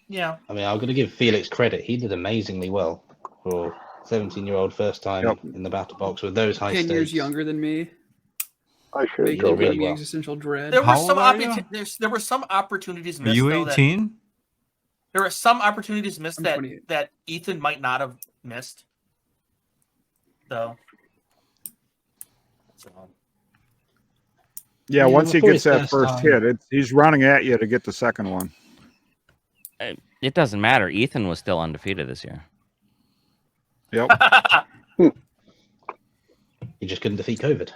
Yeah. I mean, I'm going to give Felix credit. He did amazingly well for 17-year-old first time in the battle box with those high 10 stakes. years younger than me. I should Making go it really giving me well. existential dread. There were How some old are you? there were some opportunities Are missed. you though, that- 18? There were some opportunities missed I'm that 28. that Ethan might not have missed. So. Yeah, Yeah, once he before gets his that first first time. hit, he's running at you to get the second one. It doesn't matter. Ethan was still undefeated this year. Yep. He just couldn't defeat COVID.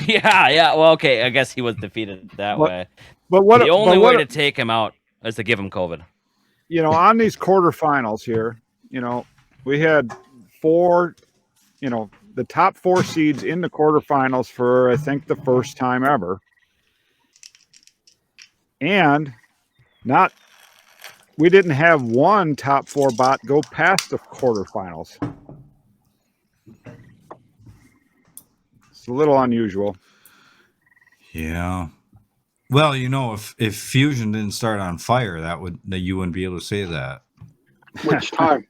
Yeah. Well, okay. I guess he was defeated that But- way. But what The only but way what- to take him out is to give him COVID. you know, on these quarterfinals here, you know, we had four, you know, the top four seeds in the quarterfinals for I think the first time ever. And we didn't have one top four bot go past the quarterfinals. It's a little unusual. Yeah. Well, you know, if Fusion didn't start on fire, that you wouldn't be able to say that. Which time?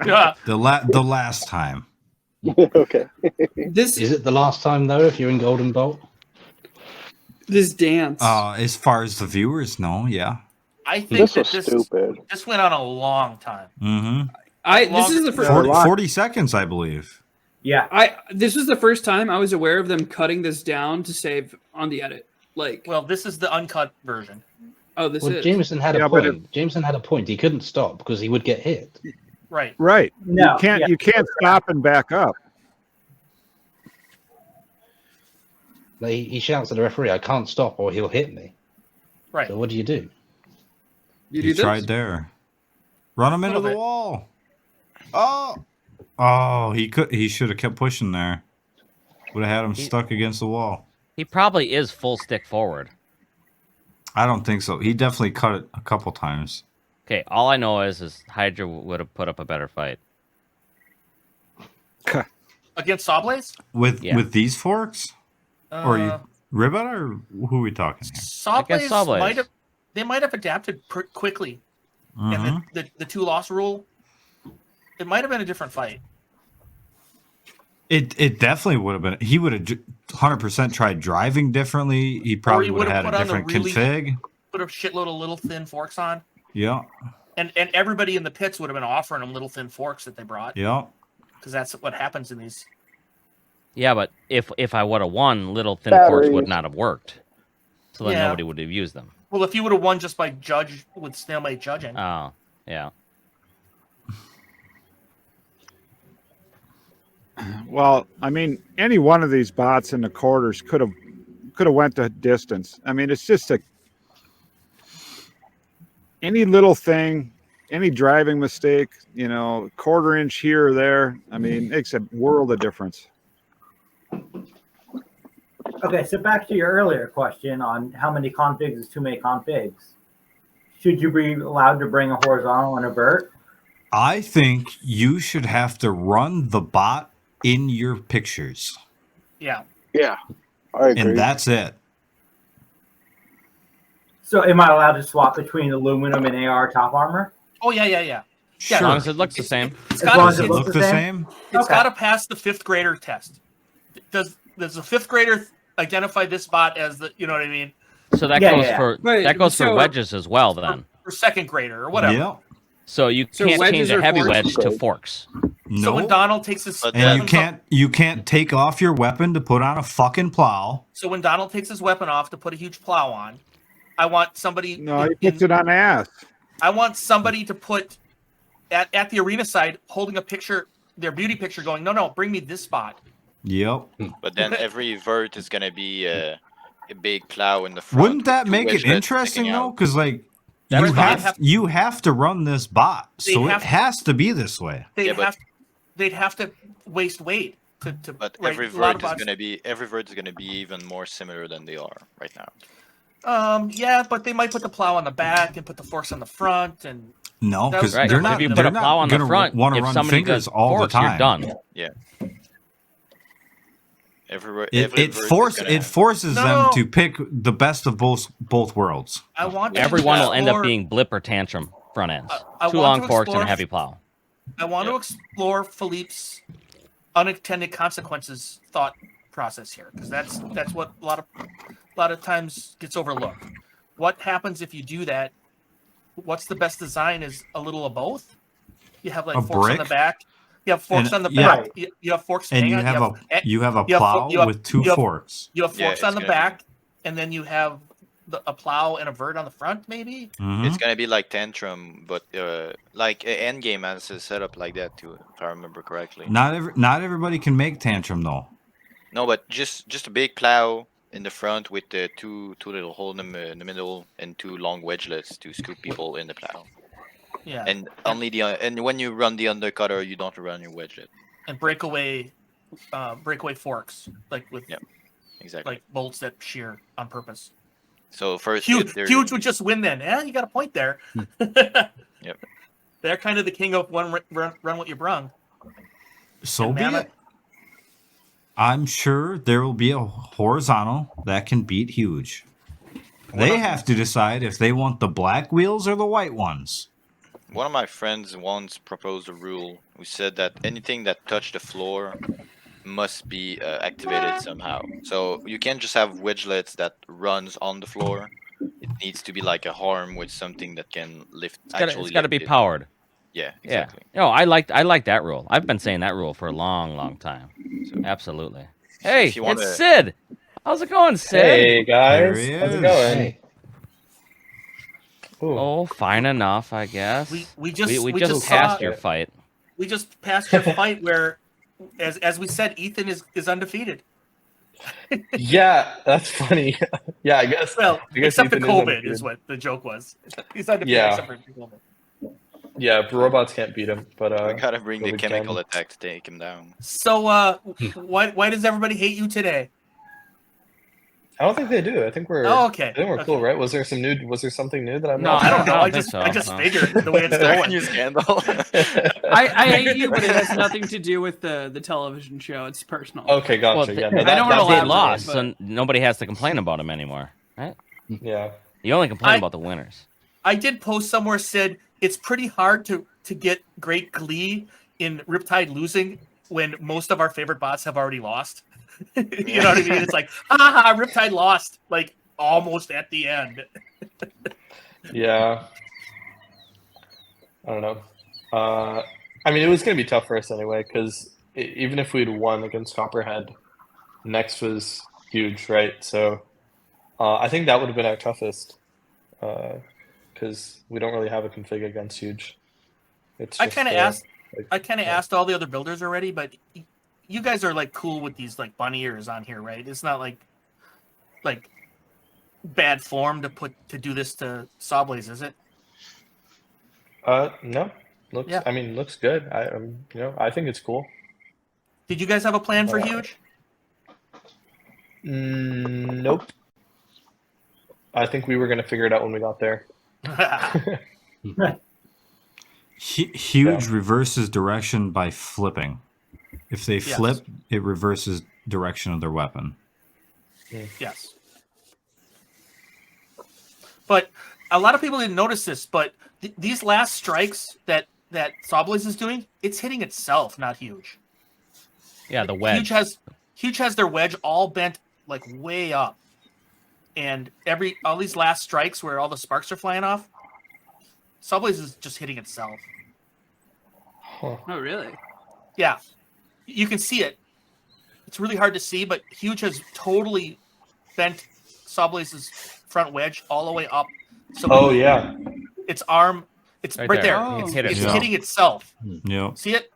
Yeah. The last time. Okay. This Is it the last time though? If you're in Golden Bolt, this dance. As far as the viewers know, yeah. I think This that was stupid. this went on a long time. Mm-hmm. This is the first. 40 seconds, I believe. Yeah. This was the first time I was aware of them cutting this down to save on the edit. Like, Well, this is the uncut version. oh, this well, is. Jameson had Yeah, a but point. Jameson had a point. He couldn't stop because he would get hit. Right. Right. No, You can't stop and back up. Like, he shouts at the referee, "I can't stop, or he'll hit me." Right. So what do? You He do this? tried there. Run him into Little the bit. wall. Oh, he should have kept pushing there. Would have had him stuck against the wall. He probably is full stick forward. I don't think so. He definitely cut it a couple times. Okay, all I know is Hydra would have put up a better fight. Against Sawblaze? With these forks? Or you Ribbit, or who are we talking here? Sawblaze might have adapted quickly. And the 2 loss rule, it might have been a different fight. It definitely would have been. He would have 100% tried driving differently. He probably would have had a different config. Put a shitload of little thin forks on. Yeah. And everybody in the pits would have been offering them little thin forks that they brought. Yeah. Because that's what happens in these. Yeah, but if I would have won, little thin Batteries. forks would not have worked. So then nobody would have used them. Well, if you would have won just by with stalemate judging. Oh, yeah. Well, I mean, any one of these bots in the quarters could have went the distance. I mean, it's just any little thing, any driving mistake, quarter inch here or there. I mean, it makes a world of difference. Okay, so back to your earlier question on how many configs is too many configs. Should you be allowed to bring a horizontal and a vert? I think you should have to run the bot in your pictures. Yeah. Yeah, I agree. And that's it. So am I allowed to swap between aluminum and AR top armor? Oh, yeah. As long as it looks the same. It's As long as it looks the same? It's got to pass the 5th grader test. Does the 5th grader identify this bot as the, you know what I mean? So that goes for wedges as well then. For 2nd grader or whatever. Yeah. So you can't change a heavy wedge to forks. No. So when Donald takes his and you can't take off your weapon to put on a fucking plow. So when Donald takes his weapon off to put a huge plow on, I want somebody. No, he puts it on ass. I want somebody to put at the arena side holding a picture, their beauty picture, going, no, bring me this spot. Yep. But then every vert is gonna be a big plow in the front. Wouldn't that make it interesting though? Because you have to run this bot, so it has to be this way. They'd have to waste weight to. But every vert is gonna be even more similar than they are right now. Yeah, but they might put the plow on the back and put the forks on the front, and no, because right. they're not. If you put they're a plow on the front, want to if run somebody fingers does all forks, the time. you're done. Yeah. It forces them to pick the best of both worlds. Everyone will end up being blipper tantrum front ends. Two long forks and a heavy plow. I want to explore Philippe's unintended consequences thought process here, because that's what a lot of times gets overlooked. What happens if you do that? What's the best design is a little of both. You have like forks on the back. You have forks on the back. You have forks. And you have a plow with 2 forks. You have forks on the back, and then you have a plow and a vert on the front, maybe. It's gonna be like Tantrum, but like Endgame has a setup like that too, if I remember correctly. Not everybody can make Tantrum though. No, but just a big plow in the front with the two little holes in the middle and 2 long wedgelets to scoop people in the plow. Yeah. And only and when you run the undercutter, you don't run your wedget. And breakaway forks, like with exactly, like bolts that shear on purpose. So first, huge would just win then. Yeah, you got a point there. Yep. They're kind of the king of run what you brung. So be it. I'm sure there will be a horizontal that can beat huge. They have to decide if they want the black wheels or the white ones. One of my friends once proposed a rule. We said that anything that touched the floor must be activated somehow. So you can't just have wedgelets that runs on the floor. It needs to be like a harm with something that can lift. It's got to be powered. Yeah, exactly. Yeah. No, I like that rule. I've been saying that rule for a long time. So, absolutely. Hey, it's Sid. How's it going, Sid? Hey guys, how's it going? Hey. Oh, fine enough, I guess. We just passed your fight. We just passed your fight where, as we said, Ethan is undefeated. Yeah, that's funny. Yeah, I guess. Well, except for Ethan COVID is what the joke was. He's undefeated except for COVID. Yeah, robots can't beat him, but we gotta bring the chemical attack to take him down. So, why does everybody hate you today? I don't think they do. I think we're. Oh, okay. I think we're cool, right? Was there something new that I'm No, not? I don't know. I just figured the way it's going. New scandal. I hate you, but it has nothing to do with the television show. It's personal. Okay, gotcha. Well, yeah, they, no, I don't wanna they elaborate, lost, but- so nobody has to complain about them anymore, right? Yeah. You only complain about the winners. I did post somewhere said it's pretty hard to get great glee in Riptide losing when most of our favorite bots have already lost. You know what I mean? It's like, ha, Riptide lost, like almost at the end. Yeah. I don't know. I mean, it was going to be tough for us anyway, because even if we'd won against Copperhead, next was huge, right? So I think that would have been our toughest, because we don't really have a config against huge. It's I just, kind of like, asked all the other builders already, but you guys are like cool with these like bunny ears on here, right? It's not like bad form to do this to Sawblaze, is it? No. Looks. Yeah. I mean, looks good. I think it's cool. Did you guys have a plan for huge? Nope. I think we were going to figure it out when we got there. Huge reverses direction by flipping. If they flip, it reverses direction of their weapon. Yes. But a lot of people didn't notice this, but these last strikes that Sawblaze is doing, it's hitting itself, not huge. Yeah, the wedge. Huge has their wedge all bent like way up. And all these last strikes where all the sparks are flying off, Sawblaze is just hitting itself. Oh, really? Yeah. You can see it. It's really hard to see, but Huge has totally bent Sawblaze's front wedge all the way up. So its arm, it's right there. Oh. It's hitting itself. Yeah. See it?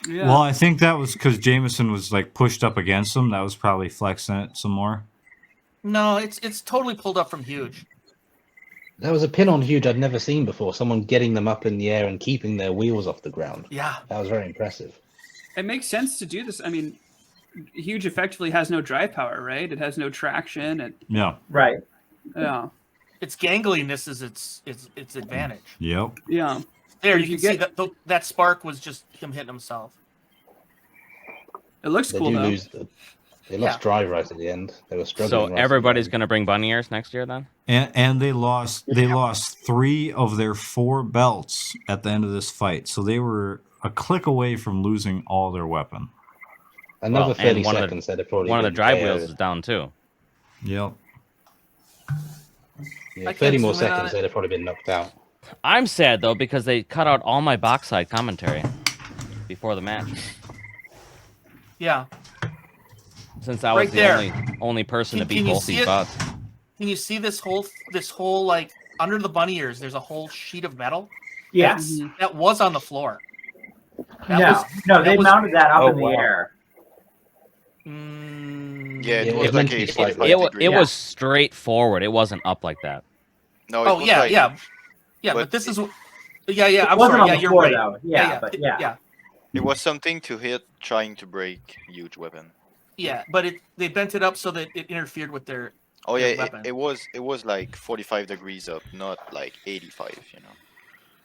Yeah. Well, I think that was because Jameson was like pushed up against him. That was probably flexing it some more. No, it's totally pulled up from Huge. There was a pin on Huge I'd never seen before. Someone getting them up in the air and keeping their wheels off the ground. Yeah. That was very impressive. It makes sense to do this. I mean, Huge effectively has no drive power, right? It has no traction. Yeah. Right. Yeah. Its gangliness is its advantage. Yep. Yeah. There, If you you can see get- that spark was just him hitting himself. It looks They cool do though. lose. They lost drive right at the end. They were struggling. So right everybody's going to bring bunny ears next year then? And they lost 3 of their 4 belts at the end of this fight. So they were a click away from losing all their weapon. Another 30 and seconds. They'd have probably one of the been drive KO'd. wheels is down too. Yep. Yeah, I 30 can't more zoom in on seconds, it. they'd have probably been knocked out. I'm sad though because they cut out all my box side commentary before the match. Yeah. Since I was Right the there. only person to Can beat you both see these it? bots. Can you see this whole like under the bunny ears? There's a whole sheet of metal. Yes. That was on the floor. They mounted that up in the air. Yeah, it Yeah, was it's like meant to be 45 slightly- It degrees. was straight forward. It wasn't up like that. No, it Oh was yeah, like, yeah. But but this is I'm wasn't sorry. on Yeah, the you're floor, right. though. Yeah, but yeah. It was something to hit trying to break huge weapon. Yeah, but they bent it up so that it interfered with their. Oh their yeah, weapon. it was like 45 degrees up, not like 85.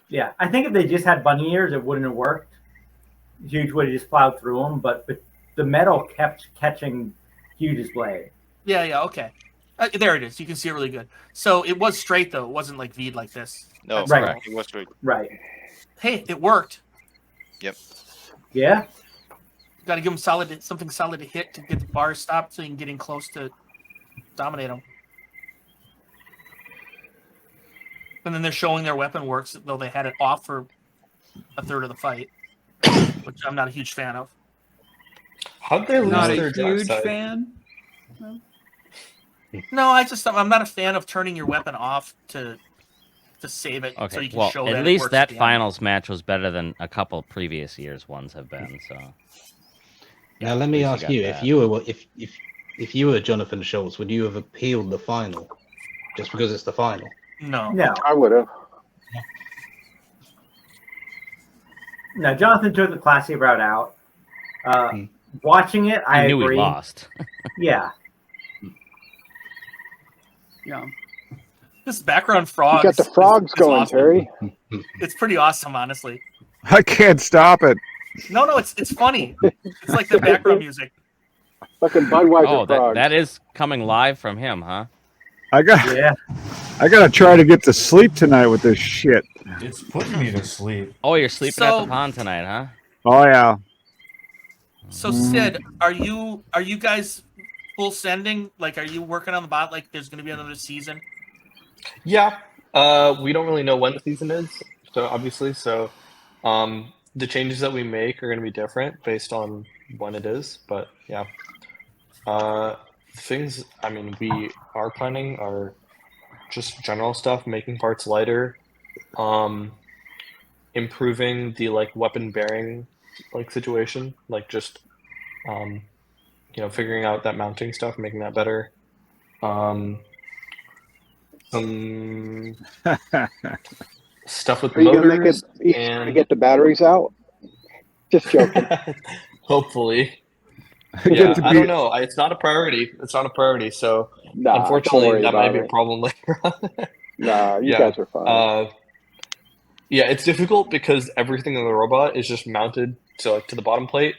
Yeah, I think if they just had bunny ears, it wouldn't have worked. Huge would have just plowed through them, but the metal kept catching Huge's blade. Yeah. Okay. There it is. You can see it really good. So it was straight though. It wasn't like V'd like this. No, That's right. correct. it was straight. Right. Hey, it worked. Yep. Yeah. Got to give them something solid to hit to get the bar stopped so you can get in close to dominate them. And then they're showing their weapon works, though they had it off for a third of the fight, which I'm not a huge fan of. How'd they lose Not their a drive huge side? fan. No, I'm not a fan of turning your weapon off to save it Okay. so you can well, show that at it least works that at the end. finals match was better than a couple previous years ones have been. So. Now let me at least ask got you: that. if you were Jonathan Schultz, would you have appealed the final just because it's the final? No. No. I would have. No, Jonathan took the classy route out. Watching it, I knew agree. he lost. Yeah. Yeah. This background frog. You got the frogs going, Terry. It's pretty awesome, honestly. I can't stop it. No, it's funny. It's like the background music. Fucking Budweiser Oh, frogs. that is coming live from him, huh? I gotta try to get to sleep tonight with this shit. It's putting me to sleep. Oh, you're sleeping at the So- pond tonight, huh? Oh yeah. So Sid, are you guys full sending? Like, are you working on the bot? Like, there's going to be another season? Yeah. We don't really know when the season is, so obviously, the changes that we make are going to be different based on when it is. But yeah, things. I mean, we are planning are just general stuff, making parts lighter, improving the like weapon bearing like situation, like just figuring out that mounting stuff, making that better. Some stuff with Are you gonna make motors it easier to and get the batteries out? Just joking. hopefully. Get Yeah, to I be- don't know. It's not a priority. It's not a priority. So Nah, don't unfortunately, worry that might about be a it. problem later on. Nah, you Yeah. guys are fine. Yeah, it's difficult because everything in the robot is just mounted to the bottom plate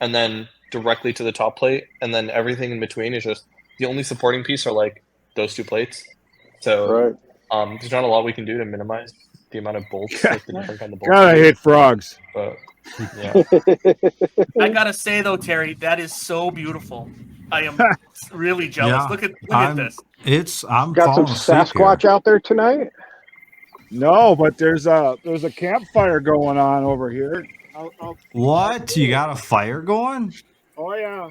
and then directly to the top plate, and then everything in between is just the only supporting piece are like those two plates. So there's not a lot we can do to minimize the amount of bolts, like the different kind of bolts. God, I we hate use. frogs. But yeah. I gotta say though, Terry, that is so beautiful. I am really jealous. Yeah, Look at I'm- this. I'm Got some falling asleep here. Sasquatch out there tonight? No, but there's a campfire going on over here. What? You got a fire going? Oh yeah.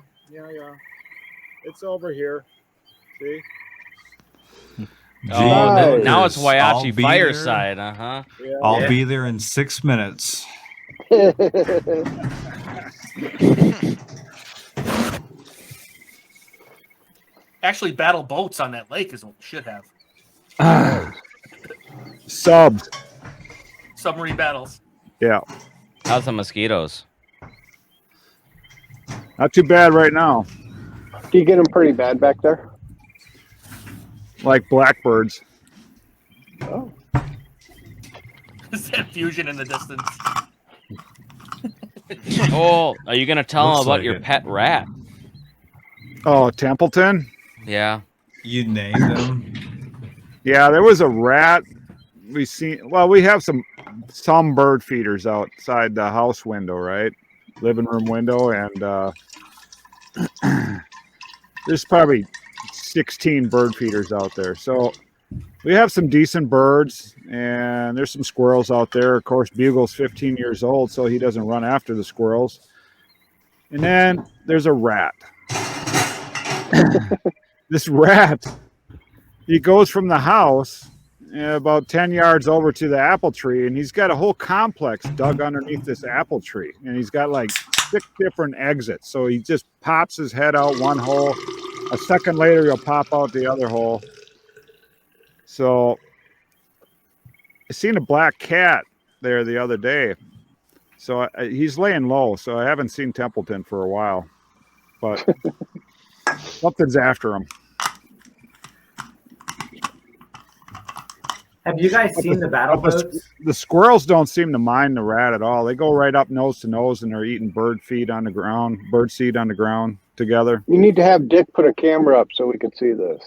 It's over here. See? Oh, Nice. now it's I'll Whyachi be Fireside, uh-huh. I'll be there in 6 minutes. Actually, battle boats on that lake is what we should have. Subs. Submarine battles. Yeah. How's the mosquitoes? Not too bad right now. Do you get them pretty bad back there? Like blackbirds. Oh. Is that fusion in the distance? Oh, are you gonna tell Looks them about like your it. pet rat? Oh, Templeton? Yeah. You named him. Yeah, there was a rat. We have some bird feeders outside the house window, right? Living room window, and there's probably 16 bird feeders out there. So we have some decent birds, and there's some squirrels out there. Of course, Bugle's 15 years old, so he doesn't run after the squirrels. And then there's a rat. This rat, he goes from the house about 10 yards over to the apple tree, and he's got a whole complex dug underneath this apple tree, and he's got like 6 different exits. So he just pops his head out one hole. A second later, he'll pop out the other hole. So I seen a black cat there the other day. So he's laying low, so I haven't seen Templeton for a while, but something's after him. Have you guys seen the battle boats? The squirrels don't seem to mind the rat at all. They go right up nose to nose, and they're eating bird seed on the ground together. You need to have Dick put a camera up so we could see this.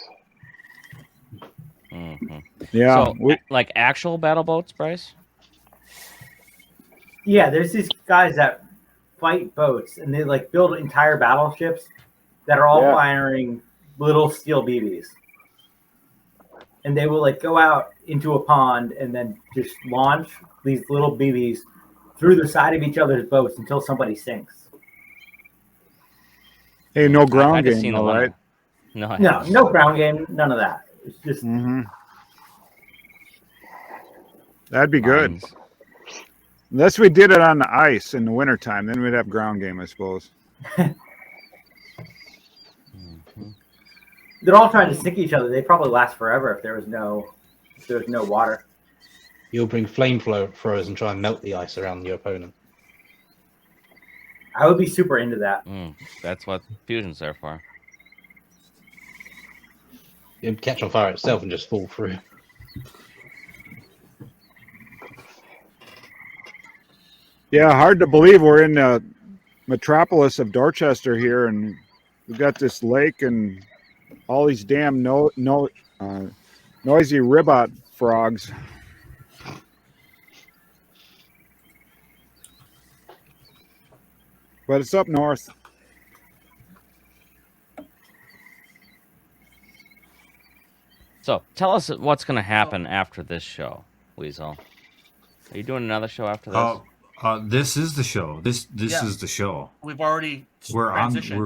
Mm-hmm. Yeah. So, like actual battle boats, Bryce? Yeah, there's these guys that fight boats, and they like build entire battleships that are all firing little steel BBs. And they will like go out into a pond and then just launch these little BBs through the side of each other's boats until somebody sinks. Hey, no I ground just game, seen though, the one. right? No, No ground game, none of that. It's just That'd be good. Unless we did it on the ice in the wintertime, then we'd have ground game, I suppose. they're all trying to sink each other. They probably last forever if there was no water. You'll bring flamethrowers and try and melt the ice around your opponent. I would be super into that. That's what fusion's there for. It'd catch on fire itself and just fall through. Yeah, hard to believe we're in the metropolis of Dorchester here, and we've got this lake and all these damn noisy ribbot frogs. But it's up north. So tell us what's going to happen after this show, Weasel. Are you doing another show after this? This is the show. This Yeah. is the show. We've already We've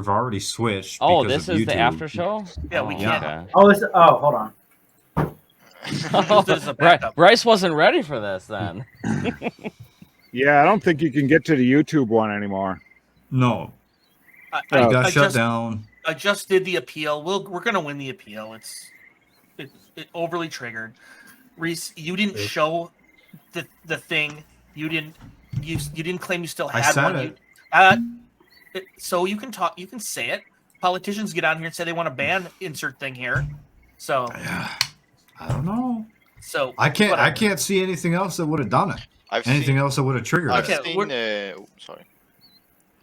already switched. Oh, because this of is the YouTube. after show? Yeah, we can't. Okay. Hold on. Use it as a backup. Bryce wasn't ready for this then. Yeah, I don't think you can get to the YouTube one anymore. No. I got shut just, down. I just did the appeal. We're gonna win the appeal. It overly triggered. Reese, you didn't show the thing. You didn't claim you still had I said one. So you can talk. You can say it. Politicians get on here and say they want to ban insert thing here. So I don't know. So I can't. whatever. I can't see anything else that would have done it. I've anything seen- else that would have triggered I've it. seen. Sorry.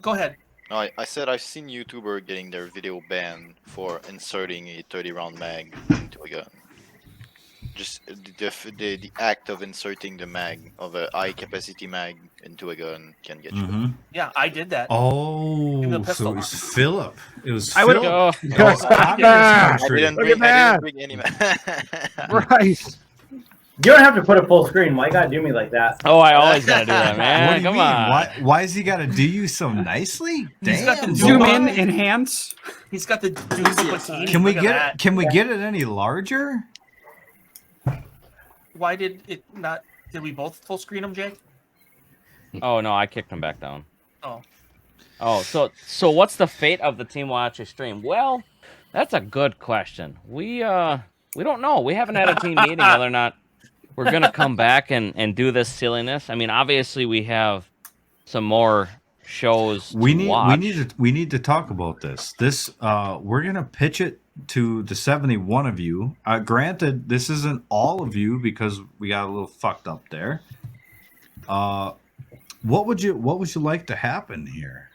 Go ahead. No, I said I've seen YouTuber getting their video banned for inserting a 30-round mag into a gun. Just the act of inserting the mag of a high capacity mag into a gun can get you. Mhm. Yeah, I did that. Oh, Give me a so pistol. it was Philip. It was I would Philip. go. I didn't bring any mag. Right. You don't have to put a full screen. Why you gotta do me like that? Oh, I always gotta do that, What man. do you Come mean? on. Why is he got to do you so nicely? He's got the Damn. Zoom in, Doomba. enhance. He's got the Doomba bikini. Can we Look at get that. it? Can we get it any larger? Why did it not? Did we both full screen him, Jake? Oh no, I kicked him back down. Oh. Oh, so what's the fate of the Team Whyachi stream? Well, that's a good question. We don't know. We haven't had a team meeting whether or not we're gonna come back and do this silliness. I mean, obviously we have some more shows We to need watch. we need to talk about this. This we're gonna pitch it to the 71 of you. Granted, this isn't all of you because we got a little fucked up there. What would you like to happen here?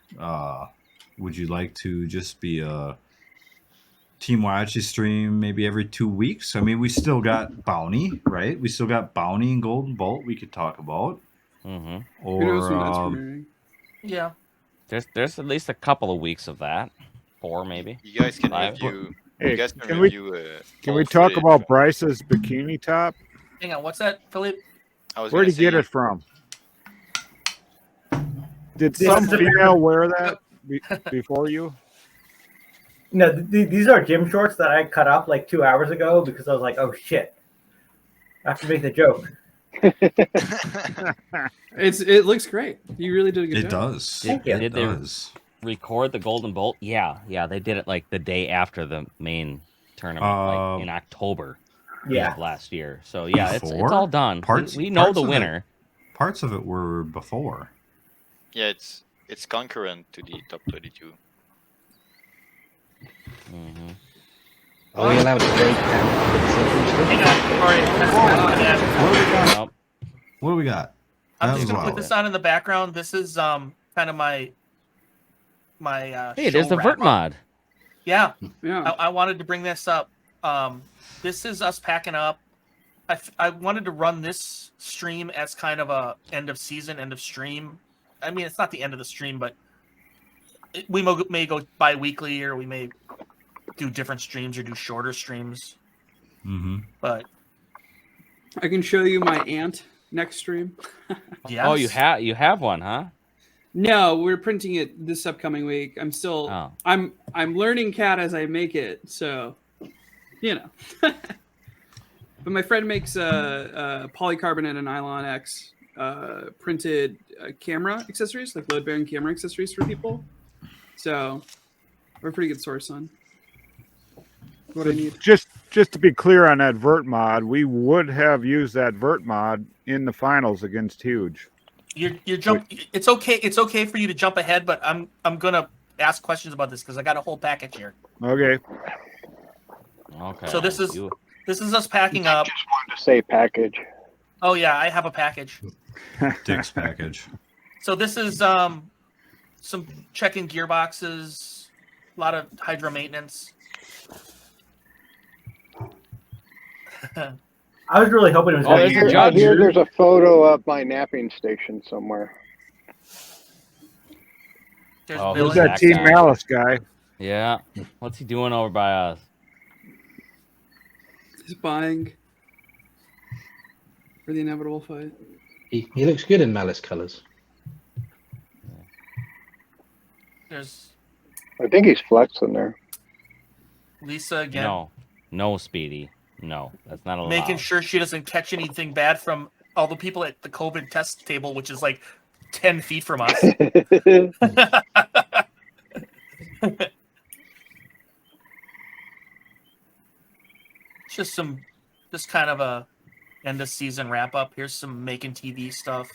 Would you like to just be a Team Whyachi stream maybe every 2 weeks? I mean, we still got Bounty, right? We still got Bounty and Golden Bolt we could talk about. Mm-hmm. Who knows when that's Or premiering? Yeah. There's at least a couple of weeks of that. 4 maybe. You guys can 5. review. Hey, you guys can we can we talk about Bryce's bikini top? Hang on. What's that, Philippe? Where'd he get it from? Did This some is a- female wear that before you? No, these are gym shorts that I cut up like 2 hours ago because I was like, oh shit, I have to make the joke. It looks great. You really did a good It job. does. Thank you. Did It they does. record the Golden Bolt? Yeah, they did it like the day after the main tournament, like in October Yeah. of last year. So yeah, it's Before? all done. Parts- We know parts the of it- winner. Parts of it were before. Yeah, it's concurrent to the top 32. Mm-hmm. Are we allowed to break down? Hang on. All right. That's Nope. What do we got? I'm That just was gonna put wild. this on in the background. This is kind of my Hey, there's show the vert wrap-up. mod. Yeah. Yeah. I wanted to bring this up. This is us packing up. I wanted to run this stream as kind of a end of season, end of stream. I mean, it's not the end of the stream, but we may go bi-weekly, or we may do different streams or do shorter streams. Mm-hmm. But I can show you my aunt next stream. yes. Oh, you have one, huh? No, we're printing it this upcoming week. I'm still Oh. I'm learning CAD as I make it, so you know. But my friend makes polycarbonate and Nylon X printed camera accessories, like load-bearing camera accessories for people. So we're a pretty good source on what I need. Just to be clear on that vert mod, we would have used that vert mod in the finals against Huge. You're jump. It's okay. It's okay for you to jump ahead, but I'm gonna ask questions about this because I got a whole package here. Okay. Okay. So this is us packing up. Just wanted to say package. Oh yeah, I have a package. Dick's package. So this is some checking gearboxes, a lot of hydro maintenance. I was really hoping it was. I hear there's a photo of my napping station somewhere. Who's that Team Malice guy? Yeah. What's he doing over by us? He's buying for the inevitable fight. He looks good in Malice colors. There's I think he's flexing there. Lisa again. No, Speedy. No, that's not allowed. Making sure she doesn't catch anything bad from all the people at the COVID test table, which is like 10 feet from us. Just kind of a end of season wrap up. Here's some making TV stuff.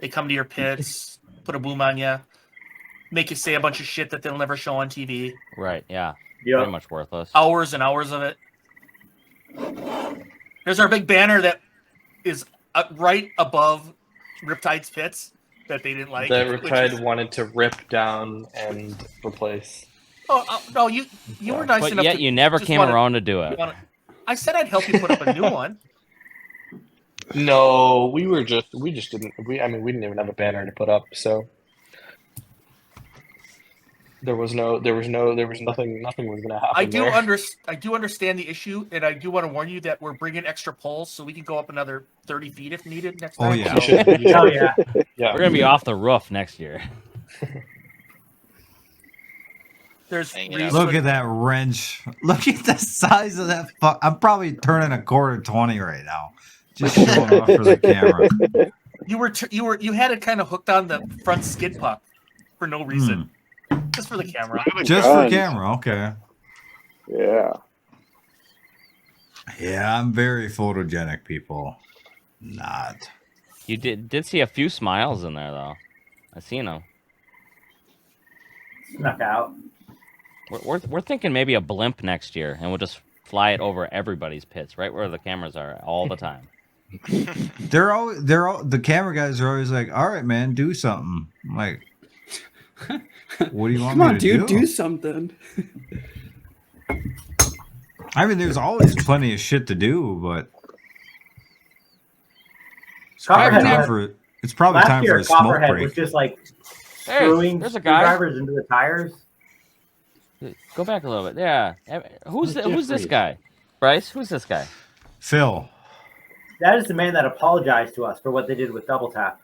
They come to your pits, put a boom on you, make you say a bunch of shit that they'll never show on TV. Right, yeah. Yep. Pretty much worthless. Hours and hours of it. There's our big banner that is right above Riptide's pits that they didn't like. That Riptide wanted to rip down and replace. Oh no, you were nice But enough. yet to you never just came wanna- around to do it. I said I'd help you put up a new one. No, we just didn't. We didn't even have a banner to put up, so there was nothing. Nothing was gonna happen. I do there. I do understand the issue, and I do want to warn you that we're bringing extra poles so we can go up another 30 feet if needed next time. yeah. So- Oh yeah. Yeah, We're gonna be off the roof next year. There's Look at that wrench. Look at the size of that. I'm probably turning a quarter 20 right now. Just showing off for the camera. You had it kind of hooked on the front skid puck for no reason, just for the camera. Just for camera, okay. Yeah. Yeah, I'm very photogenic, people. Not. You did see a few smiles in there though. I seen them. Snuck out. We're thinking maybe a blimp next year, and we'll just fly it over everybody's pits, right where the cameras are all the time. The camera guys are always like, "All right, man, do something." I'm like, what do you want Come on, me to dude, do something. I mean, there's always plenty of shit to do, but it's probably time for a smoke Copperhead break. was just like Hey, screwing there's a guy. screwdrivers into the tires. Go back a little bit. Yeah. Who's this guy? Bryce, who's this guy? Phil. That is the man that apologized to us for what they did with Double Tap.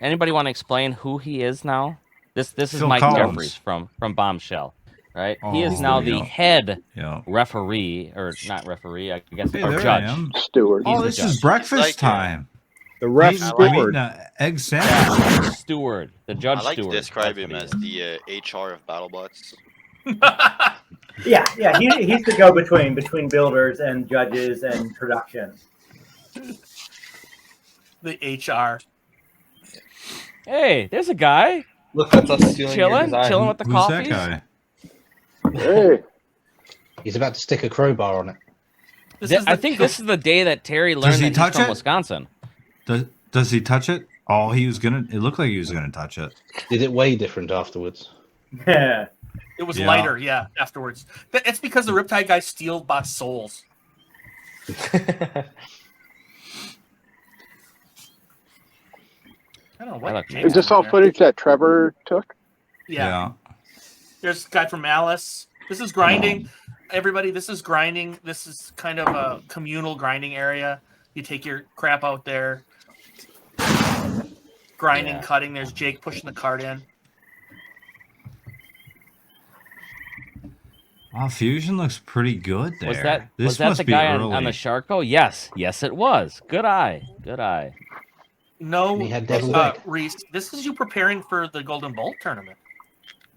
Anybody want to explain who he is now? This is Phil Mike Collins. Jeffries from Bombshell, right? he Oh, is now there you the go. head Yeah. referee, or not referee, I guess, Hey, or there I judge. am. Steward. Oh, He's the this is judge. breakfast time. The ref I'm steward. eating an egg sandwich. Steward, the judge I like steward. to describe That's him what as he is. the HR of BattleBots. Yeah, he's the go-between between builders and judges and production. The HR. Hey, there's a guy Look, that's us stealing your chilling design. with the Who's coffees. that guy? Hey. He's about to stick a crowbar on it. I think this is the day that Terry learned he that he's touch from it? Wisconsin. Does he touch it? Oh, he was gonna. It looked like he was gonna touch it. Did it weigh different afterwards? Yeah. It was Yeah. lighter, yeah, afterwards. It's because the Riptide guy steals bots' souls. I don't know what. Is this all footage that Trevor took? Yeah. There's a guy from Alice. This is grinding. Everybody, this is grinding. This is kind of a communal grinding area. You take your crap out there. Grinding, Yeah. cutting. There's Jake pushing the cart in. Wow, Fusion looks pretty good there. Was that the guy on the Sharko? Yes, it was. Good eye. No, He had Devil Egg. Reese, this is you preparing for the Golden Bolt tournament.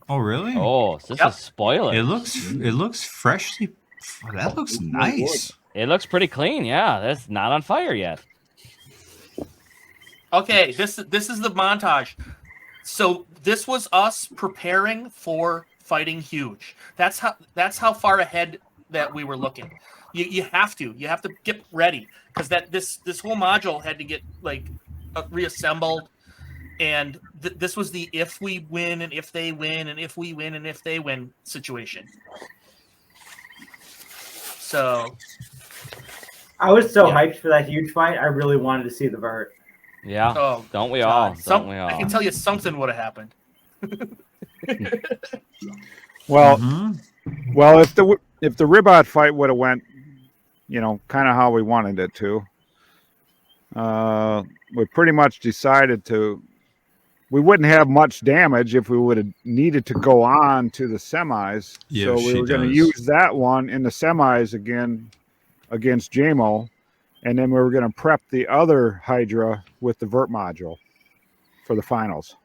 Oh, really? Oh, so this is spoiler. It looks freshly. That looks nice. It looks pretty clean. Yeah, that's not on fire yet. Okay, this is the montage. So this was us preparing for fighting Huge. That's how far ahead that we were looking. You have to get ready because this whole module had to get like reassembled, and this was the if we win and if they win and if we win and if they win situation. So I was so hyped for that huge fight. I really wanted to see the vert. Yeah. Oh, don't we all? God. Don't we all? I can tell you something would have happened. Well, well, if the Ribot fight would have went, kind of how we wanted it to, we pretty much decided we wouldn't have much damage if we would have needed to go on to the semis. Yeah, so we were going to use that one in the semis again against JMO, and then we were going to prep the other Hydra with the vert module for the finals.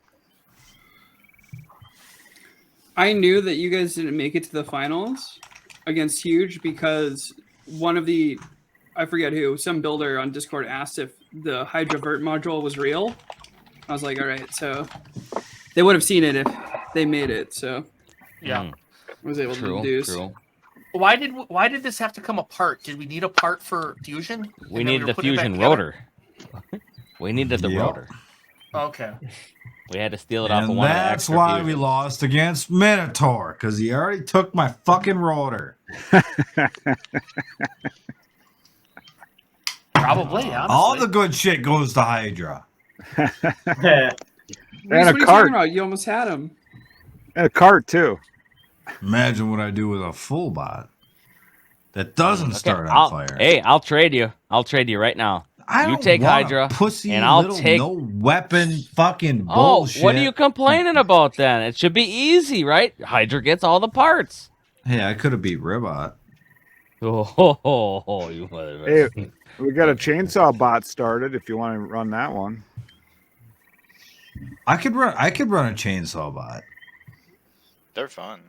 I knew that you guys didn't make it to the finals against Huge because one of the, I forget who, some builder on Discord asked if the Hydra vert module was real. I was like, all right, so they would have seen it if they made it. So yeah, I was able to deduce. True. Why did this have to come apart? Did we need a part for fusion? We needed the fusion rotor. We needed the rotor. Okay. We had to steal it off of And one of the that's extra why fusions. we lost against Minotaur, because he already took my fucking rotor. Probably, honestly. All the good shit goes to Hydra. Reese, And what a are you cart. talking about? You almost had him. And a cart, too. Imagine what I do with a full bot that doesn't start on I'll- fire. Hey, I'll trade you. I'll trade you right now. I You don't take want a Hydra, pussy and I'll little take. no weapon fucking Oh, bullshit. what are you complaining about then? It should be easy, right? Hydra gets all the parts. Hey, I could have beat Ribot. Oh, you mother. Hey, we got a chainsaw bot started if you want to run that one. I could run a chainsaw bot. They're fun.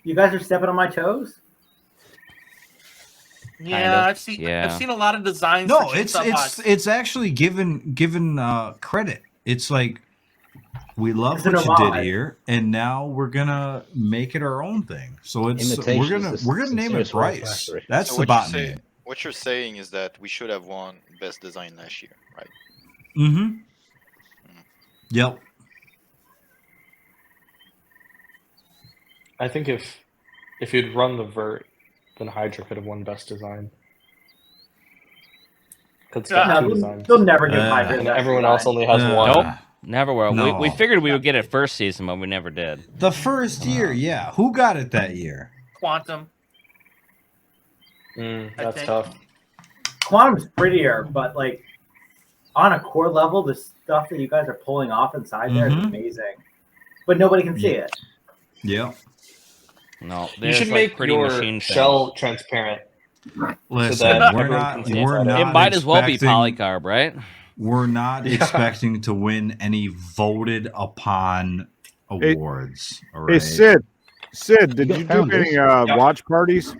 You guys are stepping on my toes. Yeah, I've seen a lot of designs. No, for it's chainsaw bots. it's actually given credit. It's like we love It's an what you did homage. here, and now we're gonna make it our own thing. So it's Imitation is we're gonna the name it sincerest word of Bryce. flattery. That's So the what bot you're name. What you're saying is that we should have won best design last year, right? Mm-hmm. Yep. I think if you'd run the vert, then Hydra could have won best design. Because They'll never give Hydra and best everyone design. else only has one. Nope, never will. No. We figured we would get it first season, but we never did. The first year, yeah. Who got it that year? Quantum. That's think. tough. Quantum's prettier, but like on a core level, the stuff that you guys are pulling off inside there is Mhm. amazing. But nobody can see it. Yeah. No, You there's should like make pretty your machine shell things. transparent. Listen, that we're everyone not. can see We're inside not. It might as well be expecting- polycarb, right? We're not Yeah. expecting to win any voted upon awards. All Hey, right. Sid, did You you got do any founders. watch parties?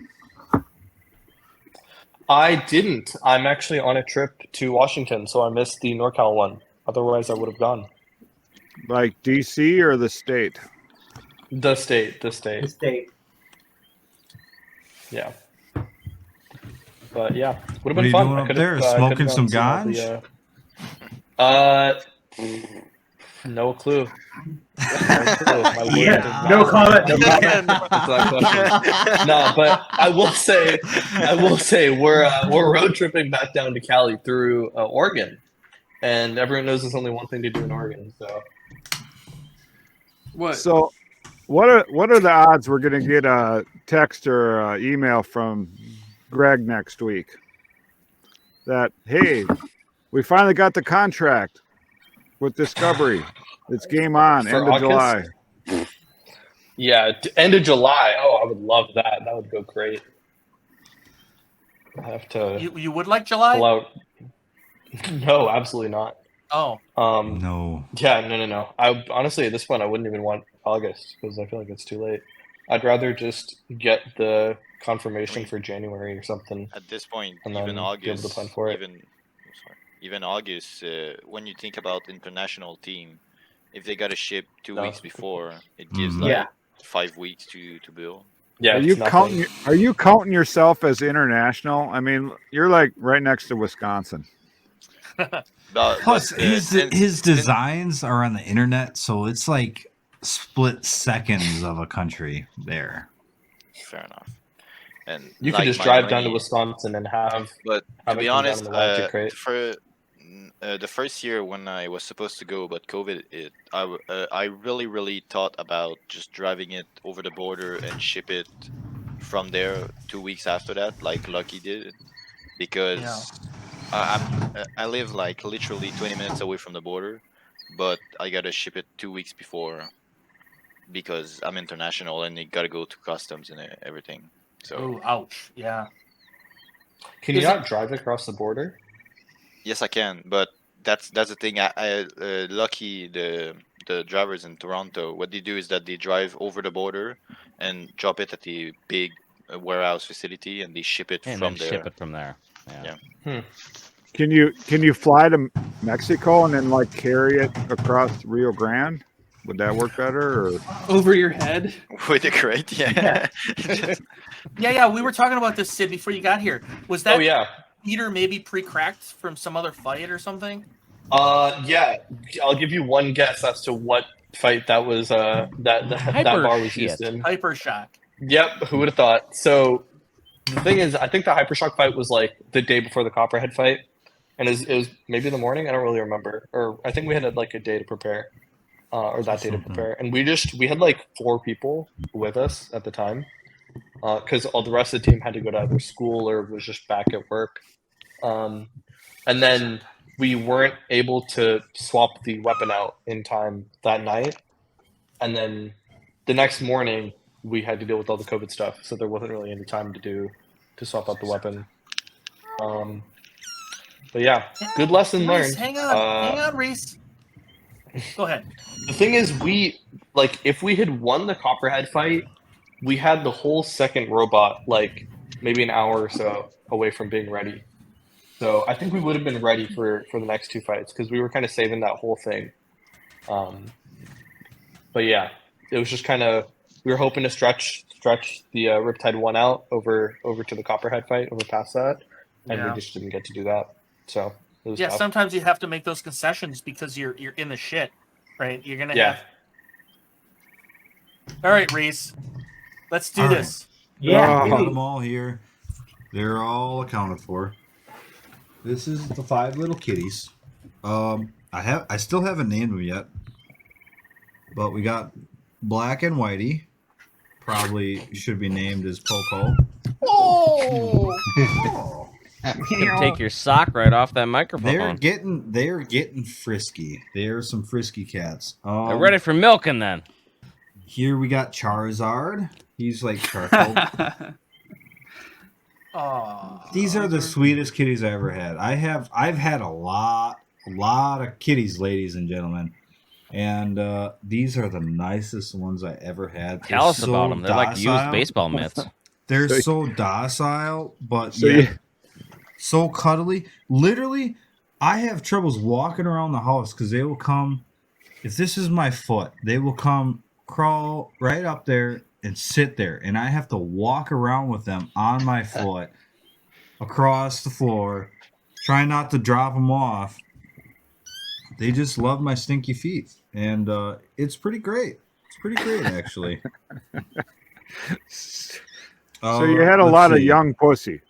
I didn't. I'm actually on a trip to Washington, so I missed the NorCal one. Otherwise, I would have gone. Like DC or the state? The state. The state. Yeah. But yeah, would have What are been you fun. doing I up could've, there? could've Smoking gone some to all the, no clue. No clue. My word Yeah, is not- no comment. No comment. That's that question. No, but I will say we're road tripping back down to Cali through Oregon, and everyone knows there's only one thing to do in Oregon. So What? So, what are the odds we're going to get a text or email from Greg next week that, hey, we finally got the contract with Discovery. It's game on, For end of August? July. yeah, end of July. Oh, I would love that. That would go great. I have to You would like July? pull out. No, absolutely not. Oh, No. Yeah, no. I honestly, at this point, I wouldn't even want August because I feel like it's too late. I'd rather just get the confirmation for January or something. At this point, And then even be able August, to plan for it. even August, when you think about international team, if they got a ship 2 No. weeks before, it gives Mhm. like Yeah. 5 weeks to build. Yeah, Are it's you nothing. counting? Are you counting yourself as international? I mean, you're like right next to Wisconsin. Plus, his designs are on the internet, so it's like split seconds of a country there. Fair enough. And You could like just my drive down to money- Wisconsin and have But have to it be come down honest, in the Whyachi crate. for the first year when I was supposed to go, but COVID, I really thought about just driving it over the border and ship it from there 2 weeks after that, like Lucky did, because I live like literally 20 minutes away from the border, but I gotta ship it 2 weeks before because I'm international and you gotta go to customs and everything. So Ooh, ouch. Yeah. Can you not drive across the border? yes, I can, but that's the thing. Lucky the drivers in Toronto, what they do is that they drive over the border and drop it at the big warehouse facility, and they ship it And from then there. ship it from there. Yeah. Can you fly to Mexico and then like carry it across Rio Grande? Would that work better? Or? Over your head? With a crate, yeah. Yeah. We were talking about this, Sid, before you got here. Was that yeah. heater maybe pre-cracked from some other fight or something? Yeah. I'll give you one guess as to what fight that was. That bar was used in. Hypershock. Yep. Who would have thought? So the thing is, I think the Hypershock fight was like the day before the Copperhead fight, and it was maybe in the morning. I don't really remember, or I think we had like a day to prepare. Or that day to prepare, and we had like 4 people with us at the time, because all the rest of the team had to go to either school or was just back at work, and then we weren't able to swap the weapon out in time that night, and then the next morning we had to deal with all the COVID stuff, so there wasn't really any time to swap out the weapon. But yeah, good lesson learned. Hang on, Reese. Go ahead. The thing is, if we had won the Copperhead fight, we had the whole second robot like maybe an hour or so away from being ready. So I think we would have been ready for the next 2 fights because we were kind of saving that whole thing. But yeah, it was just kind of we were hoping to stretch the Riptide 1 out over to the Copperhead fight over past that, and we just didn't get to do that. So it was tough. Sometimes you have to make those concessions because you're in the shit, right? You're gonna have. All right, Reese, let's do this. Yeah, I got them all here. They're all accounted for. This is the 5 little kitties. I still haven't named them yet, but we got Black and Whitey. Probably should be named as Popo. Oh. You can take your sock right off that microphone. They're getting frisky. They're some frisky cats. They're ready for milking then. Here we got Charizard. He's like charcoal. These are the sweetest kitties I ever had. I've had a lot of kitties, ladies and gentlemen. And these are the nicest ones I ever had. Tell us about them. They're like used baseball mitts. They're so docile, but so cuddly. Literally, I have troubles walking around the house because they will come. If this is my foot, they will come crawl right up there and sit there, and I have to walk around with them on my foot across the floor, try not to drop them off. They just love my stinky feet, and it's pretty great. It's pretty great, actually. So you had a lot of young pussy.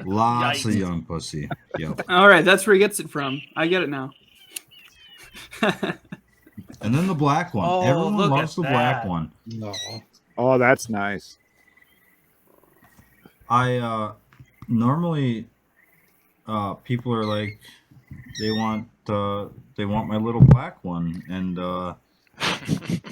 Lots of young pussy. Yep. All right, that's where he gets it from. I get it now. And then the black one. Oh, Everyone look loves at the black that. one. No. Oh, that's nice. I normally people are like they want my little black one, and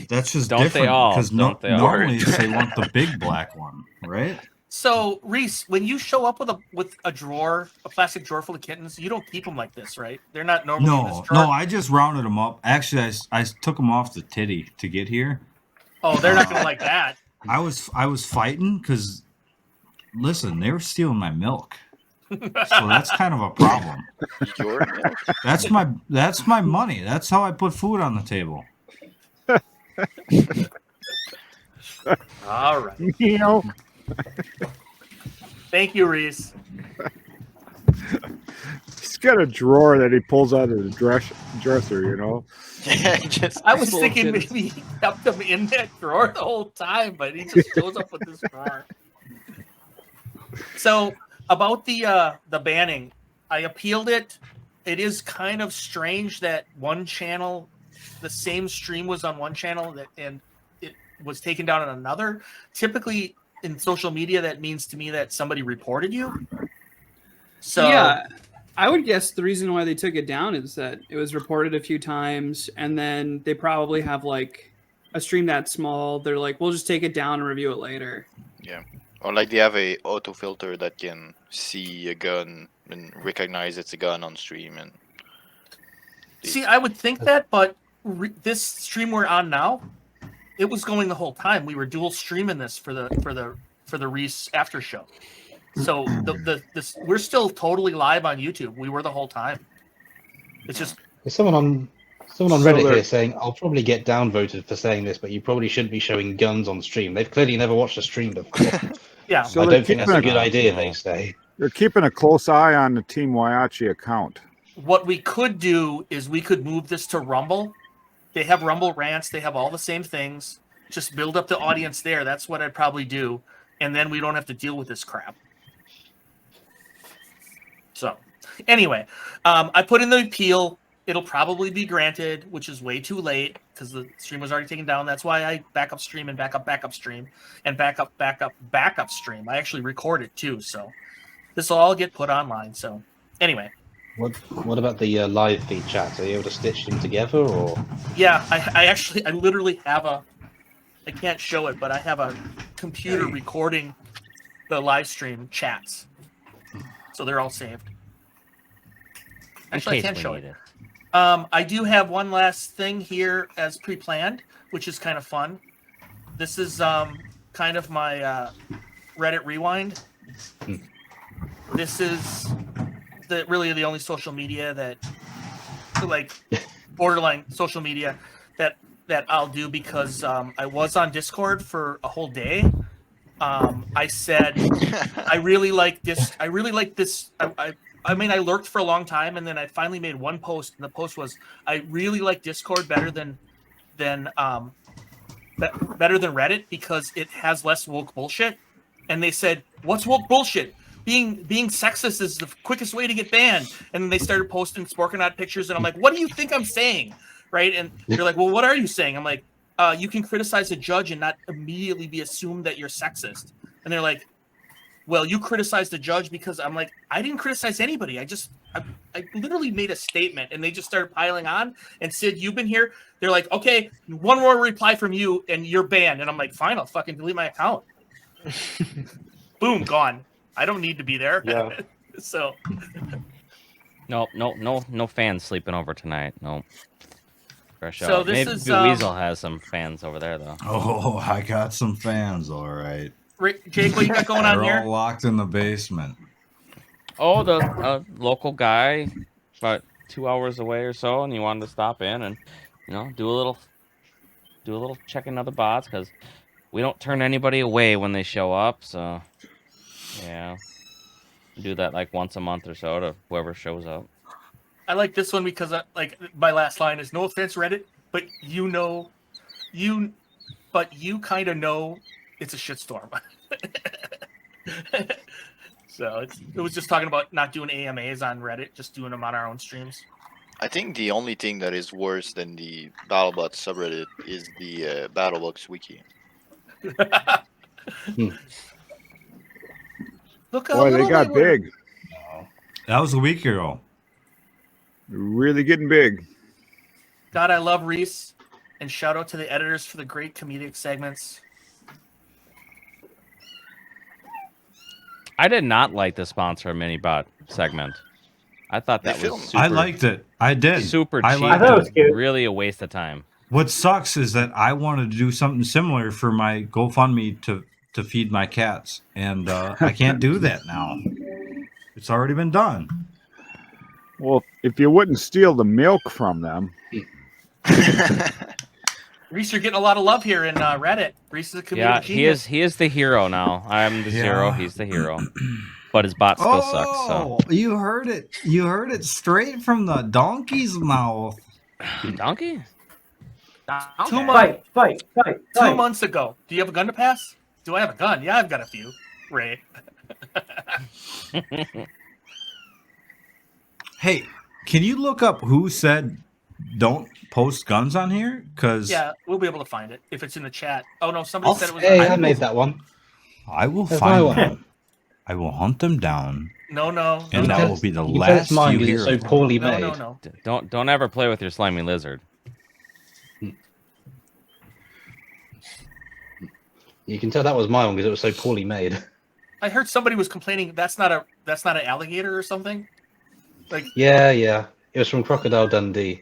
that's just Don't they different all? because Don't they all? normally they want the big black one, right? So, Reese, when you show up with a drawer, a plastic drawer full of kittens, you don't keep them like this, right? They're not normally in this drawer. No, I just rounded them up. Actually, I took them off the titty to get here. Oh, they're not gonna like that. I was fighting because, listen, they were stealing my milk, so that's kind of a problem. That's my money. That's how I put food on the table. All right. You know, Thank you, Reese. he's got a drawer that he pulls out of the dresser. You know. Yeah, just I was Full of thinking kittens. maybe he kept them in that drawer the whole time, but he just shows up with this drawer. So about the banning, I appealed it. It is kind of strange that one channel, the same stream was on one channel and it was taken down on another. Typically in social media, that means to me that somebody reported you. So yeah, I would guess the reason why they took it down is that it was reported a few times, and then they probably have like a stream that small. They're like, we'll just take it down and review it later. Yeah. Or like they have a auto filter that can see a gun and recognize it's a gun on stream. And see, I would think that, but this stream we're on now, it was going the whole time. We were dual streaming this for the Reese after show. So we're still totally live on YouTube. We were the whole time. It's just There's someone on So Reddit they're- here saying, "I'll probably get downvoted for saying this, but you probably shouldn't be showing guns on stream." They've clearly never watched a stream before. yeah. So I they're don't think that's a keeping good idea. They say. They're keeping a close eye on the Team Whyachi account. What we could do is we could move this to Rumble. They have Rumble rants. They have all the same things. Just build up the audience there. That's what I'd probably do, and then we don't have to deal with this crap. So, anyway, I put in the appeal. It'll probably be granted, which is way too late because the stream was already taken down. That's why I backup stream and backup stream and backup stream. I actually record it too, so this will all get put online. So, anyway. What about the live feed chats? Are you able to stitch them together, or? Yeah, I literally have I can't show it, but I have a computer recording the live stream chats. So they're all saved. Actually, I In case can't we show need it. I do have one last thing here as pre-planned, which is kind of fun. This is kind of my Reddit rewind. This is really the only social media that, like, borderline social media that I'll do because I was on Discord for a whole day. I said I really like this. I really like this. I mean, I lurked for a long time, and then I finally made one post, and the post was, "I really like Discord better than Reddit because it has less woke bullshit." And they said, "What's woke bullshit? Being sexist is the quickest way to get banned." And then they started posting Sporkanaut pictures, and I'm like, "What do you think I'm saying?" Right? And they're like, "Well, what are you saying?" I'm like, "You can criticize a judge and not immediately be assumed that you're sexist." And they're like, "Well, you criticized the judge because," I'm like, "I didn't criticize anybody. I literally made a statement," and they just started piling on. And Sid, you've been here. They're like, "Okay, one more reply from you, and you're banned." And I'm like, "Fine, I'll fucking delete my account." Boom, gone. I don't need to be there. Yeah. So. No fans sleeping over tonight. No. Fresh So out. this Maybe is, Weasel has some fans over there though. Oh, I got some fans, all right. Jake, what you got going on They're here? all locked in the basement. Oh, the local guy, about 2 hours away or so, and he wanted to stop in and do a little checking of the bots because we don't turn anybody away when they show up. So yeah, do that like once a month or so to whoever shows up. I like this one because my last line is, "No offense, Reddit, but you kind of know it's a shitstorm." So it was just talking about not doing AMAs on Reddit, just doing them on our own streams. I think the only thing that is worse than the BattleBots subreddit is the BattleBox wiki. Look how Boy, they little got were. big. That was a week ago. Really getting big. God, I love Reese, and shout out to the editors for the great comedic segments. I did not like the sponsor mini bot segment. I thought that was super, I liked it. I did. super I cheap. liked and it. Was cute. Really a waste of time. What sucks is that I wanted to do something similar for my GoFundMe to feed my cats, and I can't do that now. It's already been done. Well, if you wouldn't steal the milk from them. Reese, you're getting a lot of love here in Reddit. Reese is a community Yeah, genius. he is the hero now. I'm the zero. He's the hero. But his bot still sucks. So You heard it. You heard it straight from the donkey's mouth. donkey. 2 months. Fight. 2 months ago. Do you have a gun to pass? Do I have a gun? Yeah, I've got a few. Ray. Hey, can you look up who said don't post guns on here? Because Yeah, we'll be able to find it if it's in the chat. Oh no, somebody said it was. Hey, I made that one. I will That's find my one. them. I will hunt them down. No. And that will be the last mine you because hear. it's so of them. poorly No, made. no. Don't ever play with your slimy lizard. You can tell that was my one because it was so poorly made. I heard somebody was complaining that's not an alligator or something. Like Yeah. It was from Crocodile Dundee.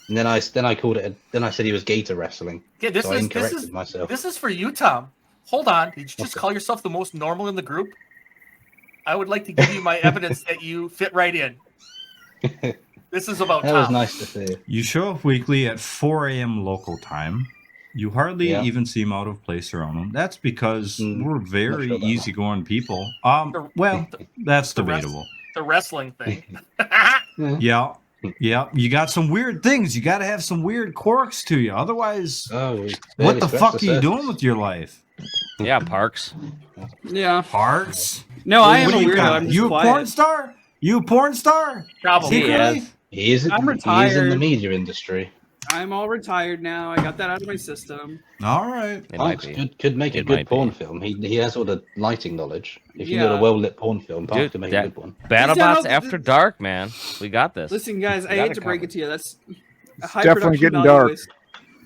And then I called it. Then I said he was gator wrestling. yeah, this so I is incorrected myself. this is for you, Tom. Hold on. Did you just call yourself the most normal in the group? I would like to give you my evidence that you fit right in. This is about That Tom. was nice to see. You show up weekly at 4 a.m. local time. You hardly even seem out of place around them. That's because we're very sure about easygoing people. Well, that's debatable. The wrestling thing. Yeah. You got some weird things. You got to have some weird quirks to you. Otherwise, what the fuck are you doing with your life? Yeah, Parks. Yeah. Parks? No, I am What a do you weirdo. got? I'm just You a quiet. porn star? You a porn star? Probably. Secretly? He is in the retired. media industry. I'm all retired now. I got that out of my system. All right. Parks could make a good porn film. He has all the lighting knowledge. If you did Yeah. a well lit porn film, Parks Dude, could make a good one. BattleBots After Dark, man. We got this. Listen, guys, I We got hate it to break covered. it to you. That's a high definitely production getting value dark.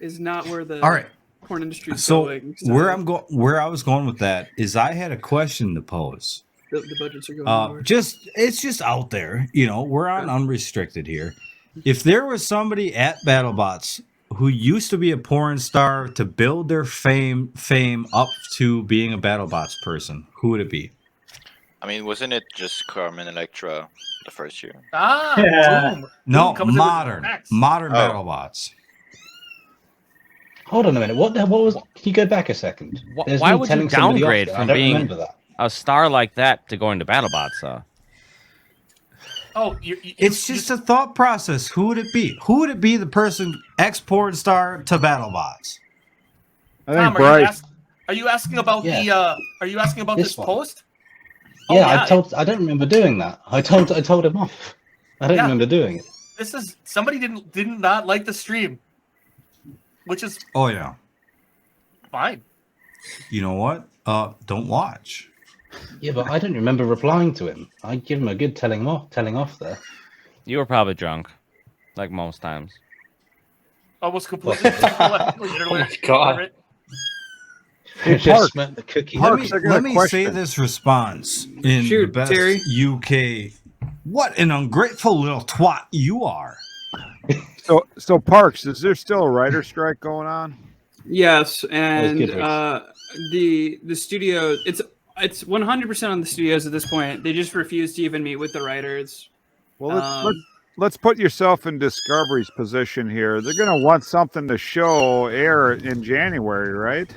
is not where the All right. porn industry is So going. where I was going with that is I had a question to pose. The budgets are going lower. It's just out there. We're on unrestricted here. If there was somebody at BattleBots who used to be a porn star to build their fame up to being a BattleBots person, who would it be? I mean, wasn't it just Carmen Electra the first year? Boom. No, Boom comes in with modern facts. BattleBots. Hold on a minute. What was? Can you go back a second? There's Why me would you telling somebody off downgrade there. I from don't being remember that. a star like that to going to BattleBots? Oh, It's just a thought process. Who would it be? Who would it be? The person ex-porn star to BattleBots. I think Tom, Bryce. are you asking about Are you asking about This this one. post? Yeah, I don't remember doing that. I told him off. I don't Yeah. remember doing it. This is somebody did not like the stream, which is Oh yeah. fine. You know what? Don't watch. Yeah, but I don't remember replying to him. I give him a good telling off there. You were probably drunk, like most times. Almost completely. Oh my God. Hey, Just Parks. smelt the cookie. Parks, I got Let a me question. say this response in Shoot, the best Terry. UK. What an ungrateful little twat you are. So Parks, is there still a writer strike going on? Yes, and good, Reese. the studio it's 100% on the studios at this point. They just refuse to even meet with the writers. Well, let's put yourself in Discovery's position here. They're going to want something to air in January, right?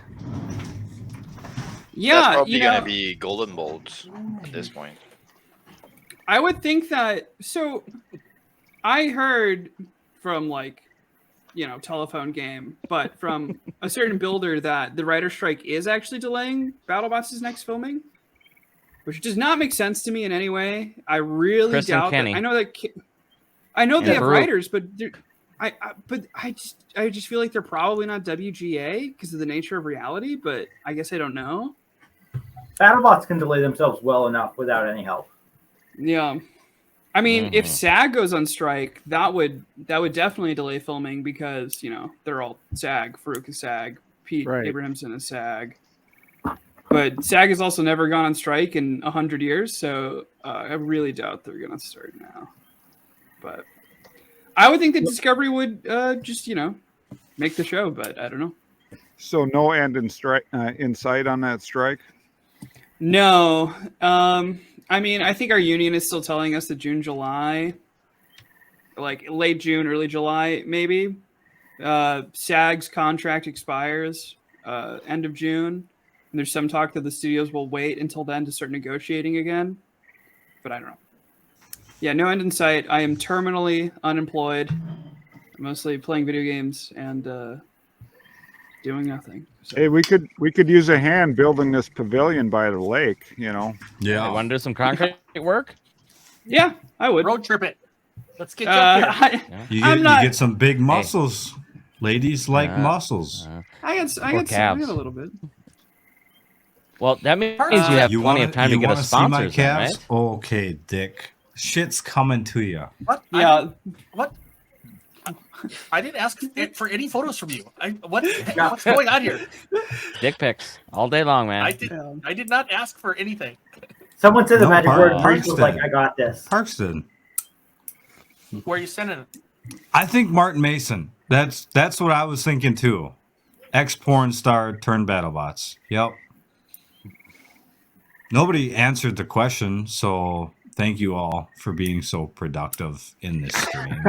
Yeah, That's probably you gonna know, be Golden Bolts at this point. I would think that. So, I heard from telephone game, but from a certain builder that the writer strike is actually delaying BattleBots' next filming, which does not make sense to me in any way. I really Chris and doubt that. Kenny. I know that. I know they Yeah. have Farouk. writers, but I just feel like they're probably not WGA because of the nature of reality. But I guess I don't know. BattleBots can delay themselves well enough without any help. Yeah. I mean, if SAG goes on strike, that would definitely delay filming because, they're all SAG. Farouk is SAG. Pete Right. Abrahamson is SAG. But SAG has also never gone on strike in 100 years, so I really doubt they're going to start now. But I would think that Discovery would just, make the show, but I don't know. So no end in sight on that strike. No. I mean, I think our union is still telling us that June, July, like late June, early July, maybe. SAG's contract expires end of June. And there's some talk that the studios will wait until then to start negotiating again. But I don't know. Yeah, no end in sight. I am terminally unemployed. Mostly playing video games and doing nothing. So. Hey, we could use a hand building this pavilion by the lake. You know. Yeah. You want to do some concrete work? Yeah, I would. Road trip it. Let's get you up here. You get some big muscles. Hey. Ladies like muscles. I got a little bit. Well, that means you have plenty of time to get a sponsor, right? Okay, Dick. Shit's coming to you. What? Yeah. What? I didn't ask for any photos from you. What's going on here? Dick pics all day long, man. I did not ask for anything. Someone said the magic word. Parks was like, I got this. Parks did. Where are you sending it? I think Martin Mason. That's what I was thinking too. Ex-porn star turned BattleBots. Yep. Nobody answered the question, so thank you all for being so productive in this stream.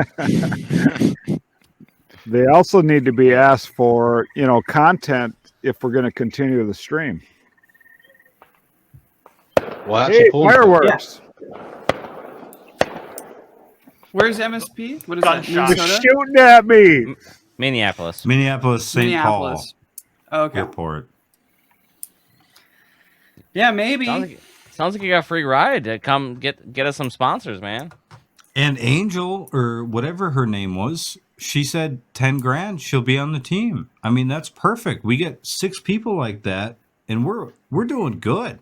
They also need to be asked for, content if we're going to continue the stream. Well, hey, fireworks! Yeah. Where's MSP? What is Gunshot. that? They're shooting at me. Minneapolis, St. Paul Airport. Yeah, maybe. Sounds like you got a free ride to come get us some sponsors, man. And Angel, or whatever her name was, she said 10 grand. She'll be on the team. I mean, that's perfect. We get 6 people like that, and we're doing good.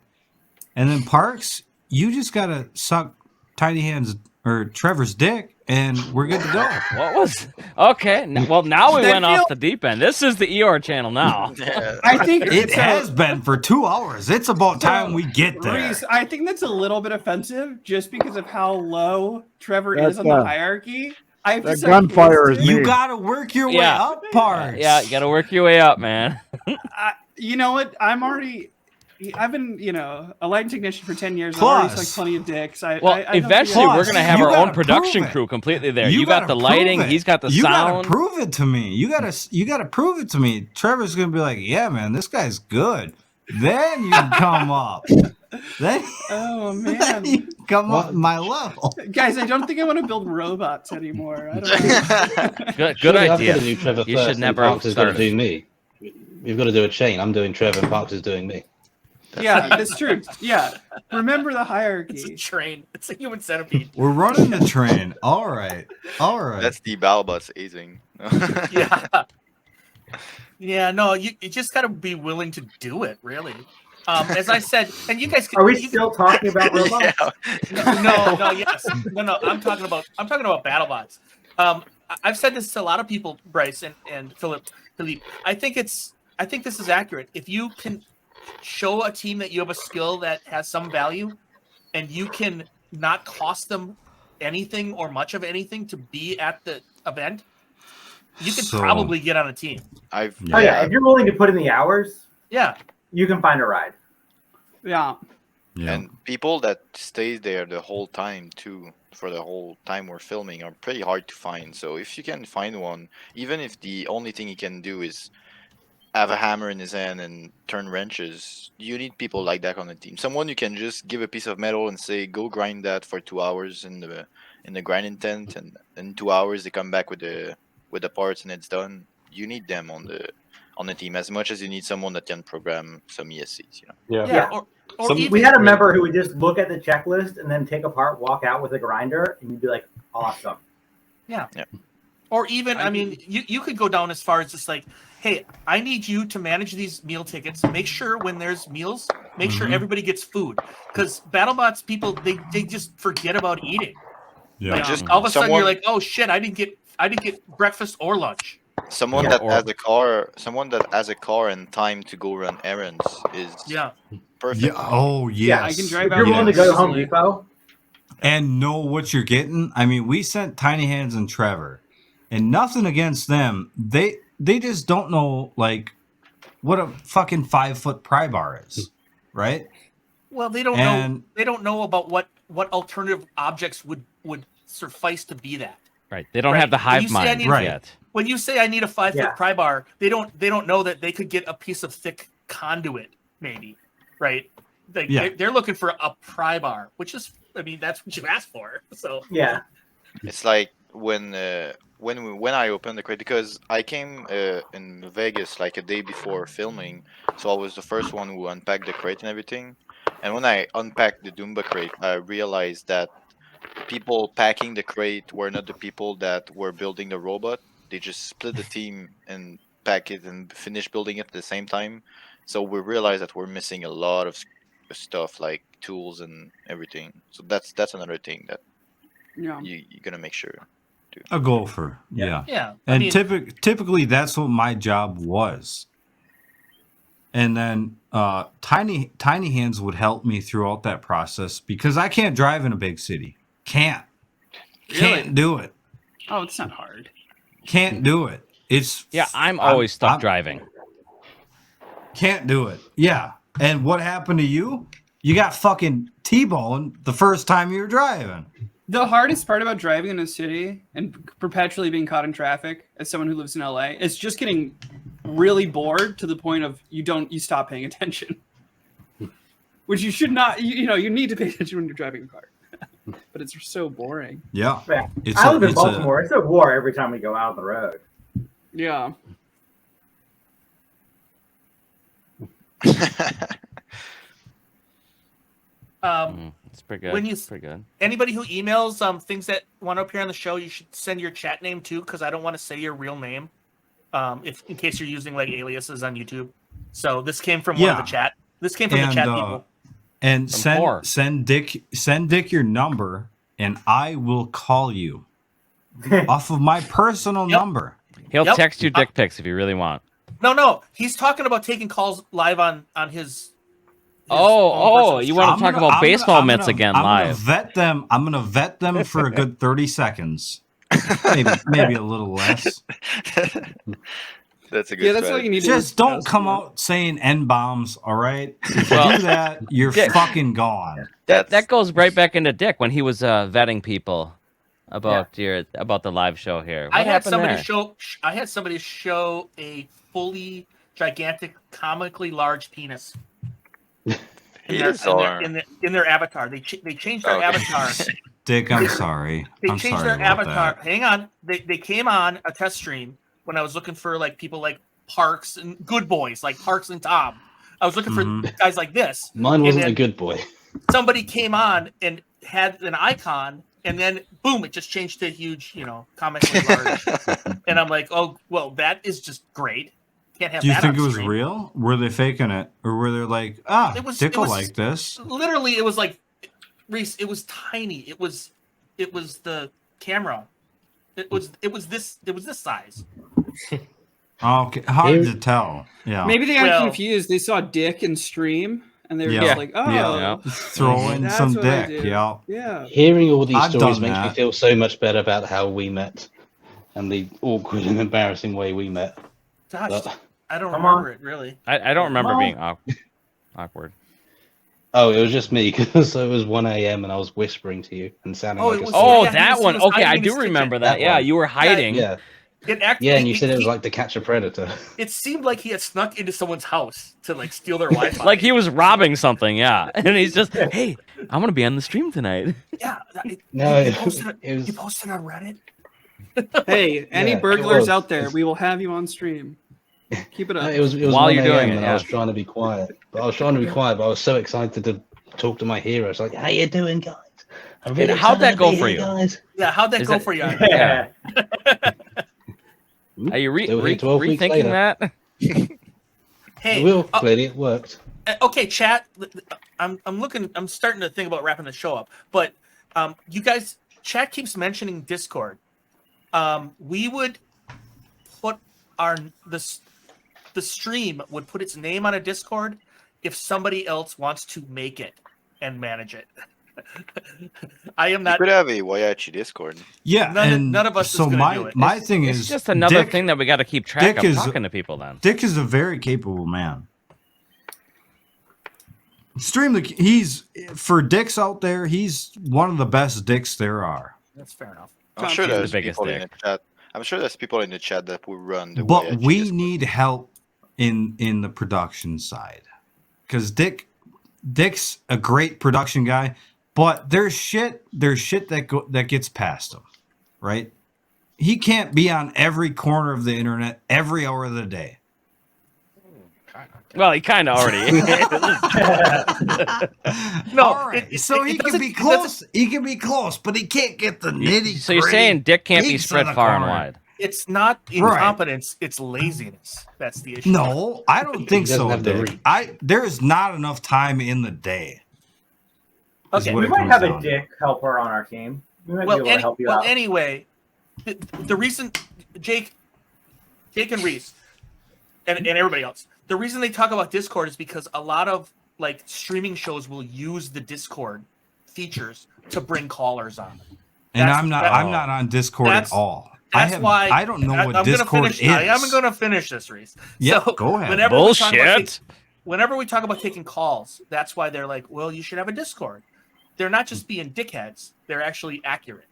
And then Parks, you just gotta suck Tiny Hands or Trevor's dick, and we're good to go. What was? Okay. Well, now we went off the deep end. This is the Eeyore channel now. I think it has been for 2 hours. It's about time we get there. Reese, I think that's a little bit offensive, just because of how low Trevor is on the hierarchy. That gunfire is me. You gotta work your way up, Parks. Yeah, you gotta work your way up, man. You know what? I've been, a lighting technician for 10 years. I've already sucked plenty of dicks. Eventually we're going to have our own production crew completely there. You got the lighting. He's got the sound. You got to prove it to me. You got to prove it to me. Trevor's going to be like, yeah, man, this guy's good. Then you come up. Oh, man. Then you come up my level. Guys, I don't think I want to build robots anymore. I don't know. Good idea. Do Trevor you first, should never Parks is going to do me. We've got to do a chain. I'm doing Trevor, and Parks is doing me. Yeah, that's true. Yeah. Remember the hierarchy. It's a train. It's a human centipede. We're running the train. All right. That's the BattleBots aging. Yeah. Yeah, no, you just got to be willing to do it, really. As I said, and you guys can. Are we still talking about robots? No. I'm talking about BattleBots. I've said this to a lot of people, Bryce and Philippe. I think this is accurate. If you can show a team that you have a skill that has some value, and you can not cost them anything or much of anything to be at the event, you can probably get on a team. If you're willing to put in the hours, you can find a ride. Yeah. And people that stay there the whole time too, for the whole time we're filming, are pretty hard to find. So if you can find one, even if the only thing he can do is have a hammer in his hand and turn wrenches, you need people like that on the team. Someone you can just give a piece of metal and say, go grind that for 2 hours in the grinding tent, and in 2 hours they come back with the parts and it's done. You need them on the team as much as you need someone that can program some ESCs. Yeah. Or we had a member who would just look at the checklist and then take apart, walk out with a grinder, and you'd be like, awesome. Yeah. Or even, I mean, you could go down as far as just like, hey, I need you to manage these meal tickets. Make sure when there's meals, make sure everybody gets food. Because BattleBots people, they just forget about eating. Yeah. Like, just all of a sudden you're like, oh shit, I didn't get breakfast or lunch. Someone that has a car and time to go run errands is perfect. Yeah. Oh yes. I can drive out. If you're willing to go to Home Depot and know what you're getting. I mean, we sent Tiny Hands and Trevor, and nothing against them. They just don't know like what a fucking 5-foot pry bar is, right? Well, they don't know. They don't know about what alternative objects would suffice to be that. Right. They don't Right. have the When you hive say I mind need- Right. yet. When you say I need a 5-foot Yeah. pry bar, they don't know that they could get a piece of thick conduit, maybe, right? Like Yeah. they're looking for a pry bar, which is, I mean, that's what you asked for. So Yeah. It's like when I opened the crate, because I came in Vegas like a day before filming, so I was the first one who unpacked the crate and everything. And when I unpacked the Doomba crate, I realized that people packing the crate were not the people that were building the robot. They just split the team and pack it and finish building it at the same time. So we realized that we're missing a lot of stuff like tools and everything. So that's another thing that Yeah. you're gonna make sure. A gopher. Yeah. yeah, I And mean, typically that's what my job was. And then Tiny Hands would help me throughout that process because I can't drive in a big city. Can't Really? do it. Oh, it's not hard. Can't do it. It's I'm always stuck driving. Can't do it. Yeah. And what happened to you? You got fucking T-boned the first time you were driving. The hardest part about driving in a city and perpetually being caught in traffic, as someone who lives in LA, is just getting really bored to the point of you stop paying attention. Which you should not. You need to pay attention when you're driving a car. But it's so boring. Yeah. Yeah. I live in Baltimore. It's a war every time we go out on the road. Yeah. It's pretty good. when you pretty good. anybody who emails things that want to appear on the show, you should send your chat name too, because I don't want to say your real name, if in case you're using like aliases on YouTube. So this came from one of the chat. This came from the chat people. And send Dick your number, and I will call you off of my personal number. He'll text you dick pics if you really want. No, he's talking about taking calls live on his. Oh, you want to talk about baseball mitts again I'm live? I'm gonna vet them for a good 30 seconds, maybe a little less. That's a good. Yeah, that's all you need. Just don't come out saying N bombs. All right, if you do that, you're fucking gone. That goes right back into Dick when he was vetting people about the live show here. What I had happened somebody there? show a fully gigantic, comically large penis. In their avatar, they changed their avatar. Dick, I'm sorry. They I'm changed sorry their about avatar. that. Hang on, they came on a test stream when I was looking for like people like Parks and good boys like Parks and Tom. I was looking for guys like this. Mine wasn't a good boy. Somebody came on and had an icon, and then boom, it just changed to huge, comically large. And I'm like, oh well, that is just great. Can't have Do you that think on it was stream. real? Were they faking it, or were they like, Dick will like this? Literally, it was like Reese. It was tiny. It was the camera. It was this size. Okay, hard to tell. Yeah, Maybe they got confused. They saw Dick in stream, and they were just like, "Oh, throw in some Dick." Yeah. Hearing all these I've stories done makes me that. feel so much better about how we met and the awkward and embarrassing way we met. Gosh, But- I don't Come remember on. it really. I don't remember Come on. being awkward. Oh, it was just me because it was 1 a.m. and I was whispering to you and sounding Oh, like it a was- stalker. Oh, yeah, he that was- one. he was Okay, hiding I in do his kitchen. remember that. That Yeah, one. you were hiding. Yeah, Yeah, and you said it was like to catch a predator. It seemed like he had snuck into someone's house to like steal their Wi-Fi. Like he was robbing something, yeah. And he's just, hey, I'm gonna be on the stream tonight. yeah. No, you it posted, was- you posted on Reddit. Hey, any Yeah, it burglars was. out there, we will have you on stream. Keep it up. No, it was While 1 you're a.m. doing it, and yeah. I was trying to be quiet. But I was so excited to talk to my hero. It's like, how you doing, guys? I'm really How'd that excited to go be for here, you? guys. Yeah, how'd that Is go that- for you? Yeah. Are you They were here 12 weeks rethinking later. that? Hey, It will, clearly it worked. okay, chat. I'm starting to think about wrapping the show up, but you guys, chat keeps mentioning Discord. We would put the stream would put its name on a Discord if somebody else wants to make it and manage it. I am You not. could have a Whyachi Discord. Yeah, None of us is So gonna do it. my thing It's is just another Dick- thing that we got to keep track Dick of is- talking to people then. Dick is a very capable man. He's for dicks out there. He's one of the best dicks there are. That's fair enough. I'm sure He's the there's biggest people in the chat. I'm sure there's people in the chat that will run the But Whyachi we Discord. need help in the production side, because Dick's a great production guy, but there's shit that gets past him, right? He can't be on every corner of the internet every hour of the day. Well, he kind of already is. No, All right, so he can be close. He can be close, but he can't get the nitty. So you're saying Dick can't be spread far and wide? It's not incompetence; it's laziness. That's the issue. No, I don't think He doesn't so, have the Dick. reach. There is not enough time in the day. Okay, we might have a Dick helper on our team. We might be able to help you out. Anyway, the reason Jake and Reese and everybody else, the reason they talk about Discord is because a lot of like streaming shows will use the Discord features to bring callers on. And I'm not on Discord at all. That's why I don't know what I'm Discord is. I am going to finish this, Reese. Yeah, so go ahead. Whenever we talk about taking calls, that's why they're like, well, you should have a Discord. They're not just being dickheads; they're actually accurate.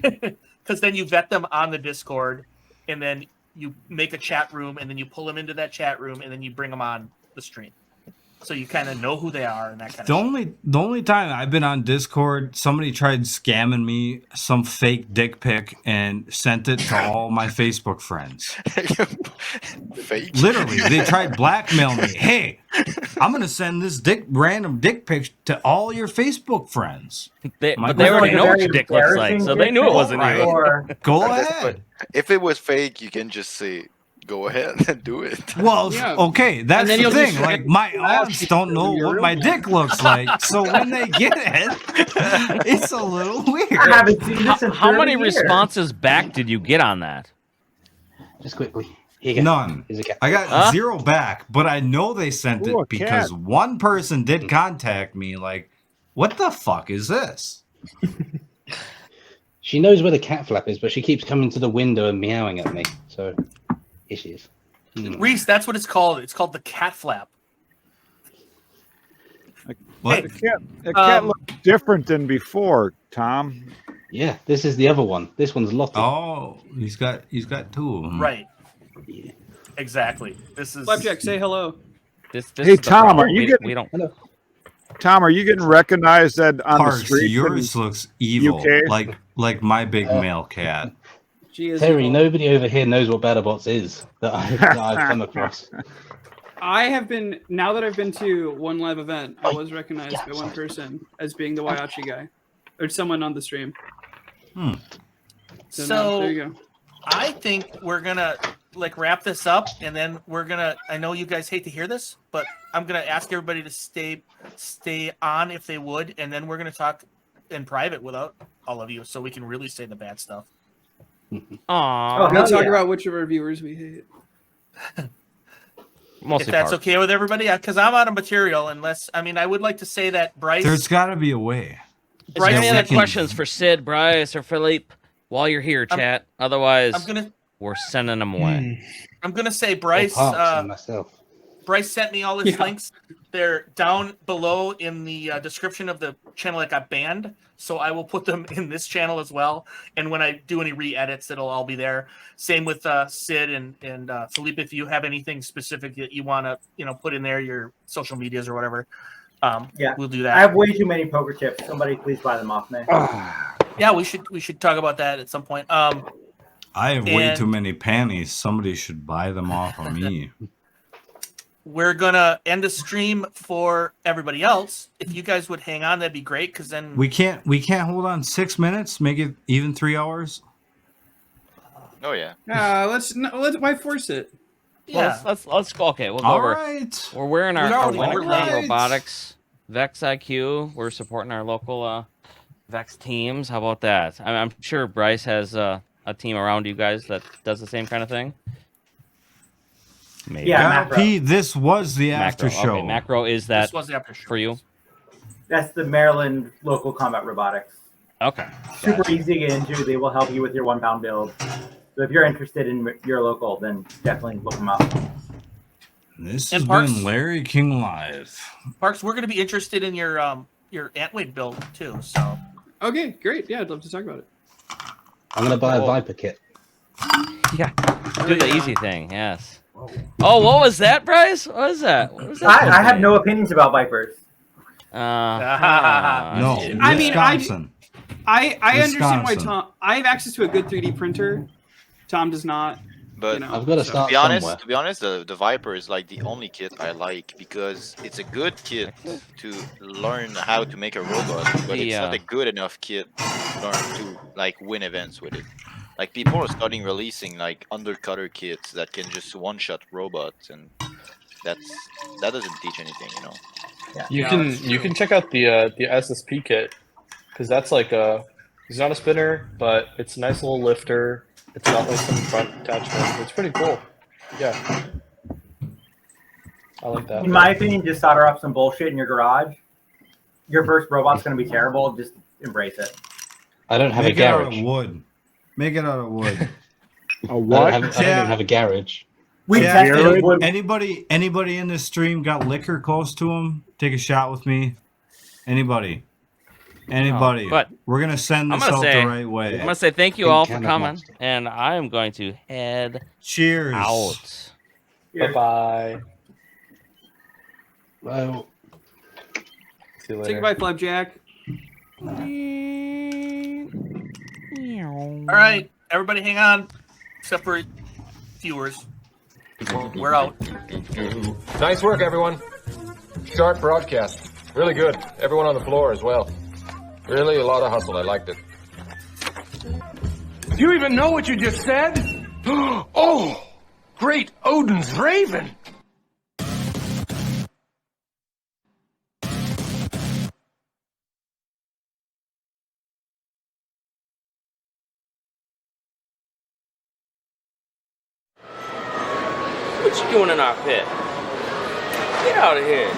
Because then you vet them on the Discord, and then you make a chat room, and then you pull them into that chat room, and then you bring them on the stream. So you kind of know who they are and that kind of The only time I've been on Discord, somebody tried scamming me some fake dick pic and sent it to all my Facebook friends. Fake? Literally, they tried blackmail me. Hey, I'm gonna send this random dick pic to all your Facebook friends. But they already know what your dick looks like, so they knew it wasn't you. Go ahead. If it was fake, you can just say, "Go ahead and do it." Well, okay, that's the thing. Like, my aunts don't know what my dick looks like, so when they get it, it's a little weird. I haven't seen this in How many 30 years. responses back did you get on that? Just quickly. Here you go. None. Here's a cat. I got 0 back, but I know they sent Ooh, a it because cat. one person did contact me. Like, what the fuck is this? She knows where the cat flap is, but she keeps coming to the window and meowing at me. So here she is. Reese, that's what it's called. It's called the cat flap. What? The cat looks different than before, Tom. Yeah, this is the other one. This one's Lottie. Oh, he's got 2 of them. Right. Yeah. Exactly. This is Flapjack, say hello. This Hey, is the Tom, problem. are you we getting- don't. Hello. Tom, are you getting recognized on the Parks, street? yours looks evil, UK? like my big male cat. She is Terry, evil. nobody over here knows what BattleBots is that I've come across. I have been, now that I've been to one live event, I was recognized by one person as being the Whyachi guy. Or someone on the stream. So, now, there you go. I think we're gonna wrap this up, and then we're gonna. I know you guys hate to hear this, but I'm gonna ask everybody to stay on if they would, and then we're gonna talk in private without all of you, so we can really say the bad stuff. Aww. We'll talk about which of our viewers we hate. Mostly if that's Parks. okay with everybody, because I'm out of material. Unless, I mean, I would like to say that Bryce. There's got to be a way. Is there any Yeah, other we can- questions for Sid, Bryce, or Philippe while you're here, chat? Otherwise, we're sending them away. I'm gonna say Bryce. Parks and myself. Bryce sent me all his links. They're down below in the description of the channel that got banned. So I will put them in this channel as well. And when I do any re-edits, it'll all be there. Same with Sid and Philippe. If you have anything specific that you want to, put in there, your social medias or whatever, we'll do that. I have way too many poker chips. Somebody please buy them off me. Yeah, we should talk about that at some point. I have way and- too many panties. Somebody should buy them off of me. We're gonna end the stream for everybody else. If you guys would hang on, that'd be great. Because then We can't hold on 6 minutes. Make it even 3 hours. Oh yeah. Why force it? Yeah. Let's go. Okay, we'll go All over. right. We're wearing our already Winter overlaid. Robotics Vex IQ. We're supporting our local Vex teams. How about that? I'm sure Bryce has a team around you guys that does the same kind of thing. Maybe. Yeah, Macro. P, this was the after Macro. show. Okay, Macro is that this was the after show for you? That's the Maryland local combat robotics. Okay. Super easy to get into. They will help you with your 1 pound build. So if you're interested in your local, then definitely look them up. This And has Parks- been Larry King Live. Parks, we're gonna be interested in your Antweight build too. So Okay, great. Yeah, I'd love to talk about it. I'm gonna buy a Viper kit. Yeah, do the easy thing. Yes. Oh, what was that, Bryce? What was that? What was that I have no opinions about Vipers. No, I mean, Wisconsin. I understand why Wisconsin. Tom. I have access to a good 3D printer. Tom does not. But you know, I've got to so- start to be honest, the Viper is like the only kit I like because it's a good kit to learn how to make a robot, but it's not a good enough kit to learn to like win events with it. Like people are starting releasing like undercutter kits that can just one-shot robots, and that doesn't teach anything, you know. Yeah. You can check out the SSP kit because that's like it's not a spinner, but it's a nice little lifter. It's got like some front attachment. It's pretty cool. Yeah, I like that. In my opinion, just solder up some bullshit in your garage. Your first robot's going to be terrible. Just embrace it. I don't have Make a it out garage. of wood. Make it out of wood. A I what? don't even have a garage. We Yeah, tested wood. anybody in this stream got liquor close to them? Take a shot with me. Anybody? but We're gonna send I'm this gonna out say, the right way. I'm gonna say thank you Pink all for can of coming, Monster. and I am going to head Cheers. out. Bye bye. Well, See you Say later. goodbye, Flapjack. All right, everybody, hang on, except for viewers. We're out. Nice work, everyone. Sharp broadcast. Really good. Everyone on the floor as well. Really a lot of hustle. I liked it. Do you even know what you just said? Oh, great Odin's Raven. What you doing in our pit? Get out of here.